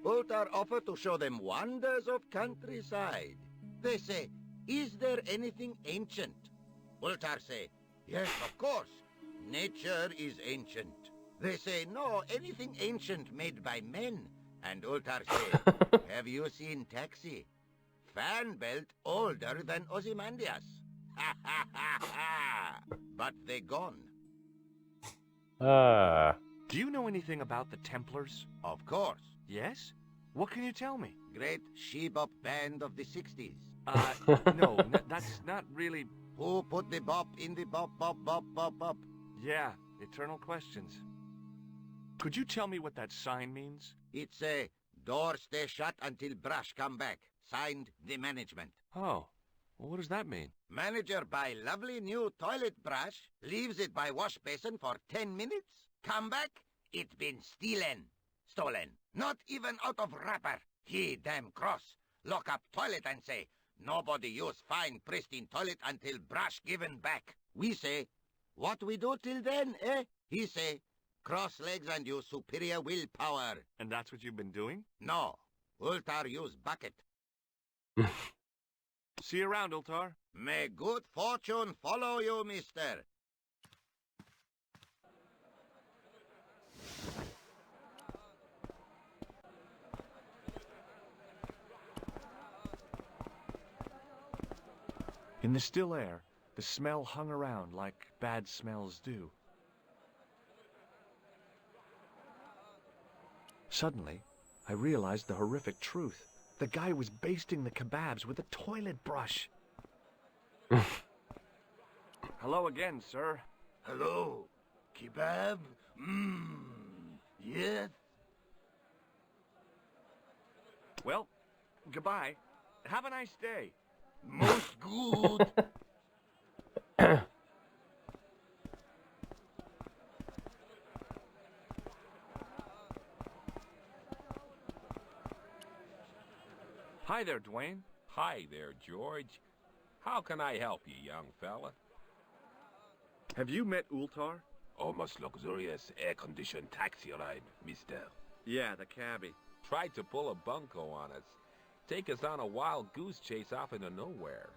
Ultar offer to show them wonders of countryside. They say, is there anything ancient? Ultar say, yes, of course. Nature is ancient. They say, no, anything ancient made by men. And Ultar say, have you seen Taxi? Fan belt older than Ozymandias. Ha ha ha ha! But they gone. Do you know anything about the Templars? Of course. Yes? What can you tell me? Great she-bop band of the 60s. No, that's not really... Who put the bop in the bop, bop, bop, bop, bop? Yeah, eternal questions. Could you tell me what that sign means? It's a door stay shut until brush come back. Signed, the management. Oh, well, what does that mean? Manager buy lovely new toilet brush, leaves it by wash basin for 10 minutes, come back, it been stolen. Not even out of wrapper. He damn cross. Lock up toilet and say, Nobody use fine, pristine toilet until brush given back. We say, what we do till then, eh? He say, cross legs and use superior willpower. And that's what you've been doing? No. Ultar use bucket. See you around, Ultar. May good fortune follow you, mister. In the still air, the smell hung around like bad smells do. Suddenly, I realized the horrific truth. The guy was basting the kebabs with a toilet brush. Hello again, sir. Hello. Kebab? Yes? Well, goodbye. Have a nice day. Most good. Hi there, Dwayne. Hi there, George. How can I help you, young fella? Have you met Ultar? Almost luxurious air-conditioned taxi ride, mister. Yeah, the cabbie. Tried to pull a bunco on us. Take us on a wild goose chase off into nowhere.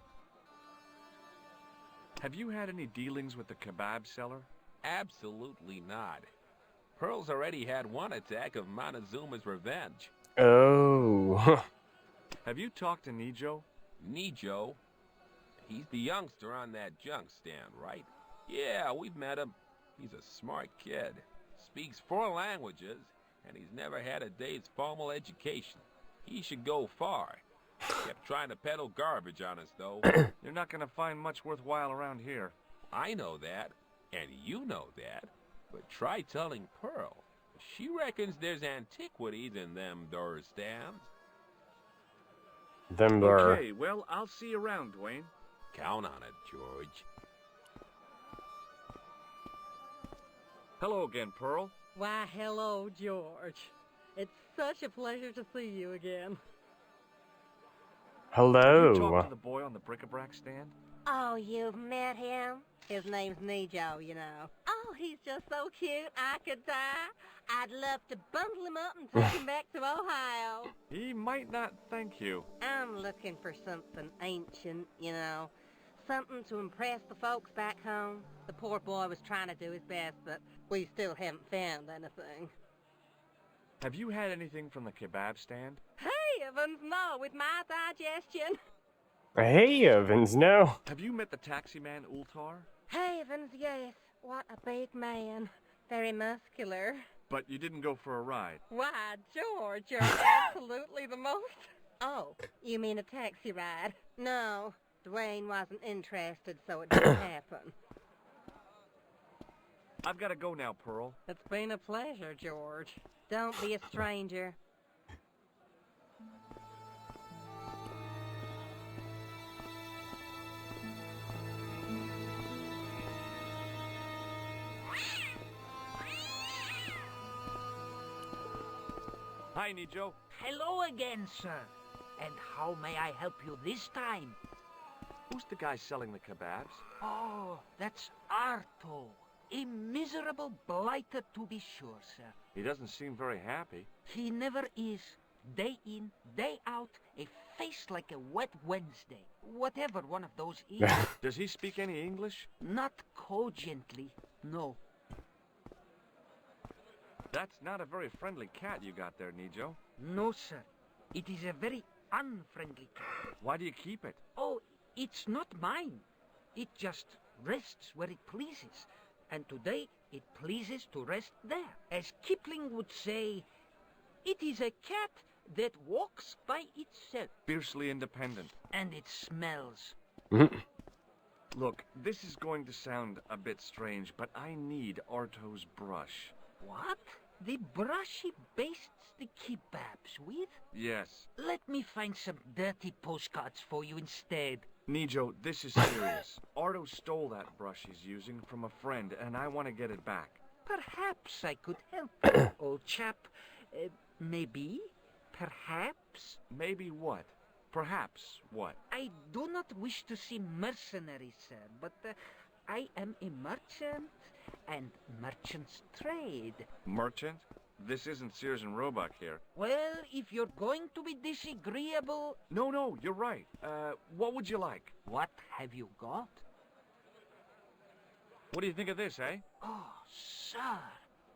Have you had any dealings with the kebab seller? Absolutely not. Pearl's already had one attack of Montezuma's revenge. Oh. Have you talked to Nijo? Nijo? He's the youngster on that junk stand, right? Yeah, we've met him. He's a smart kid. Speaks 4 languages, and he's never had a day's formal education. He should go far. Kept trying to peddle garbage on us, though. You're not gonna find much worthwhile around here. I know that, and you know that. But try telling Pearl. She reckons there's antiquities in them there stands. Them there. Okay, well, I'll see you around, Dwayne. Count on it, George. Hello again, Pearl. Why, hello, George. It's such a pleasure to see you again. Hello. Did you talk to the boy on the bric-a-brac stand? Oh, you've met him? His name's Nijo, you know. Oh, he's just so cute, I could die. I'd love to bundle him up and take him back to Ohio. He might not thank you. I'm looking for something ancient, you know. Something to impress the folks back home. The poor boy was trying to do his best, but we still haven't found anything. Have you had anything from the kebab stand? Hey, Evans, no, with my digestion. Hey, Evans, no. Have you met the taxi man, Ultar? Hey, Evans, yes. What a big man. Very muscular. But you didn't go for a ride. Why, George, you're absolutely the most... Oh, you mean a taxi ride? No, Dwayne wasn't interested, so it didn't happen. I've got to go now, Pearl. It's been a pleasure, George. Don't be a stranger. Hi, Nijo. Hello again, sir. And how may I help you this time? Who's the guy selling the kebabs? Oh, that's Arto. A miserable blighter, to be sure, sir. He doesn't seem very happy. He never is. Day in, day out, a face like a wet Wednesday. Whatever one of those is. Does he speak any English? Not cogently, no. That's not a very friendly cat you got there, Nijo. No, sir. It is a very unfriendly cat. Why do you keep it? Oh, it's not mine. It just rests where it pleases. And today, it pleases to rest there. As Kipling would say, it is a cat that walks by itself. Fiercely independent. And it smells. Look, this is going to sound a bit strange, but I need Arto's brush. What? The brush he bastes the kebabs with? Yes. Let me find some dirty postcards for you instead. Nijo, this is serious. Arto stole that brush he's using from a friend, and I want to get it back. Perhaps I could help you, old chap. Maybe? Perhaps? Maybe what? perhaps. What? I do not wish to seem mercenary, sir, but I am a merchant, and merchants trade. Merchant? This isn't Sears and Roebuck here. Well, if you're going to be disagreeable... No, you're right. What would you like? What have you got? What do you think of this, eh? Oh, sir,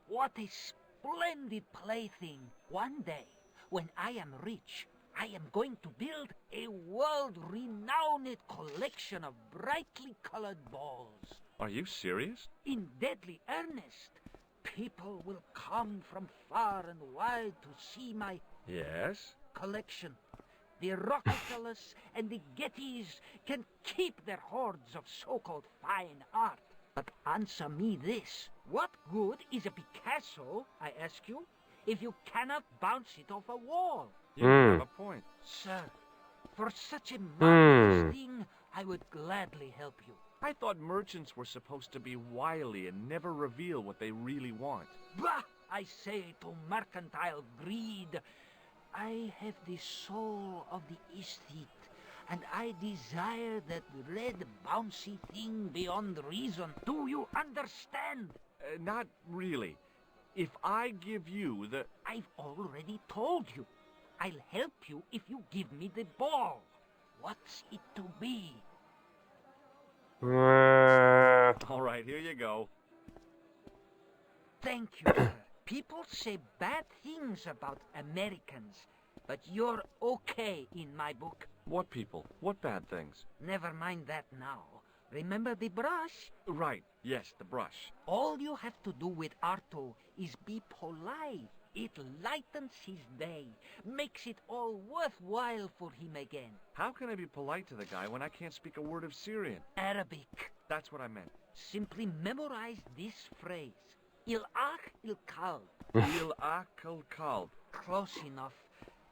what a splendid plaything. One day, when I am rich, I am going to build a world-renowned collection of brightly colored balls. Are you serious? In deadly earnest. People will come from far and wide to see my Yes? collection. The Rockefellers and the Gettys can keep their hoards of so-called fine art. But answer me this. What good is a Picasso, I ask you, if you cannot bounce it off a wall? You have a point. Sir, for such a marvelous thing, I would gladly help you. I thought merchants were supposed to be wily and never reveal what they really want. Bah! I say to mercantile greed, I have the soul of the aesthete, and I desire that red bouncy thing beyond reason. Do you understand? Not really. If I give you the... I've already told you. I'll help you if you give me the ball. What's it to be? All right, here you go. Thank you, sir. People say bad things about Americans, but you're okay in my book. What people? What bad things? Never mind that now. Remember the brush? Right, yes, the brush. All you have to do with Arto is be polite. It lightens his day, makes it all worthwhile for him again. How can I be polite to the guy when I can't speak a word of Syrian? Arabic. That's what I meant. Simply memorize this phrase. Il-ach il-kalb. Il-ach il-kalb. Close enough.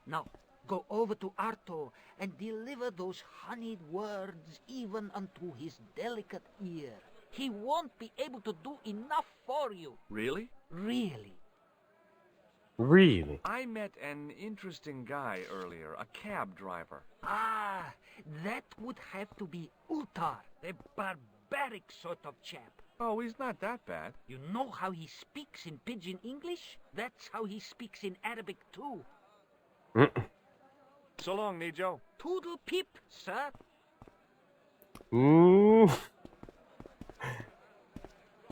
Now, go over to Arto and deliver those honeyed words even unto his delicate ear. He won't be able to do enough for you. Really? Really. Really? I met an interesting guy earlier, a cab driver. Ah, that would have to be Utar, a barbaric sort of chap. Oh, he's not that bad. You know how he speaks in Pidgin English? That's how he speaks in Arabic too. So long, Nijo. Toodle peep, sir.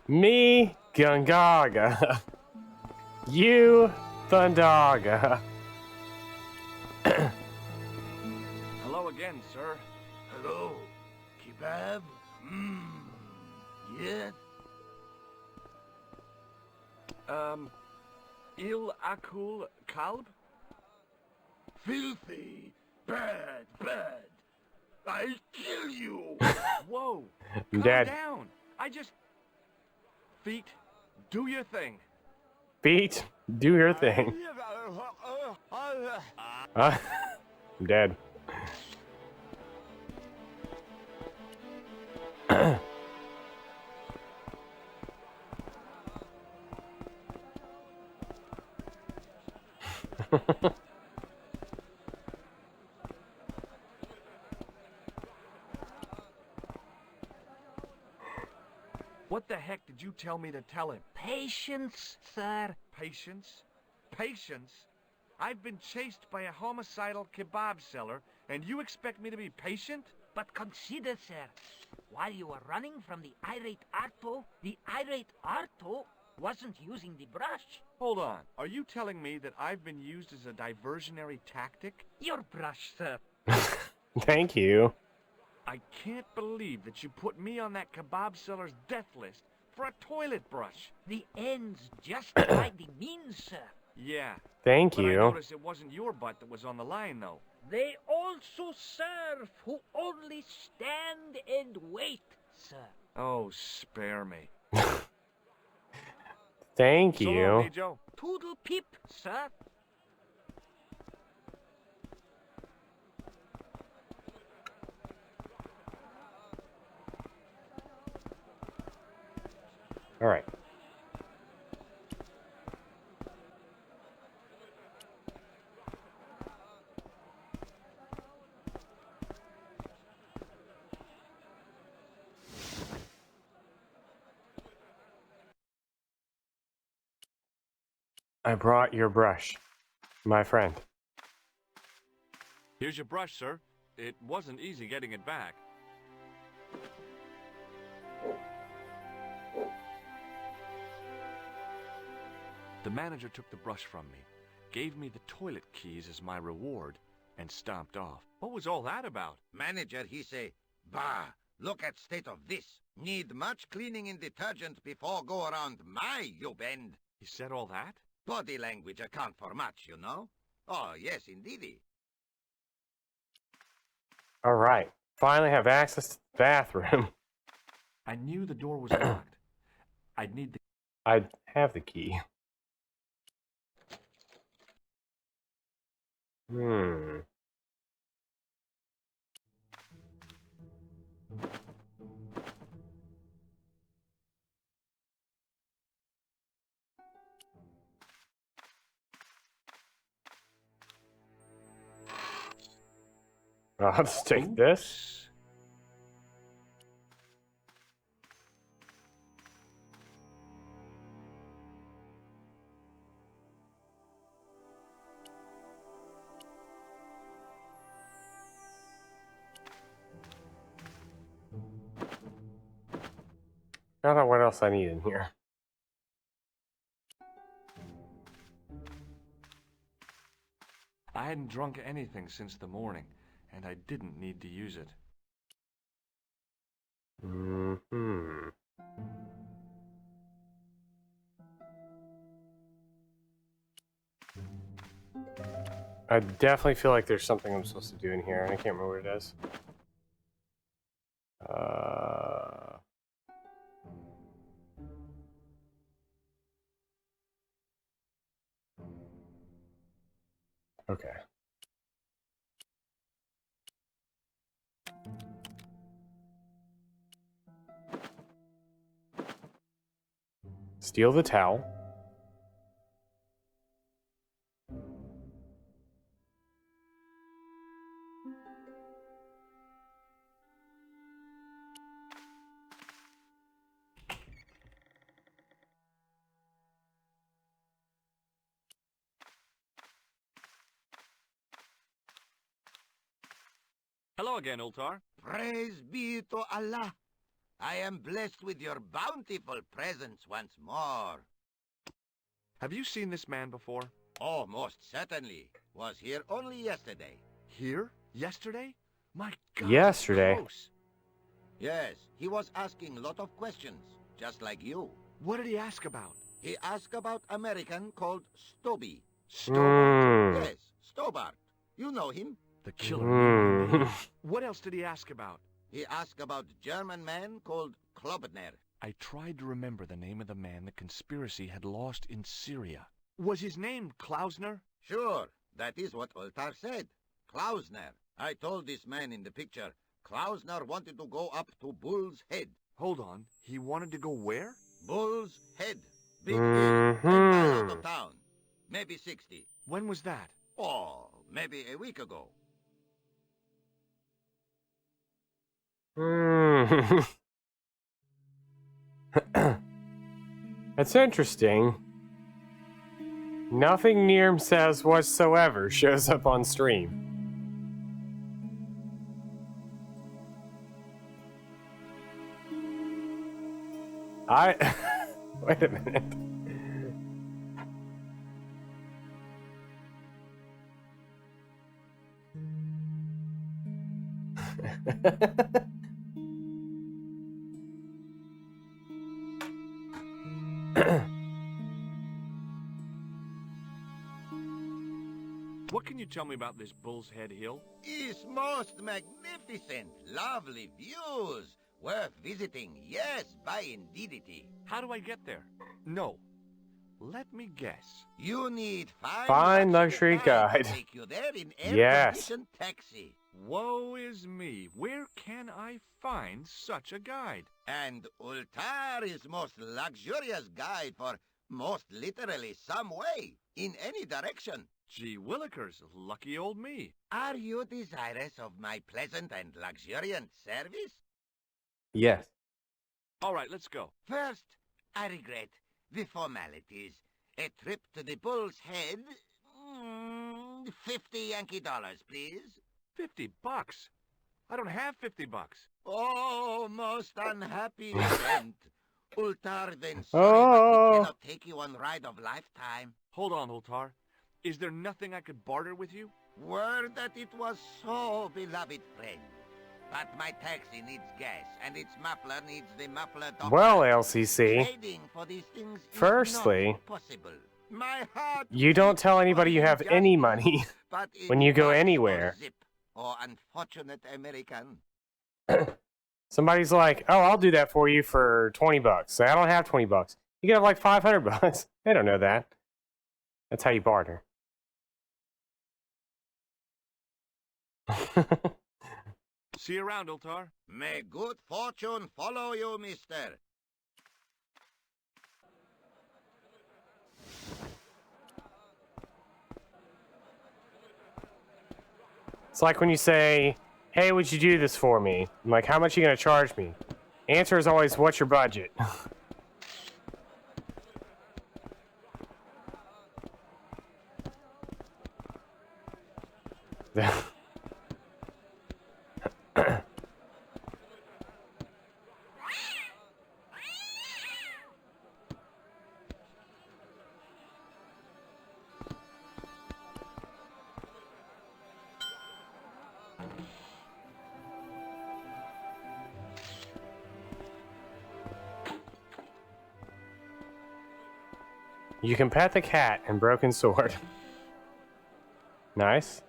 Me, Gungaga. You, Thundaga. Hello again, sir. Hello. Kebab? Yes? Il-akul kalb? Filthy. Bad. I'll kill you. Whoa. I'm Calm dead. down. Feet, do your thing. Feet, do your thing. I'm dead. What the heck did you tell me to tell him? Patience, sir. Patience? Patience? I've been chased by a homicidal kebab seller, and you expect me to be patient? But consider, sir, while you were running from the irate Arto wasn't using the brush. Hold on. Are you telling me that I've been used as a diversionary tactic? Your brush, sir. Thank you. I can't believe that you put me on that kebab seller's death list for a toilet brush. The ends justify the means, sir. Yeah. Thank but you. I noticed it wasn't your butt that was on the line, though. They also serve who only stand and wait, sir. Oh, spare me. Thank So you. long, Nijo. Toodle peep, sir. All right. I brought your brush, my friend. Here's your brush, sir. It wasn't easy getting it back. The manager took the brush from me, gave me the toilet keys as my reward, and stomped off. What was all that about? Manager, he say, bah, look at state of this. Need much cleaning and detergent before go around my, you bend. He said all that? Body language account for much, you know? Oh, yes, indeedy. All right. Finally have access to the bathroom. I knew the door was locked. I'd need the... I have the key. I'll just take this. I don't know what else I need in here. I hadn't drunk anything since the morning, and I didn't need to use it. I definitely feel like there's something I'm supposed to do in here, and I can't remember what it is. Okay. Steal the towel. Hello again, Ultar. Praise be to Allah. I am blessed with your bountiful presence once more. Have you seen this man before? Oh, most certainly. Was here only yesterday. Here? Yesterday? My God. Yesterday? Close. Yes, he was asking a lot of questions, just like you. What did he ask about? He asked about American called Stobie. Stobart? Yes, Stobart. You know him? The killer. What else did he ask about? He asked about German man called Klobner. I tried to remember the name of the man the conspiracy had lost in Syria. Was his name Klausner? Sure, that is what Ultar said. Klausner. I told this man in the picture, Klausner wanted to go up to Bull's Head. Hold on, he wanted to go where? Bull's Head. Big hill, 10 miles out of town. Maybe 60. When was that? Oh, maybe a week ago. That's interesting. Nothing Nirm says whatsoever shows up on stream. Wait a minute. What can you tell me about this Bull's Head Hill? It's most magnificent. Lovely views. Worth visiting. Yes, by indeedity. How do I get there? No. Let me guess. You need fine luxury guide. To take you there in Yes. air-conditioned taxi. Woe is me. Where can I find such a guide? And Ultar is most luxurious guide for most literally some way, in any direction. Gee willikers, lucky old me. Are you desirous of my pleasant and luxuriant service? Yes. All right, let's go. First, I regret the formalities. A trip to the Bull's Head. 50 Yankee dollars, please. $50? I don't have $50. Oh, most unhappy event. Ultar then sorry, but Oh. he cannot take you on ride of lifetime. Hold on, Ultar. Is there nothing I could barter with you? Word that it was so, beloved friend. But my taxi needs gas, and its muffler needs the muffler doctor. Well, LCC. Trading for these things is Firstly, not possible. My heart you don't tell anybody you have any money but it when you go was anywhere. for Zip, or unfortunate American. Somebody's like, "Oh, I'll do that for you for $20." Say, I don't have $20. You can have like $500. They don't know that. That's how you barter. See you around, Ultar. May good fortune follow you, mister. It's like when you say, "Hey, would you do this for me?" I'm like, "How much are you gonna charge me?" Answer is always, "What's your budget?" You can pet the cat and broken sword. Nice.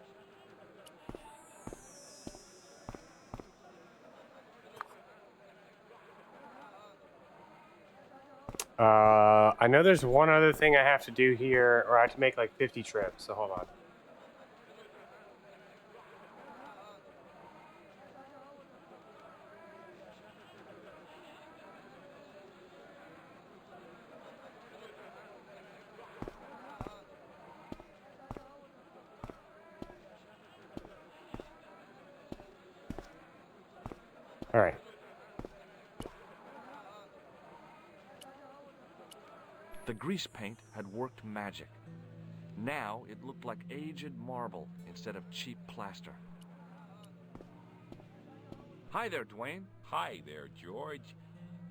I know there's one other thing I have to do here, or I have to make like 50 trips, so hold on. All right. The grease paint had worked magic. Now it looked like aged marble instead of cheap plaster. Hi there, Dwayne. Hi there, George.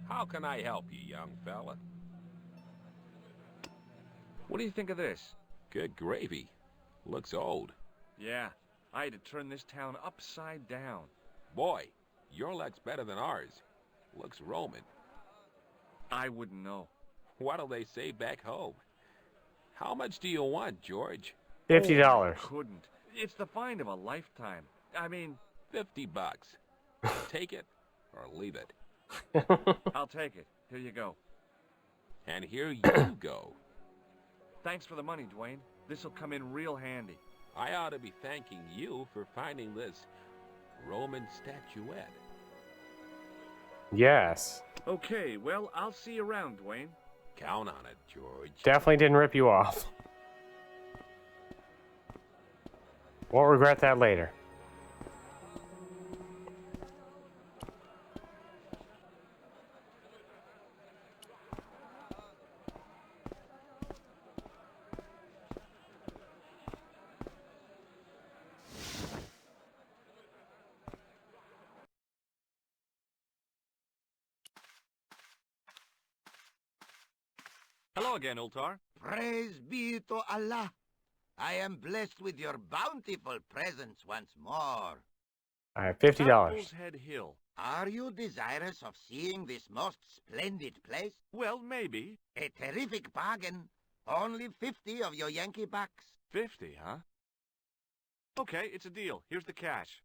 How can I help you, young fella? What do you think of this? Good gravy. Looks old. Yeah, I had to turn this town upside down. Boy, your luck's better than ours. Looks Roman. I wouldn't know. What'll they say back home? How much do you want, George? $50. Couldn't. It's the find of a lifetime. I mean, $50. Take it or leave it. I'll take it. Here you go. And here you go. Thanks for the money, Dwayne. This'll come in real handy. I ought to be thanking you for finding this Roman statuette. Yes. Okay, well, I'll see you around, Dwayne. Count on it, George. Definitely didn't rip you off. Won't regret that later. Hello again, Ultar. Praise be to Allah. I am blessed with your bountiful presence once more. I have $50. Bull's Head Hill. Are you desirous of seeing this most splendid place? Well, maybe. A terrific bargain. Only 50 of your Yankee bucks. 50, huh? Okay, it's a deal. Here's the cash.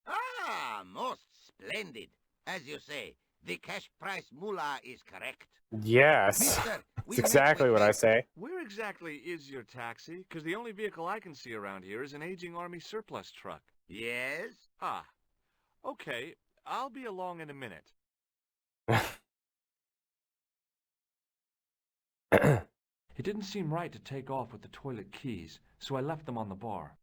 Ah, most splendid. As you say, the cash price moolah is correct. Yes. Mister, That's exactly what I say. Where exactly is your taxi? Because the only vehicle I can see around here is an aging Army surplus truck. Yes? Ah. Okay, I'll be along in a minute. It didn't seem right to take off with the toilet keys, so I left them on the bar.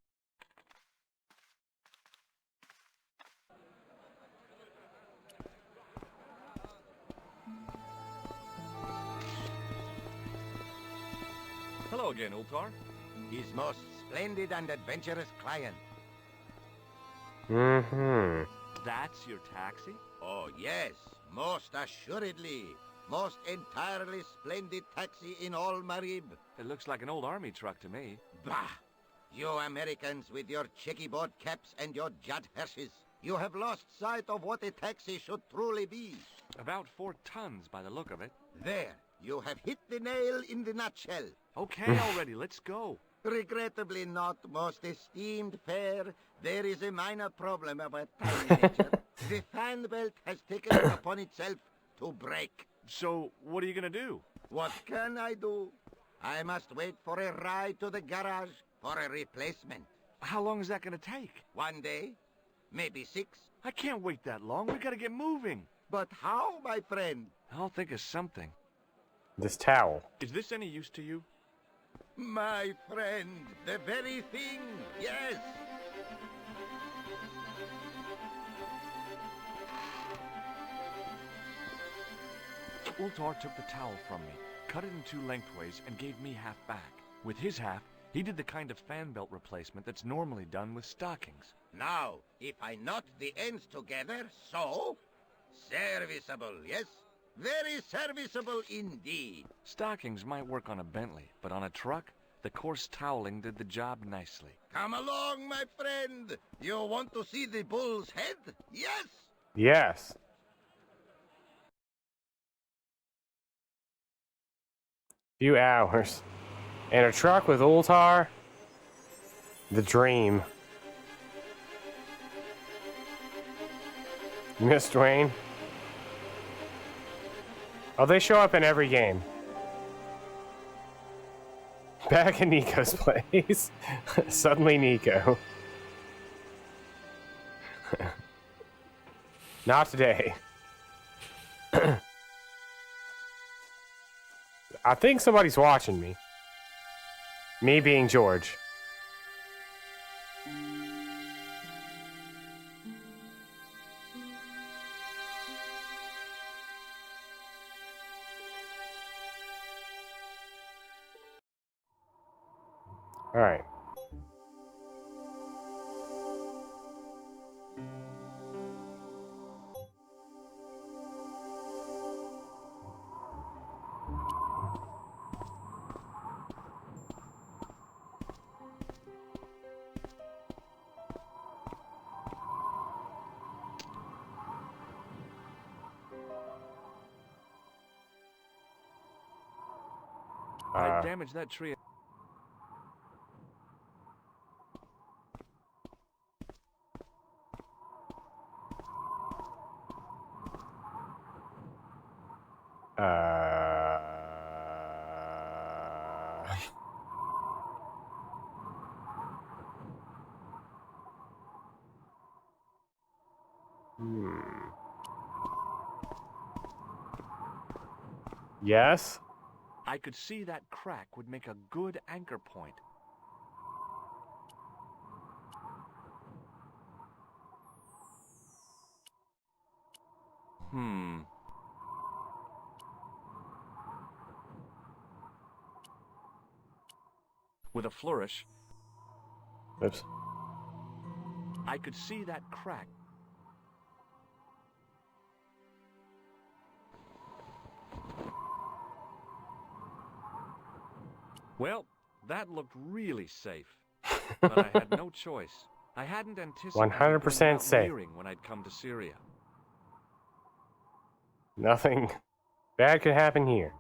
Hello again, Ultar. His most splendid and adventurous client. Mm-hmm. That's your taxi? Oh, yes, most assuredly. Most entirely splendid taxi in all Marib. It looks like an old army truck to me. Bah! You Americans with your checkerboard caps and your Judd Hershes. You have lost sight of what a taxi should truly be. About 4 tons by the look of it. There, you have hit the nail in the nutshell. Okay already, let's go. Regrettably not, most esteemed pair. There is a minor problem of a tiny nature. The fan belt has taken it upon itself to break. So, what are you gonna do? What can I do? I must wait for a ride to the garage for a replacement. How long is that gonna take? 1 day, maybe 6. I can't wait that long. We gotta get moving. But how, my friend? I'll think of something. This towel. Is this any use to you? My friend, the very thing, yes. Ultar took the towel from me, cut it in 2 lengthways, and gave me half back. With his half, he did the kind of fan belt replacement that's normally done with stockings. Now, if I knot the ends together, so... Serviceable, yes? Very serviceable indeed. Stockings might work on a Bentley, but on a truck, the coarse toweling did the job nicely. Come along, my friend. You want to see the bull's head? Yes? Yes. Few hours. And a truck with Ultar? The dream. You miss Dwayne? Oh, they show up in every game. Back in Nico's place. Suddenly Nico. Not today. I think somebody's watching me. Me being George. All right. I damaged that tree. Yes? I could see that crack would make a good anchor point. With a flourish, Oops. I could see that crack. Well, that looked really safe. But I had no choice. I hadn't anticipated 100% safe. when I'd come to Syria. Nothing bad could happen here.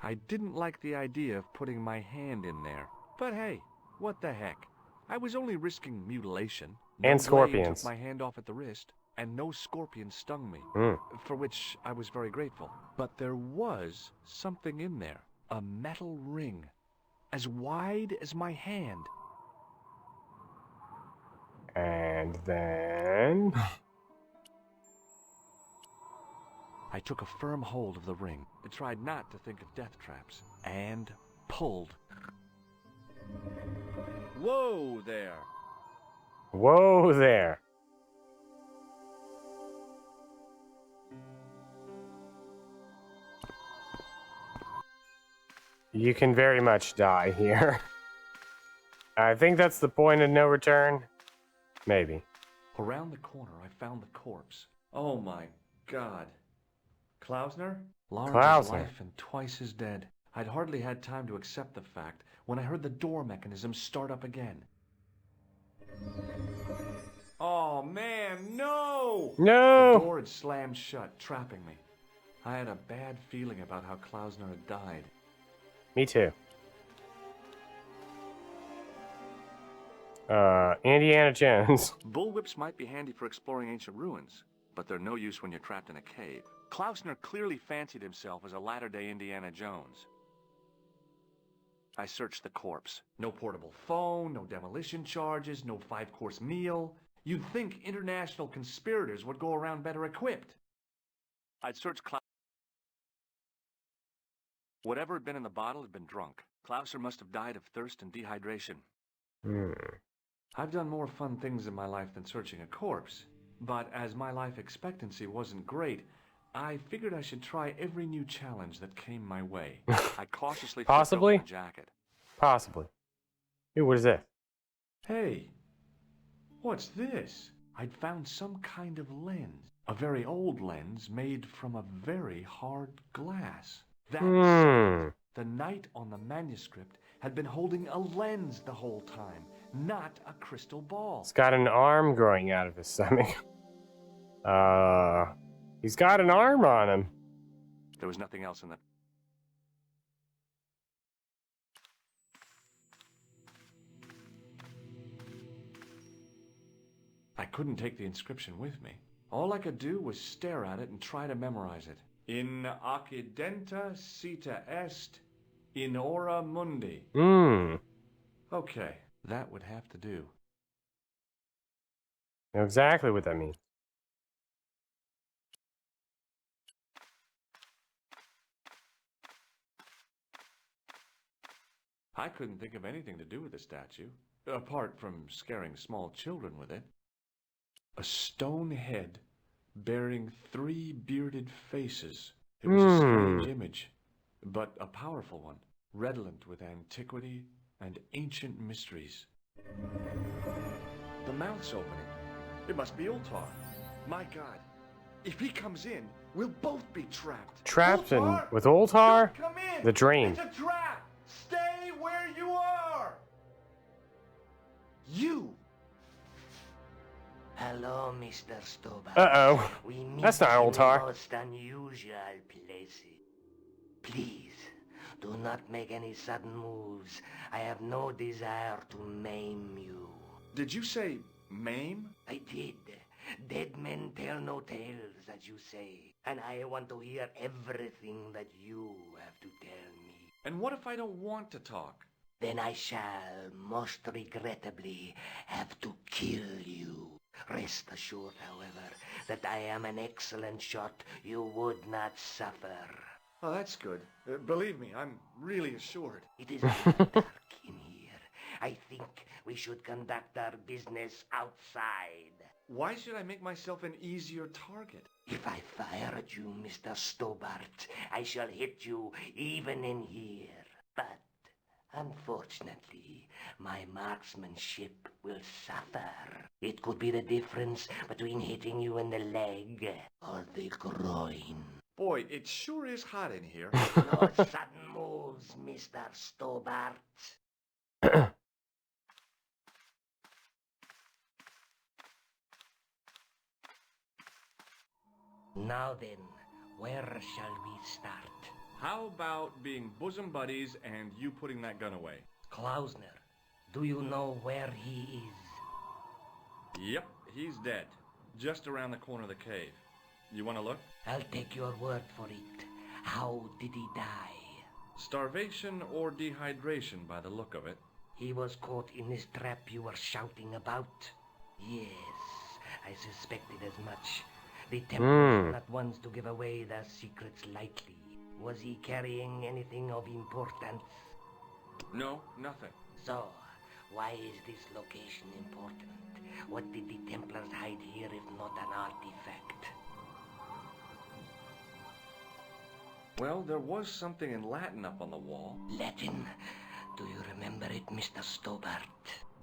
I didn't like the idea of putting my hand in there. But hey, what the heck? I was only risking mutilation. No And blade scorpions. took my hand off at the wrist, and no scorpion stung me, Mm. for which I was very grateful. But there was something in there. A metal ring, as wide as my hand. And then... I took a firm hold of the ring. I tried not to think of death traps, and pulled. Whoa there. Whoa there. You can very much die here. I think that's the point of no return. Maybe. Around the corner, I found the corpse. Oh my god. Klausner? Large as life and twice as dead. I'd hardly had time to accept the fact when I heard the door mechanism start up again. Oh man, no! No! The door had slammed shut, trapping me. I had a bad feeling about how Klausner had died. Me too. Indiana Jones. Bullwhips might be handy for exploring ancient ruins, but they're no use when you're trapped in a cave. Klausner clearly fancied himself as a latter-day Indiana Jones. I searched the corpse. No portable phone, no demolition charges, no 5-course meal. You'd think international conspirators would go around better equipped. I'd searched Whatever had been in the bottle had been drunk. Klausner must have died of thirst and dehydration. I've done more fun things in my life than searching a corpse, but as my life expectancy wasn't great, I figured I should try every new challenge that came my way. I cautiously Possibly? flipped open the jacket. Possibly. Ooh, what is this? Hey, what's this? I'd found some kind of lens. A very old lens made from a very hard glass. That's the knight on the manuscript had been holding a lens the whole time, not a crystal ball. He's got an arm growing out of his stomach. He's got an arm on him. There was nothing else in the... I couldn't take the inscription with me. All I could do was stare at it and try to memorize it. In accidenta cita est in ora mundi. Okay, that would have to do. Know exactly what that means. I couldn't think of anything to do with the statue, apart from scaring small children with it. A stone head bearing 3 bearded faces. It was a strange image, but a powerful one, redolent with antiquity and ancient mysteries. The mouth's opening. It must be Ultar. My God, if he comes in, we'll both be trapped. Trapped in Ultar! with Ultar? Don't come in! The dream. It's a trap! Stay where you are! You! Hello, Mr. Stobart. Uh-oh. We meet That's not in Ultar. the most unusual places. Please, do not make any sudden moves. I have no desire to maim you. Did you say maim? I did. Dead men tell no tales, as you say. And I want to hear everything that you have to tell me. And what if I don't want to talk? Then I shall, most regrettably, have to kill you. Rest assured, however, that I am an excellent shot you would not suffer. Oh, that's good. Believe me, I'm really assured. It is dark in here. I think we should conduct our business outside. Why should I make myself an easier target? If I fire at you, Mr. Stobart, I shall hit you even in here. But unfortunately, my marksmanship will suffer. It could be the difference between hitting you in the leg or the groin. Boy, it sure is hot in here. No sudden moves, Mr. Stobart. Now then, where shall we start? How about being bosom buddies and you putting that gun away? Klausner, do you know where he is? Yep, he's dead. Just around the corner of the cave. You want to look? I'll take your word for it. How did he die? Starvation or dehydration by the look of it. He was caught in this trap you were shouting about? Yes, I suspected as much. The Templars were not ones to give away their secrets lightly. Was he carrying anything of importance? No, nothing. So, why is this location important? What did the Templars hide here if not an artifact? Well, there was something in Latin up on the wall. Latin? Do you remember it, Mr. Stobart?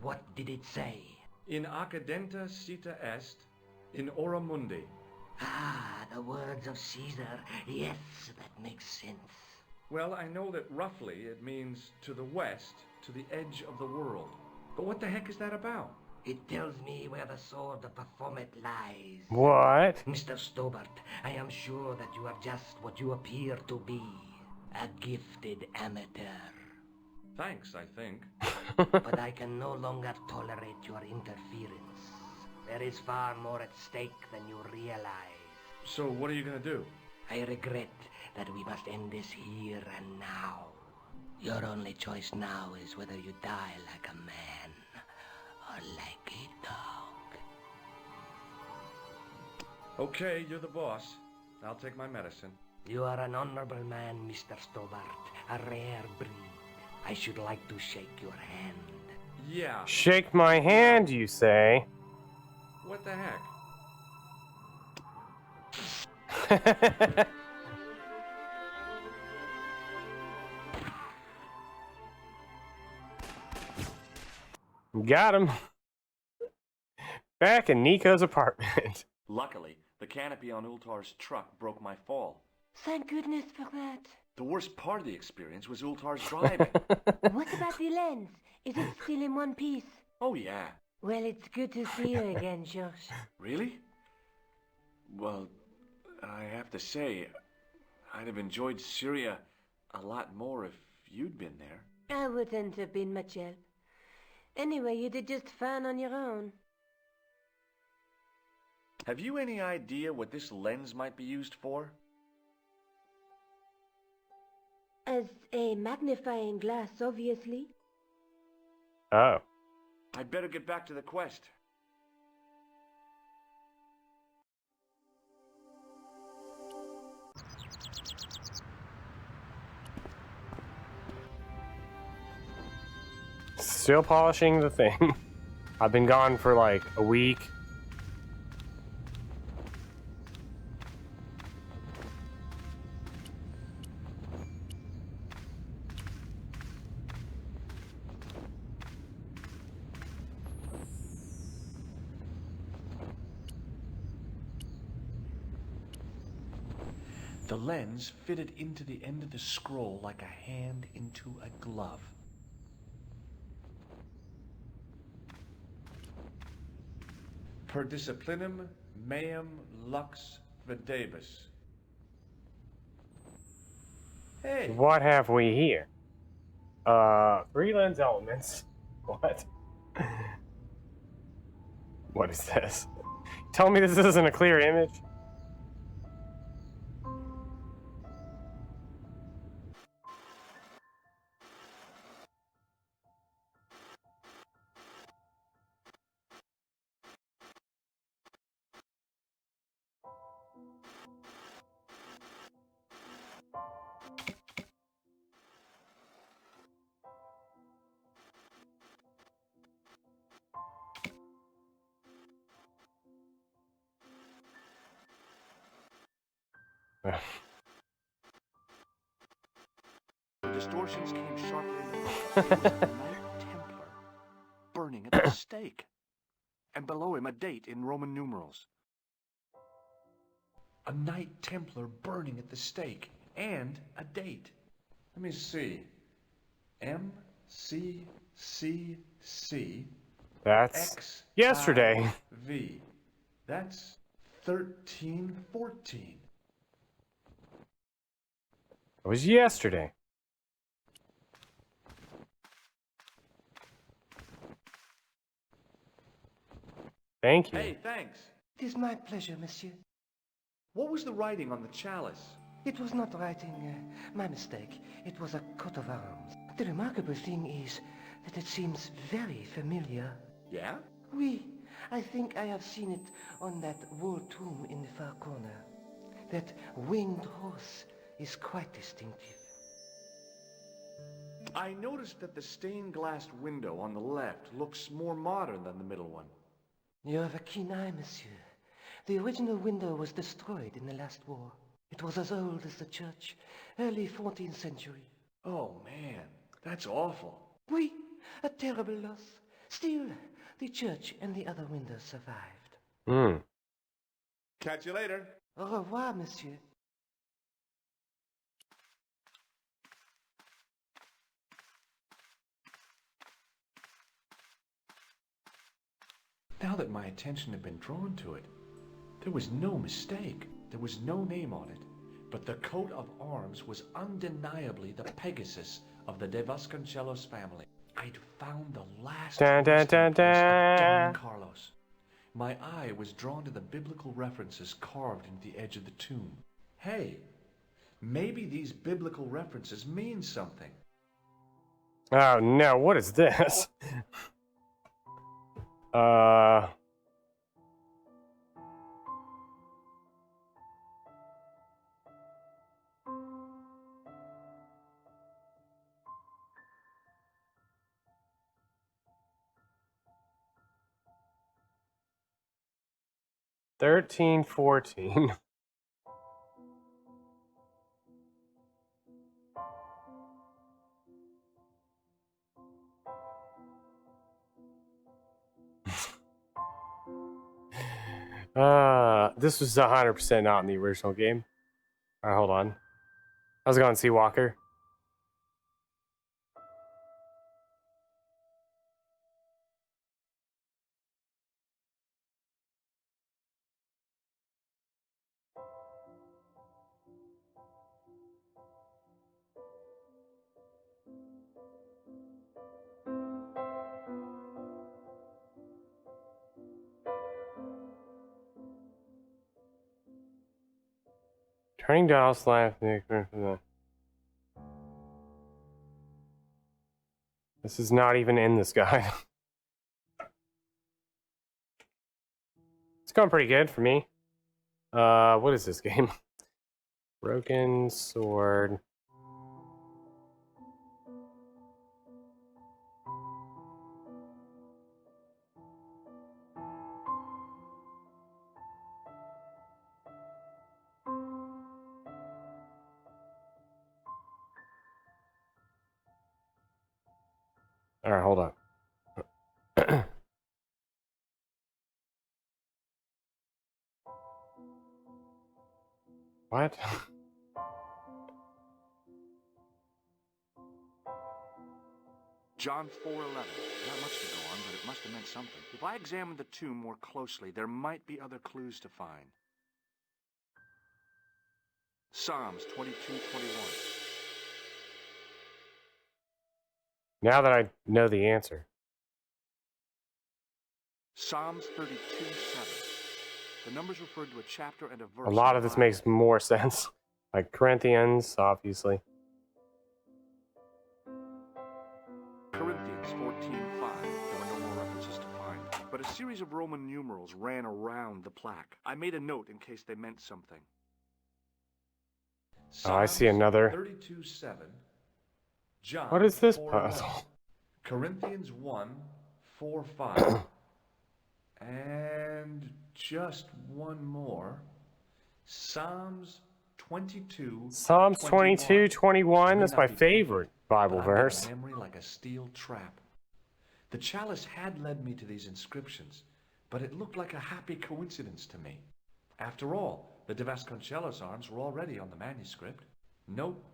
What did it say? In accidenta cita est, in ora mundi. Ah, the words of Caesar. Yes, that makes sense. Well, I know that roughly it means to the west, to the edge of the world. But what the heck is that about? It tells me where the sword of Baphomet lies. What? Mr. Stobart, I am sure that you are just what you appear to be. A gifted amateur. Thanks, I think. But I can no longer tolerate your interference. There is far more at stake than you realize. So what are you gonna do? I regret that we must end this here and now. Your only choice now is whether you die like a man or like a dog. Okay, you're the boss. I'll take my medicine. You are an honorable man, Mr. Stobart. A rare breed. I should like to shake your hand. Yeah. Shake my hand, you say? What the heck? Got him. Back in Nico's apartment. Luckily, the canopy on Ultar's truck broke my fall. Thank goodness for that. The worst part of the experience was Ultar's driving. What about the lens? Is it still in one piece? Oh, yeah. Well, it's good to see you again, Josh. Really? Well, I have to say, I'd have enjoyed Syria a lot more if you'd been there. I wouldn't have been much help. Anyway, you did just fine on your own. Have you any idea what this lens might be used for? As a magnifying glass, obviously. Oh. I'd better get back to the quest. Still polishing the thing. I've been gone for like a week. The lens fitted into the end of the scroll like a hand into a glove. Per disciplinum meum lux videbus. Hey! What have we here? 3 lens elements. What? What is this? Tell me this isn't a clear image? The distortions came sharply in the It was a Knight Templar burning at the stake. And below him a date in Roman numerals. A Knight Templar burning at the stake. And a date. Let me see. MCCC. That's yesterday. V. That's 1314. It was yesterday. Thank you. Hey, thanks. It is my pleasure, monsieur. What was the writing on the chalice? It was not writing, my mistake. It was a coat of arms. The remarkable thing is that it seems very familiar. Yeah? Oui, I think I have seen it on that wall tomb in the far corner. That winged horse is quite distinctive. I noticed that the stained glass window on the left looks more modern than the middle one. You have a keen eye, monsieur. The original window was destroyed in the last war. It was as old as the church, early 14th century. Oh, man, that's awful. Oui, a terrible loss. Still, the church and the other windows survived. Hmm. Catch you later. Au revoir, monsieur. Now that my attention had been drawn to it, there was no mistake. There was no name on it, but the coat of arms was undeniably the Pegasus of the De Vasconcelos family. I'd found the last Dun, dun, dun, dun. of Don Carlos. My eye was drawn to the biblical references carved into the edge of the tomb. Hey, maybe these biblical references mean something. Oh no, what is this? $13, $14. This was 100% not in the original game. Alright, hold on. How's it going, Seawalker? Turning dials left. This is not even in this guide. It's going pretty good for me. What is this game? Broken Sword. All right, hold on. What? John 4:11. Not much to go on, but it must have meant something. If I examine the tomb more closely, there might be other clues to find. Psalms 22:21. Now that I know the answer. Psalms 32:7. The numbers referred to a chapter and a verse. A lot of this makes more sense. Like Corinthians, obviously. Corinthians 14:5. There were no more references to find, but a series of Roman numerals ran around the plaque. I made a note in case they meant something. Oh, I see another. 32:7. John. What is this 4:1. puzzle? Corinthians 1:4-5. And just one more. Psalms 22. Psalms 22:21. That's my favorite Bible But I've got a verse. memory like a steel trap. The chalice had led me to these inscriptions, but it looked like a happy coincidence to me. After all, the De Vasconcelos arms were already on the manuscript. Nope,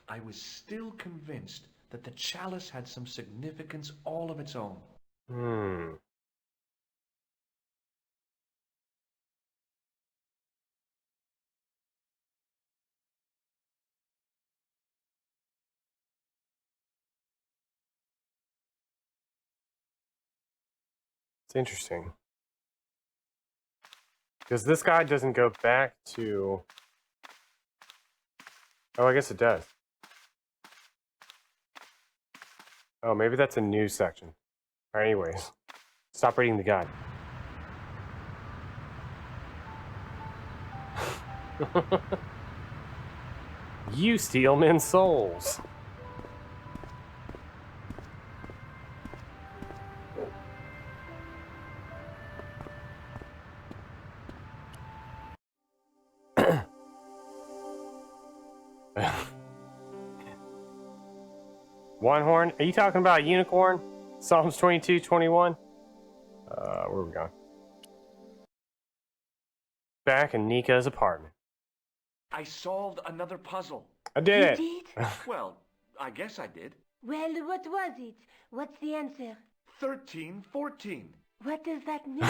I was still convinced that the chalice had some significance all of its own. Hmm. It's interesting. Because this guy doesn't go back to... Oh, I guess it does. Oh, maybe that's a new section. Alright, anyways. Stop reading the guide. You steal men's souls. One horn? Are you talking about a unicorn? Psalms 22:21? Where are we going? Back in Nika's apartment. I solved another puzzle. I did You it. did? Well, I guess I did. Well, what was it? What's the answer? 1314. What does that mean?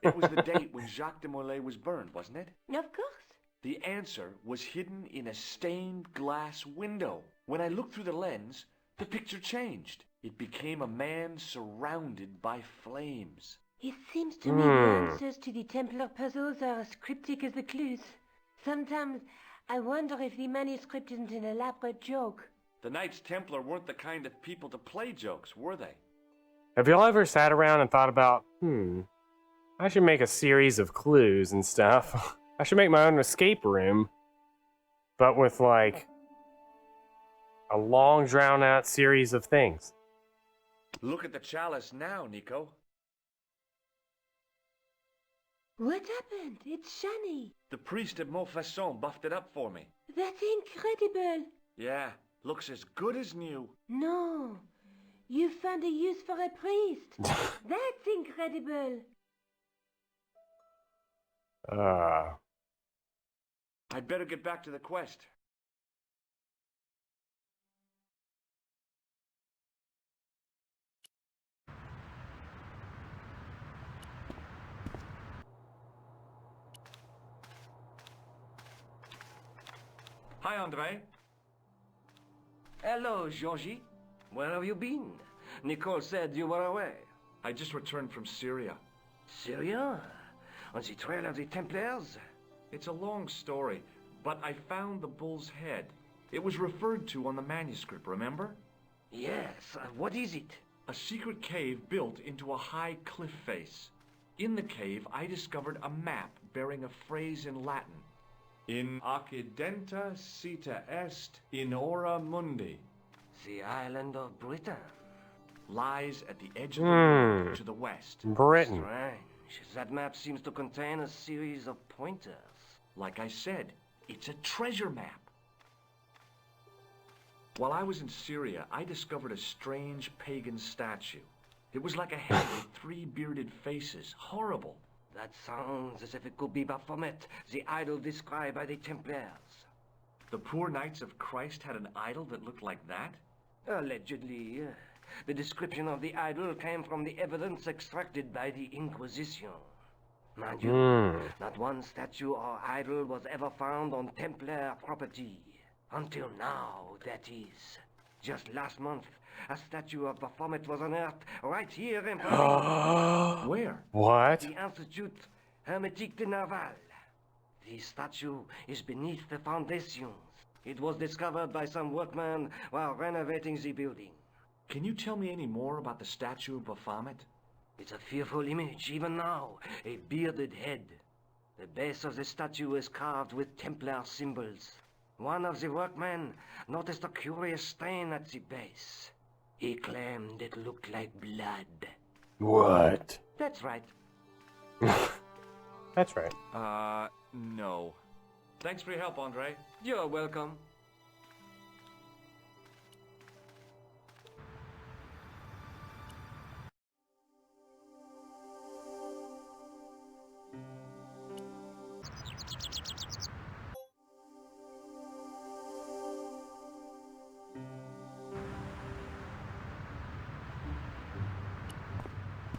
It was the date when Jacques de Molay was burned, wasn't it? Of course. The answer was hidden in a stained glass window. When I looked through the lens, the picture changed. It became a man surrounded by flames. It seems to me the answers to the Templar puzzles are as cryptic as the clues. Sometimes I wonder if the manuscript isn't an elaborate joke. The Knights Templar weren't the kind of people to play jokes, were they? Have y'all ever sat around and thought about, I should make a series of clues and stuff. I should make my own escape room, but with like a long drawn out series of things. Look at the chalice now, Nico. What happened? It's shiny. The priest at Montfaucon buffed it up for me. That's incredible. Yeah, looks as good as new. No, you found a use for a priest. That's incredible. I'd better get back to the quest. Hi, Andre. Hello, Georgie. Where have you been? Nicole said you were away. I just returned from Syria. Syria? On the trail of the Templars? It's a long story, but I found the bull's head. It was referred to on the manuscript, remember? Yes. What is it? A secret cave built into a high cliff face. In the cave, I discovered a map bearing a phrase in Latin. In accidenta cita est in hora mundi. The island of Britain. Lies at the edge of the world to the west. Britain. Strange. That map seems to contain a series of pointers. Like I said, it's a treasure map. While I was in Syria, I discovered a strange pagan statue. It was like a head with 3 bearded faces. Horrible. That sounds as if it could be Baphomet, the idol described by the Templars. The poor Knights of Christ had an idol that looked like that? Allegedly. The description of the idol came from the evidence extracted by the Inquisition. Mind you, not one statue or idol was ever found on Templar property. Until now, that is. Just last month, a statue of Baphomet was unearthed right here in Paris. Where? What? The Institut Hermétique de Nerval. The statue is beneath the foundations. It was discovered by some workmen while renovating the building. Can you tell me any more about the statue of Baphomet? It's a fearful image, even now. A bearded head. The base of the statue is carved with Templar symbols. One of the workmen noticed a curious stain at the base. He claimed it looked like blood. What? That's right. That's right. No. Thanks for your help, Andre. You're welcome.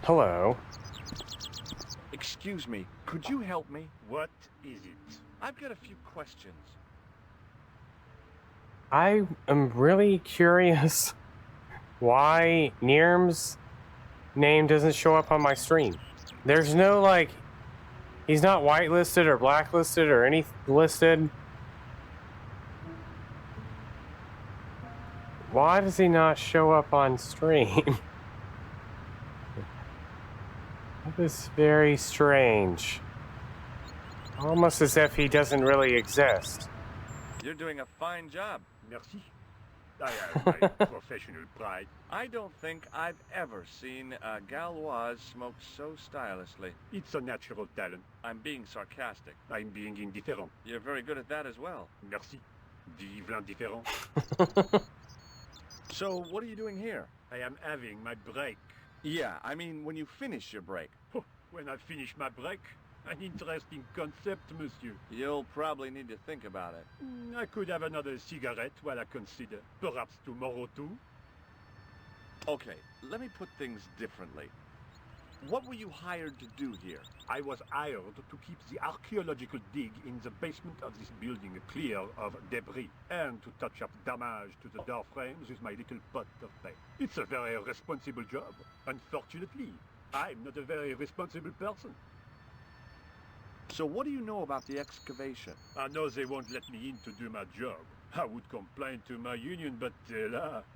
Hello. Excuse me, could you help me? What is it? I've got a few questions. I am really curious why Nirm's name doesn't show up on my stream. There's no, like, he's not whitelisted or blacklisted or any listed. Why does he not show up on stream? That is very strange. Almost as if he doesn't really exist. You're doing a fine job. Merci. I have my professional pride. I don't think I've ever seen a Gauloise smoke so stylishly. It's a natural talent. I'm being sarcastic. I'm being indifferent. You're very good at that as well. Merci. Vivement différent. So, what are you doing here? I am having my break. Yeah, I mean, when you finish your break. When I finish my break, an interesting concept, monsieur. You'll probably need to think about it. I could have another cigarette while I consider. Perhaps tomorrow too. Okay, let me put things differently. What were you hired to do here? I was hired to keep the archaeological dig in the basement of this building clear of debris and to touch up damage to the door frames with my little pot of paint. It's a very responsible job. Unfortunately, I'm not a very responsible person. So what do you know about the excavation? I know they won't let me in to do my job. I would complain to my union, but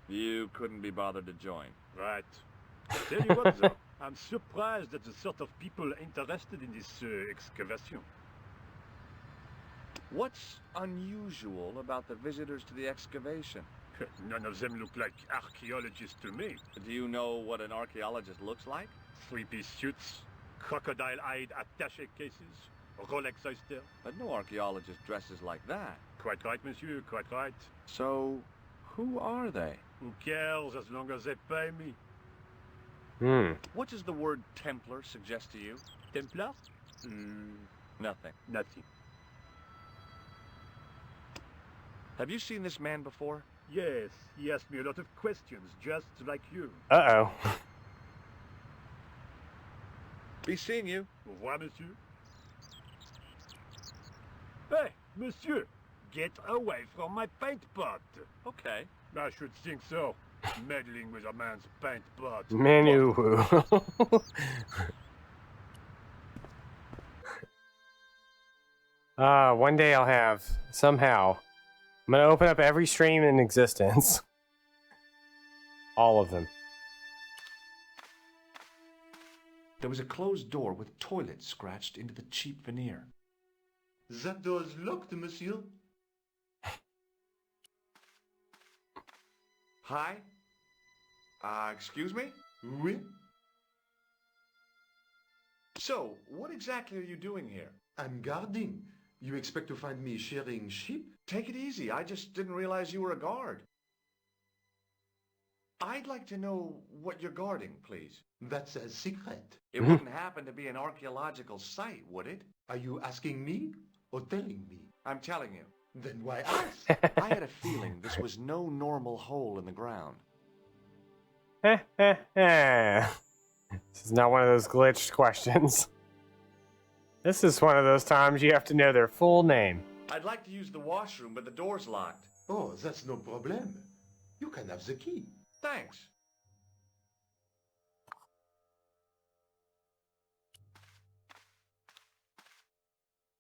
You couldn't be bothered to join. Right. Tell you what, though, I'm surprised at the sort of people interested in this excavation. What's unusual about the visitors to the excavation? None of them look like archaeologists to me. Do you know what an archaeologist looks like? Three-piece suits, crocodile-eyed attaché cases, Rolex oyster. But no archaeologist dresses like that. Quite right, monsieur, quite right. So, who are they? Who cares as long as they pay me? What does the word Templar suggest to you? Templar? Nothing. Nothing. Have you seen this man before? Yes, he asked me a lot of questions, just like you. Uh-oh. Be seeing you. Au revoir, monsieur. Hey, monsieur, get away from my paint pot. Okay. I should think so. Meddling with a man's paint pot. Manu. One day I'll have, somehow, I'm gonna open up every stream in existence. All of them. There was a closed door with toilet scratched into the cheap veneer. That door's locked, monsieur. Hi? Excuse me? Oui? So, what exactly are you doing here? I'm guarding. You expect to find me shearing sheep? Take it easy. I just didn't realize you were a guard. I'd like to know what you're guarding, please. That's a secret. It wouldn't happen to be an archaeological site, would it? Are you asking me or telling me? I'm telling you. Then why ask? I had a feeling this was no normal hole in the ground. This is not one of those glitched questions. This is one of those times you have to know their full name. I'd like to use the washroom, but the door's locked. Oh, that's no problem. You can have the key. Thanks.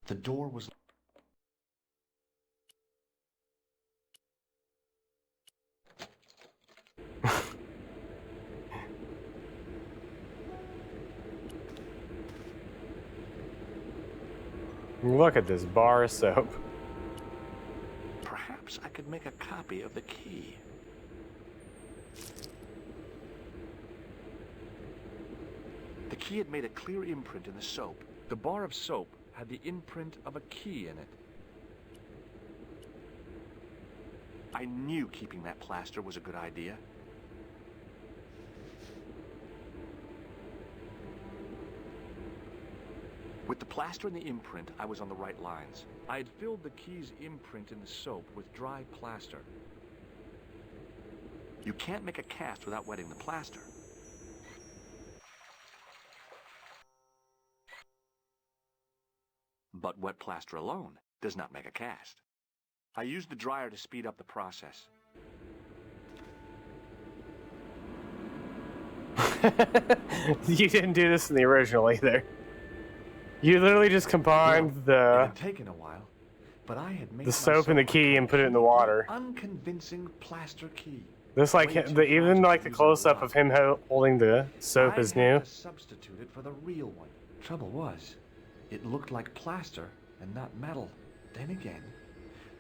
The door was... Look at this bar of soap. Perhaps I could make a copy of the key. The key had made a clear imprint in the soap. The bar of soap had the imprint of a key in it. I knew keeping that plaster was a good idea. With the plaster and the imprint, I was on the right lines. I had filled the key's imprint in the soap with dry plaster. You can't make a cast without wetting the plaster. But wet plaster alone does not make a cast. I used the dryer to speed up the process. You didn't do this in the original either. You literally just combined It the had taken a while, but I had made soap and the key and put it in the water. Unconvincing plaster key. This even like the close up of him holding the soap is new. I had to substitute it for the real one. Trouble was, it looked like plaster and not metal. Then again,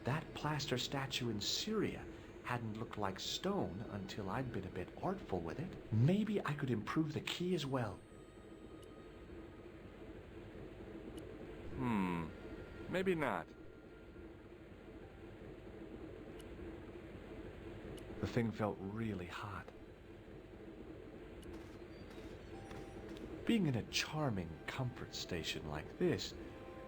that plaster statue in Syria hadn't looked like stone until I'd been a bit artful with it. Maybe I could improve the key as well. Maybe not. The thing felt really hot. Being in a charming comfort station like this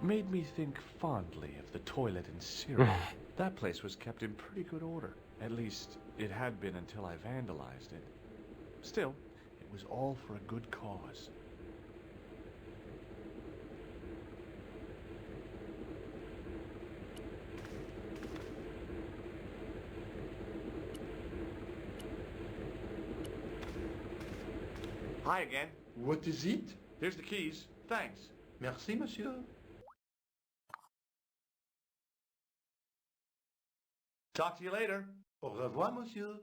made me think fondly of the toilet in Syria. That place was kept in pretty good order. At least, it had been until I vandalized it. Still, it was all for a good cause. Hi again. What is it? Here's the keys. Thanks. Merci, monsieur. Talk to you later. Au revoir, monsieur.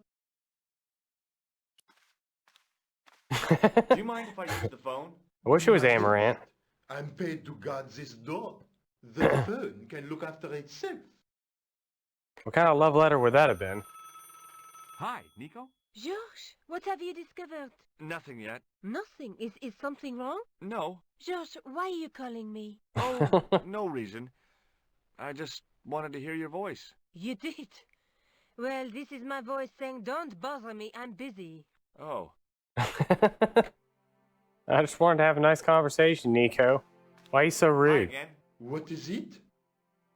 Do you mind if I use the phone? I wish it was Amaranth. I'm paid to guard this door. The phone can look after itself. What kind of love letter would that have been? Hi, Nico? Georges, what have you discovered? Nothing yet. Nothing. Is something wrong? No. Georges, why are you calling me? Oh, no reason. I just wanted to hear your voice. You did? Well, this is my voice saying, don't bother me, I'm busy. Oh. I just wanted to have a nice conversation, Nico. Why are you so Hi rude? again. What is it?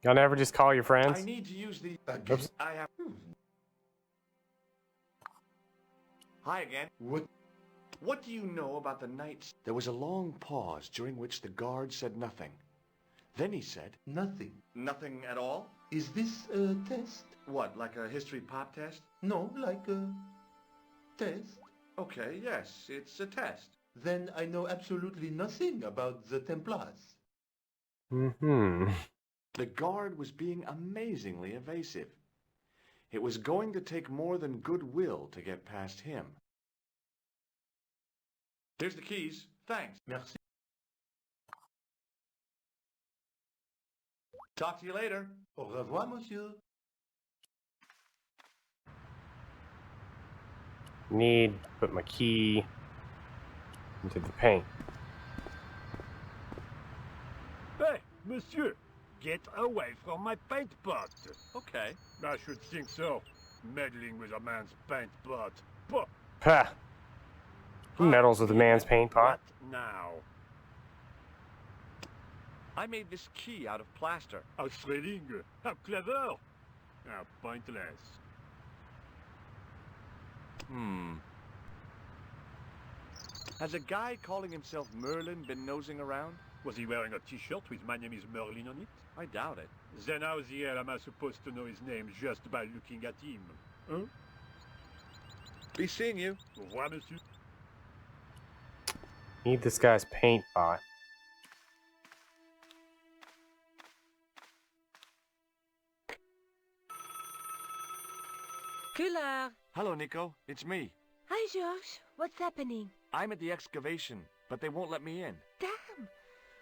Y'all never just call your friends? I need to use the... Oops. I have... Hi again. What do you know about the nights? There was a long pause during which the guard said nothing. Then he said... Nothing. Nothing at all? Is this a test? What, like a history pop test? No, like a test. Okay, yes, it's a test. Then I know absolutely nothing about the Templars. Mm-hmm. The guard was being amazingly evasive. It was going to take more than goodwill to get past him. Here's the keys. Thanks. Merci. Talk to you later. Au revoir, monsieur. Need to put my key into the paint. Hey, monsieur! Get away from my paint pot! Okay. I should think so. Meddling with a man's paint pot. Pah! Pah! Who meddles with a man's paint pot? What now? I made this key out of plaster. How thrilling! How clever! How pointless. Has a guy calling himself Merlin been nosing around? Was he wearing a t-shirt with "My name is Merlin" on it? I doubt it. Then how the hell am I supposed to know his name just by looking at him? Huh? Be seeing you. Au revoir, monsieur. Need this guy's paint pot. Coulard! Hello, Nico. It's me. Hi, Georges. What's happening? I'm at the excavation, but they won't let me in. Damn!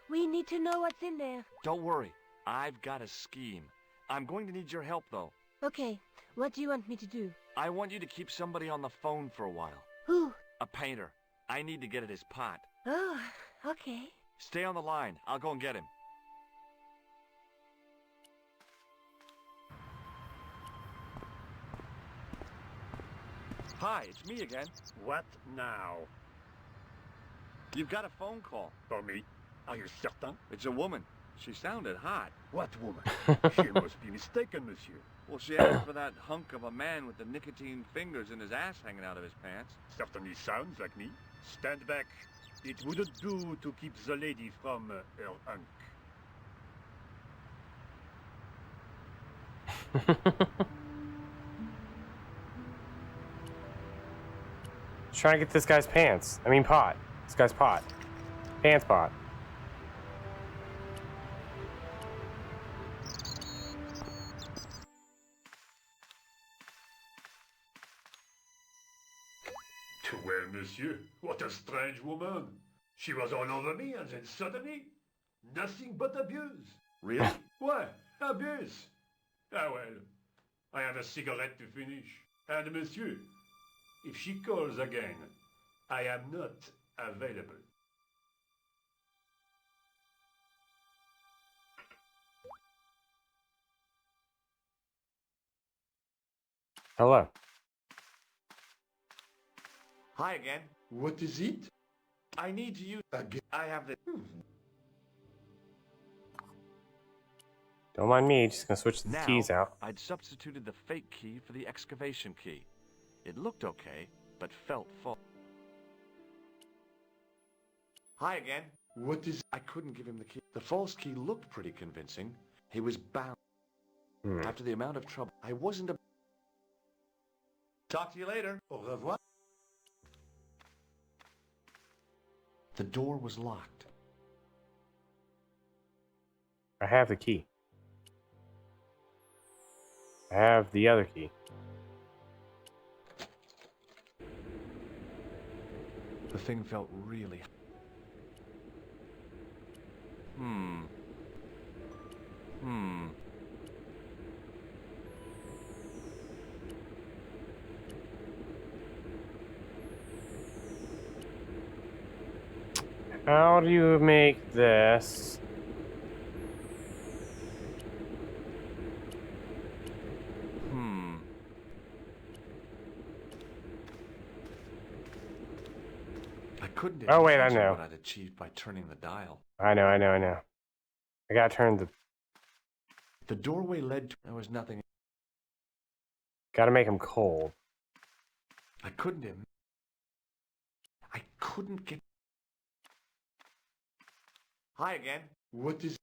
We need to know what's in there. Don't worry. I've got a scheme. I'm going to need your help, though. Okay, what do you want me to do? I want you to keep somebody on the phone for a while. Who? A painter. I need to get at his pot. Oh, okay. Stay on the line. I'll go and get him. Hi, it's me again. What now? You've got a phone call. For me? Are you certain? It's a woman. She sounded hot. What woman? She must be mistaken, monsieur. Well, she asked for that hunk of a man with the nicotine fingers and his ass hanging out of his pants. Certainly sounds like me. Stand back. It wouldn't do to keep the lady from her hunk. Trying to get this guy's pants. I mean pot. This guy's pot. Pants pot. Well, monsieur, what a strange woman. She was all over me and then suddenly, nothing but abuse. Really? What? Abuse? Ah well, I have a cigarette to finish. And monsieur, if she calls again, I am not available. Hello. Hi again. What is it? I need to use... Again? I have the... Don't mind me, just gonna switch the Now, keys out. I'd substituted the fake key for the excavation key. It looked okay, but felt false. Hi again. What is... I couldn't give him the key. The false key looked pretty convincing. He was bound. After the amount of trouble, I wasn't a... Talk to you later. Au revoir. The door was locked. I have the key. I have the other key. The thing felt really... How do you make this? I couldn't Oh, wait, I imagine know. what I'd achieved by turning the dial. I know. I gotta turn the... The doorway led to... There was nothing... Gotta make him cold. I couldn't get... Hi again. What is...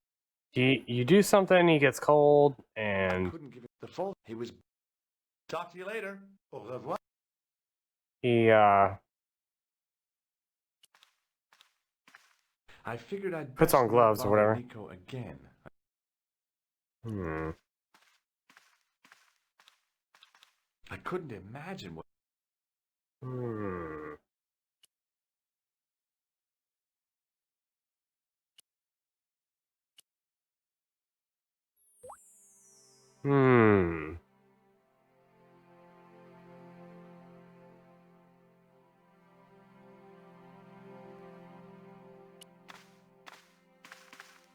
You do something, he gets cold, and... Couldn't give it the fault. He was... Talk to you later. Au revoir. He, I figured I'd... puts on gloves or whatever. Nico again. I couldn't imagine what...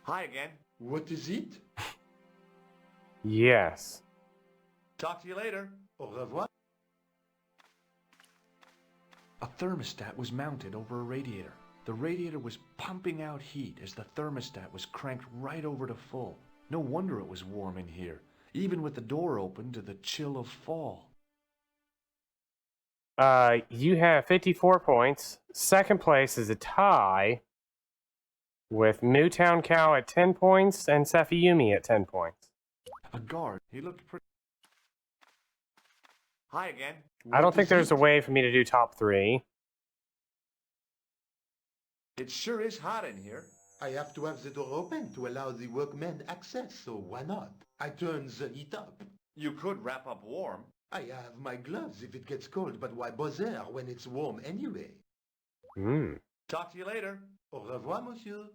Hi again. What is it? Yes. Talk to you later. Au revoir. A thermostat was mounted over a radiator. The radiator was pumping out heat as the thermostat was cranked right over to full. No wonder it was warm in here, even with the door open to the chill of fall. You have 54 points. Second place is a tie with Mootown Cow at 10 points and Sefayumi at 10 points. A guard. He looked pretty... Hi again. I don't think there's a way for me to do top 3. It sure is hot in here. I have to have the door open to allow the workmen access, so why not? I turn the heat up. You could wrap up warm. I have my gloves if it gets cold, but why bother when it's warm anyway? Talk to you later. Au revoir, monsieur.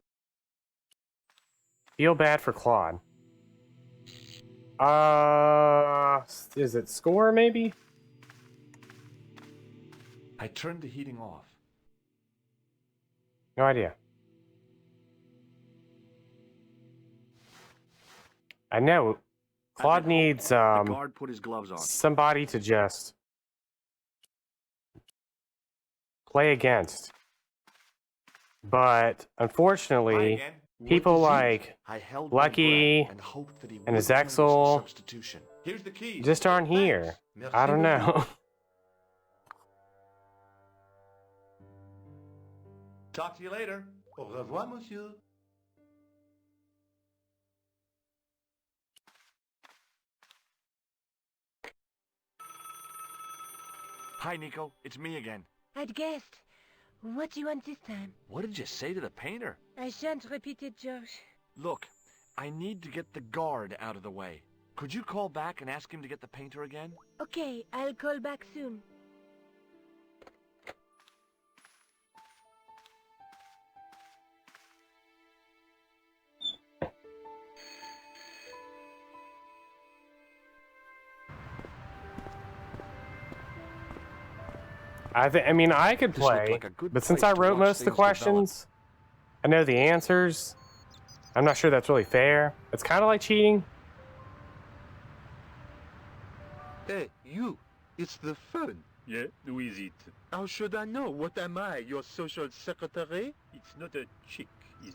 Feel bad for Claude. Is it score maybe? I turned the heating off. No idea. I know. Claude needs The guard put his gloves on. somebody to just play against. But unfortunately, people like Lucky and Zexel Here's the keys. just aren't here. I don't know. Talk to you later. Au revoir, monsieur. Hi, Nico. It's me again. I'd guessed. What do you want this time? What did you say to the painter? I shan't repeat it, Josh. Look, I need to get the guard out of the way. Could you call back and ask him to get the painter again? Okay, I'll call back soon. I mean, I could play, like a good but since place I to wrote watch most of the things develop. questions, I know the answers. I'm not sure that's really fair. It's kind of like cheating. Hey, you! It's the phone. Yeah, who is it? How should I know? What am I, your social secretary? It's not a chick, is it?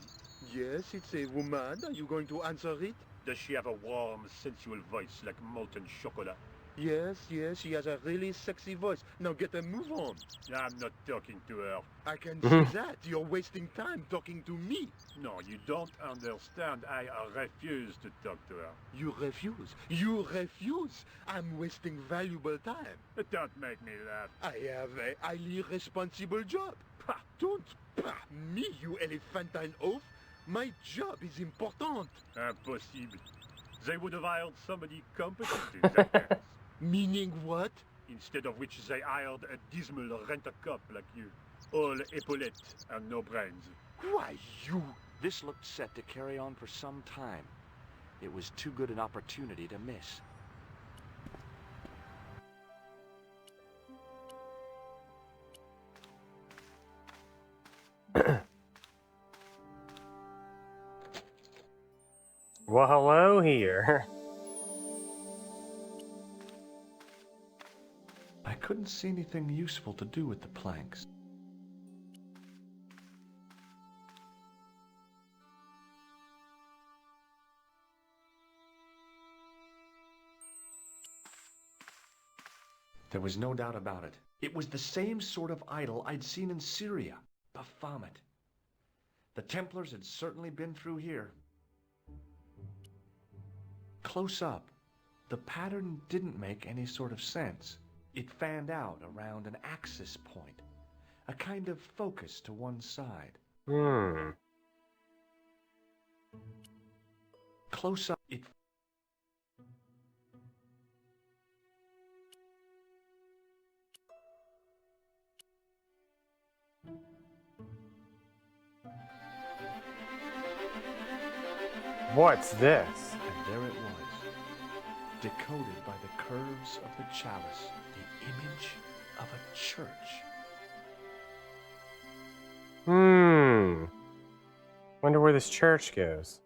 Yes, it's a woman. Are you going to answer it? Does she have a warm, sensual voice like molten chocolate? Yes, she has a really sexy voice. Now get a move on. I'm not talking to her. I can see that. You're wasting time talking to me. No, you don't understand. I refuse to talk to her. You refuse. You refuse. I'm wasting valuable time. Don't make me laugh. I have a highly responsible job. Don't me, you elephantine oaf. My job is important. Impossible. They would have hired somebody competent in that case. Meaning what? Instead of which they hired a dismal rent-a-cop like you. All epaulettes and no brains. Why, you... This looked set to carry on for some time. It was too good an opportunity to miss. Well, hello here. I couldn't see anything useful to do with the planks. There was no doubt about it. It was the same sort of idol I'd seen in Syria, Baphomet. The Templars had certainly been through here. Close up, the pattern didn't make any sort of sense. It fanned out around an axis point, a kind of focus to one side. Close up, it... What's this? And there it was, decoded by the curves of the chalice, the image of a church. Wonder where this church is.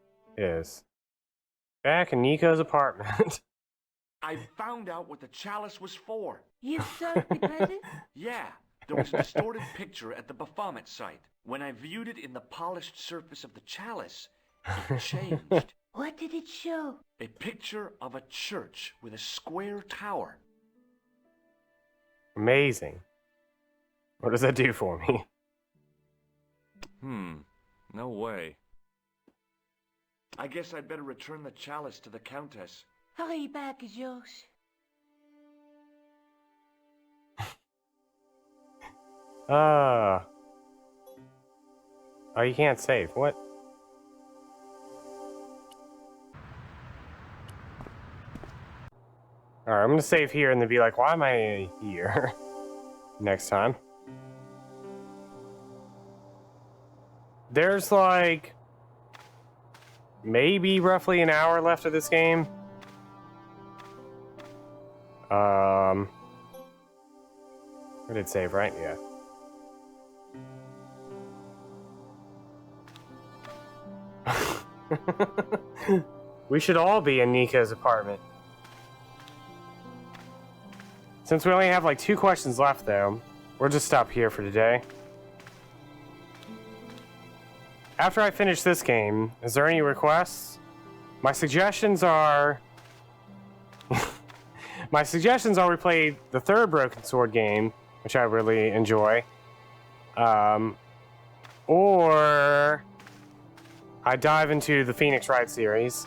Back in Nico's apartment. I found out what the chalice was for. You solved the puzzle? Yeah, there was a distorted picture at the Baphomet site. When I viewed it in the polished surface of the chalice, it changed. What did it show? A picture of a church with a square tower. Amazing. What does that do for me? No way. I guess I'd better return the chalice to the Countess. Hurry back, Georges. Oh, you can't save. What? Alright, I'm gonna save here and then be like, why am I here? Next time. There's like maybe roughly an hour left of this game. I did save, right? Yeah. We should all be in Nico's apartment. Since we only have like 2 questions left though, we'll just stop here for today. After I finish this game, is there any requests? My suggestions are... My suggestions are we play the 3rd Broken Sword game, which I really enjoy. Or... I dive into the Phoenix Wright series.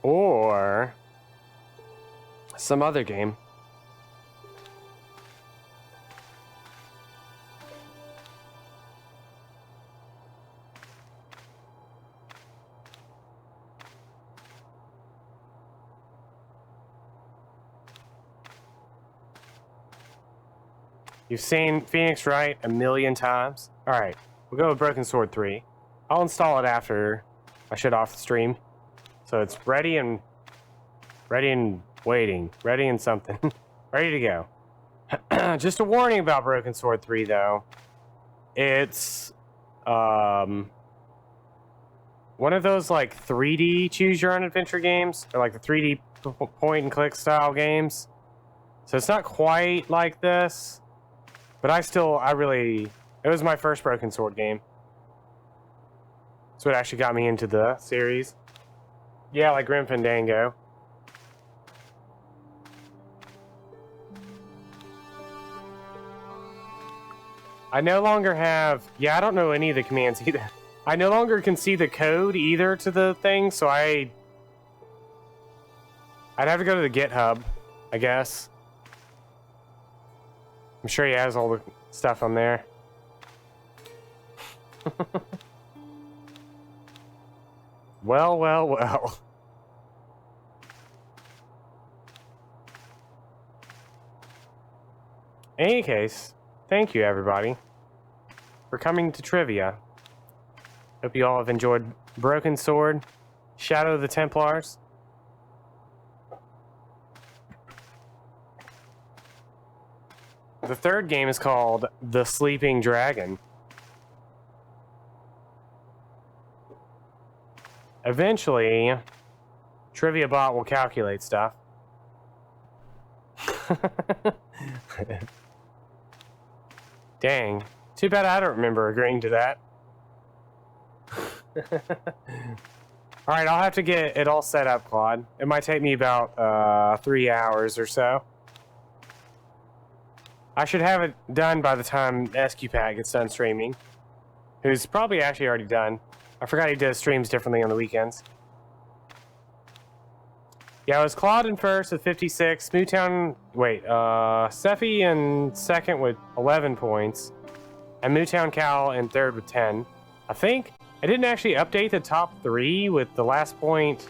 Or... some other game. You've seen Phoenix Wright a million times. Alright, we'll go with Broken Sword 3. I'll install it after I shut off the stream. So it's ready and waiting. Ready and something. Ready to go. Just a warning about Broken Sword 3 though. It's one of those like 3D choose your own adventure games, or like the 3D point and click style games. So it's not quite like this, but it was my first Broken Sword game. That's what actually got me into the series. Yeah, like Grim Fandango. I no longer have... Yeah, I don't know any of the commands either. I no longer can see the code either to the thing, so I'd have to go to the GitHub, I guess. I'm sure he has all the stuff on there. Well, well, well. In any case, thank you everybody for coming to trivia. Hope you all have enjoyed Broken Sword, Shadow of the Templars. The third game is called The Sleeping Dragon. Eventually, TriviaBot will calculate stuff. Dang. Too bad I don't remember agreeing to that. Alright, I'll have to get it all set up, Claude. It might take me about 3 hours or so. I should have it done by the time SQPat gets done streaming. Who's probably actually already done. I forgot he does streams differently on the weekends. Yeah, it was Claude in first with 56. Mootown... Wait, Sephi in second with 11 points. And Mootown Cal in third with 10. I think I didn't actually update the top 3 with the last point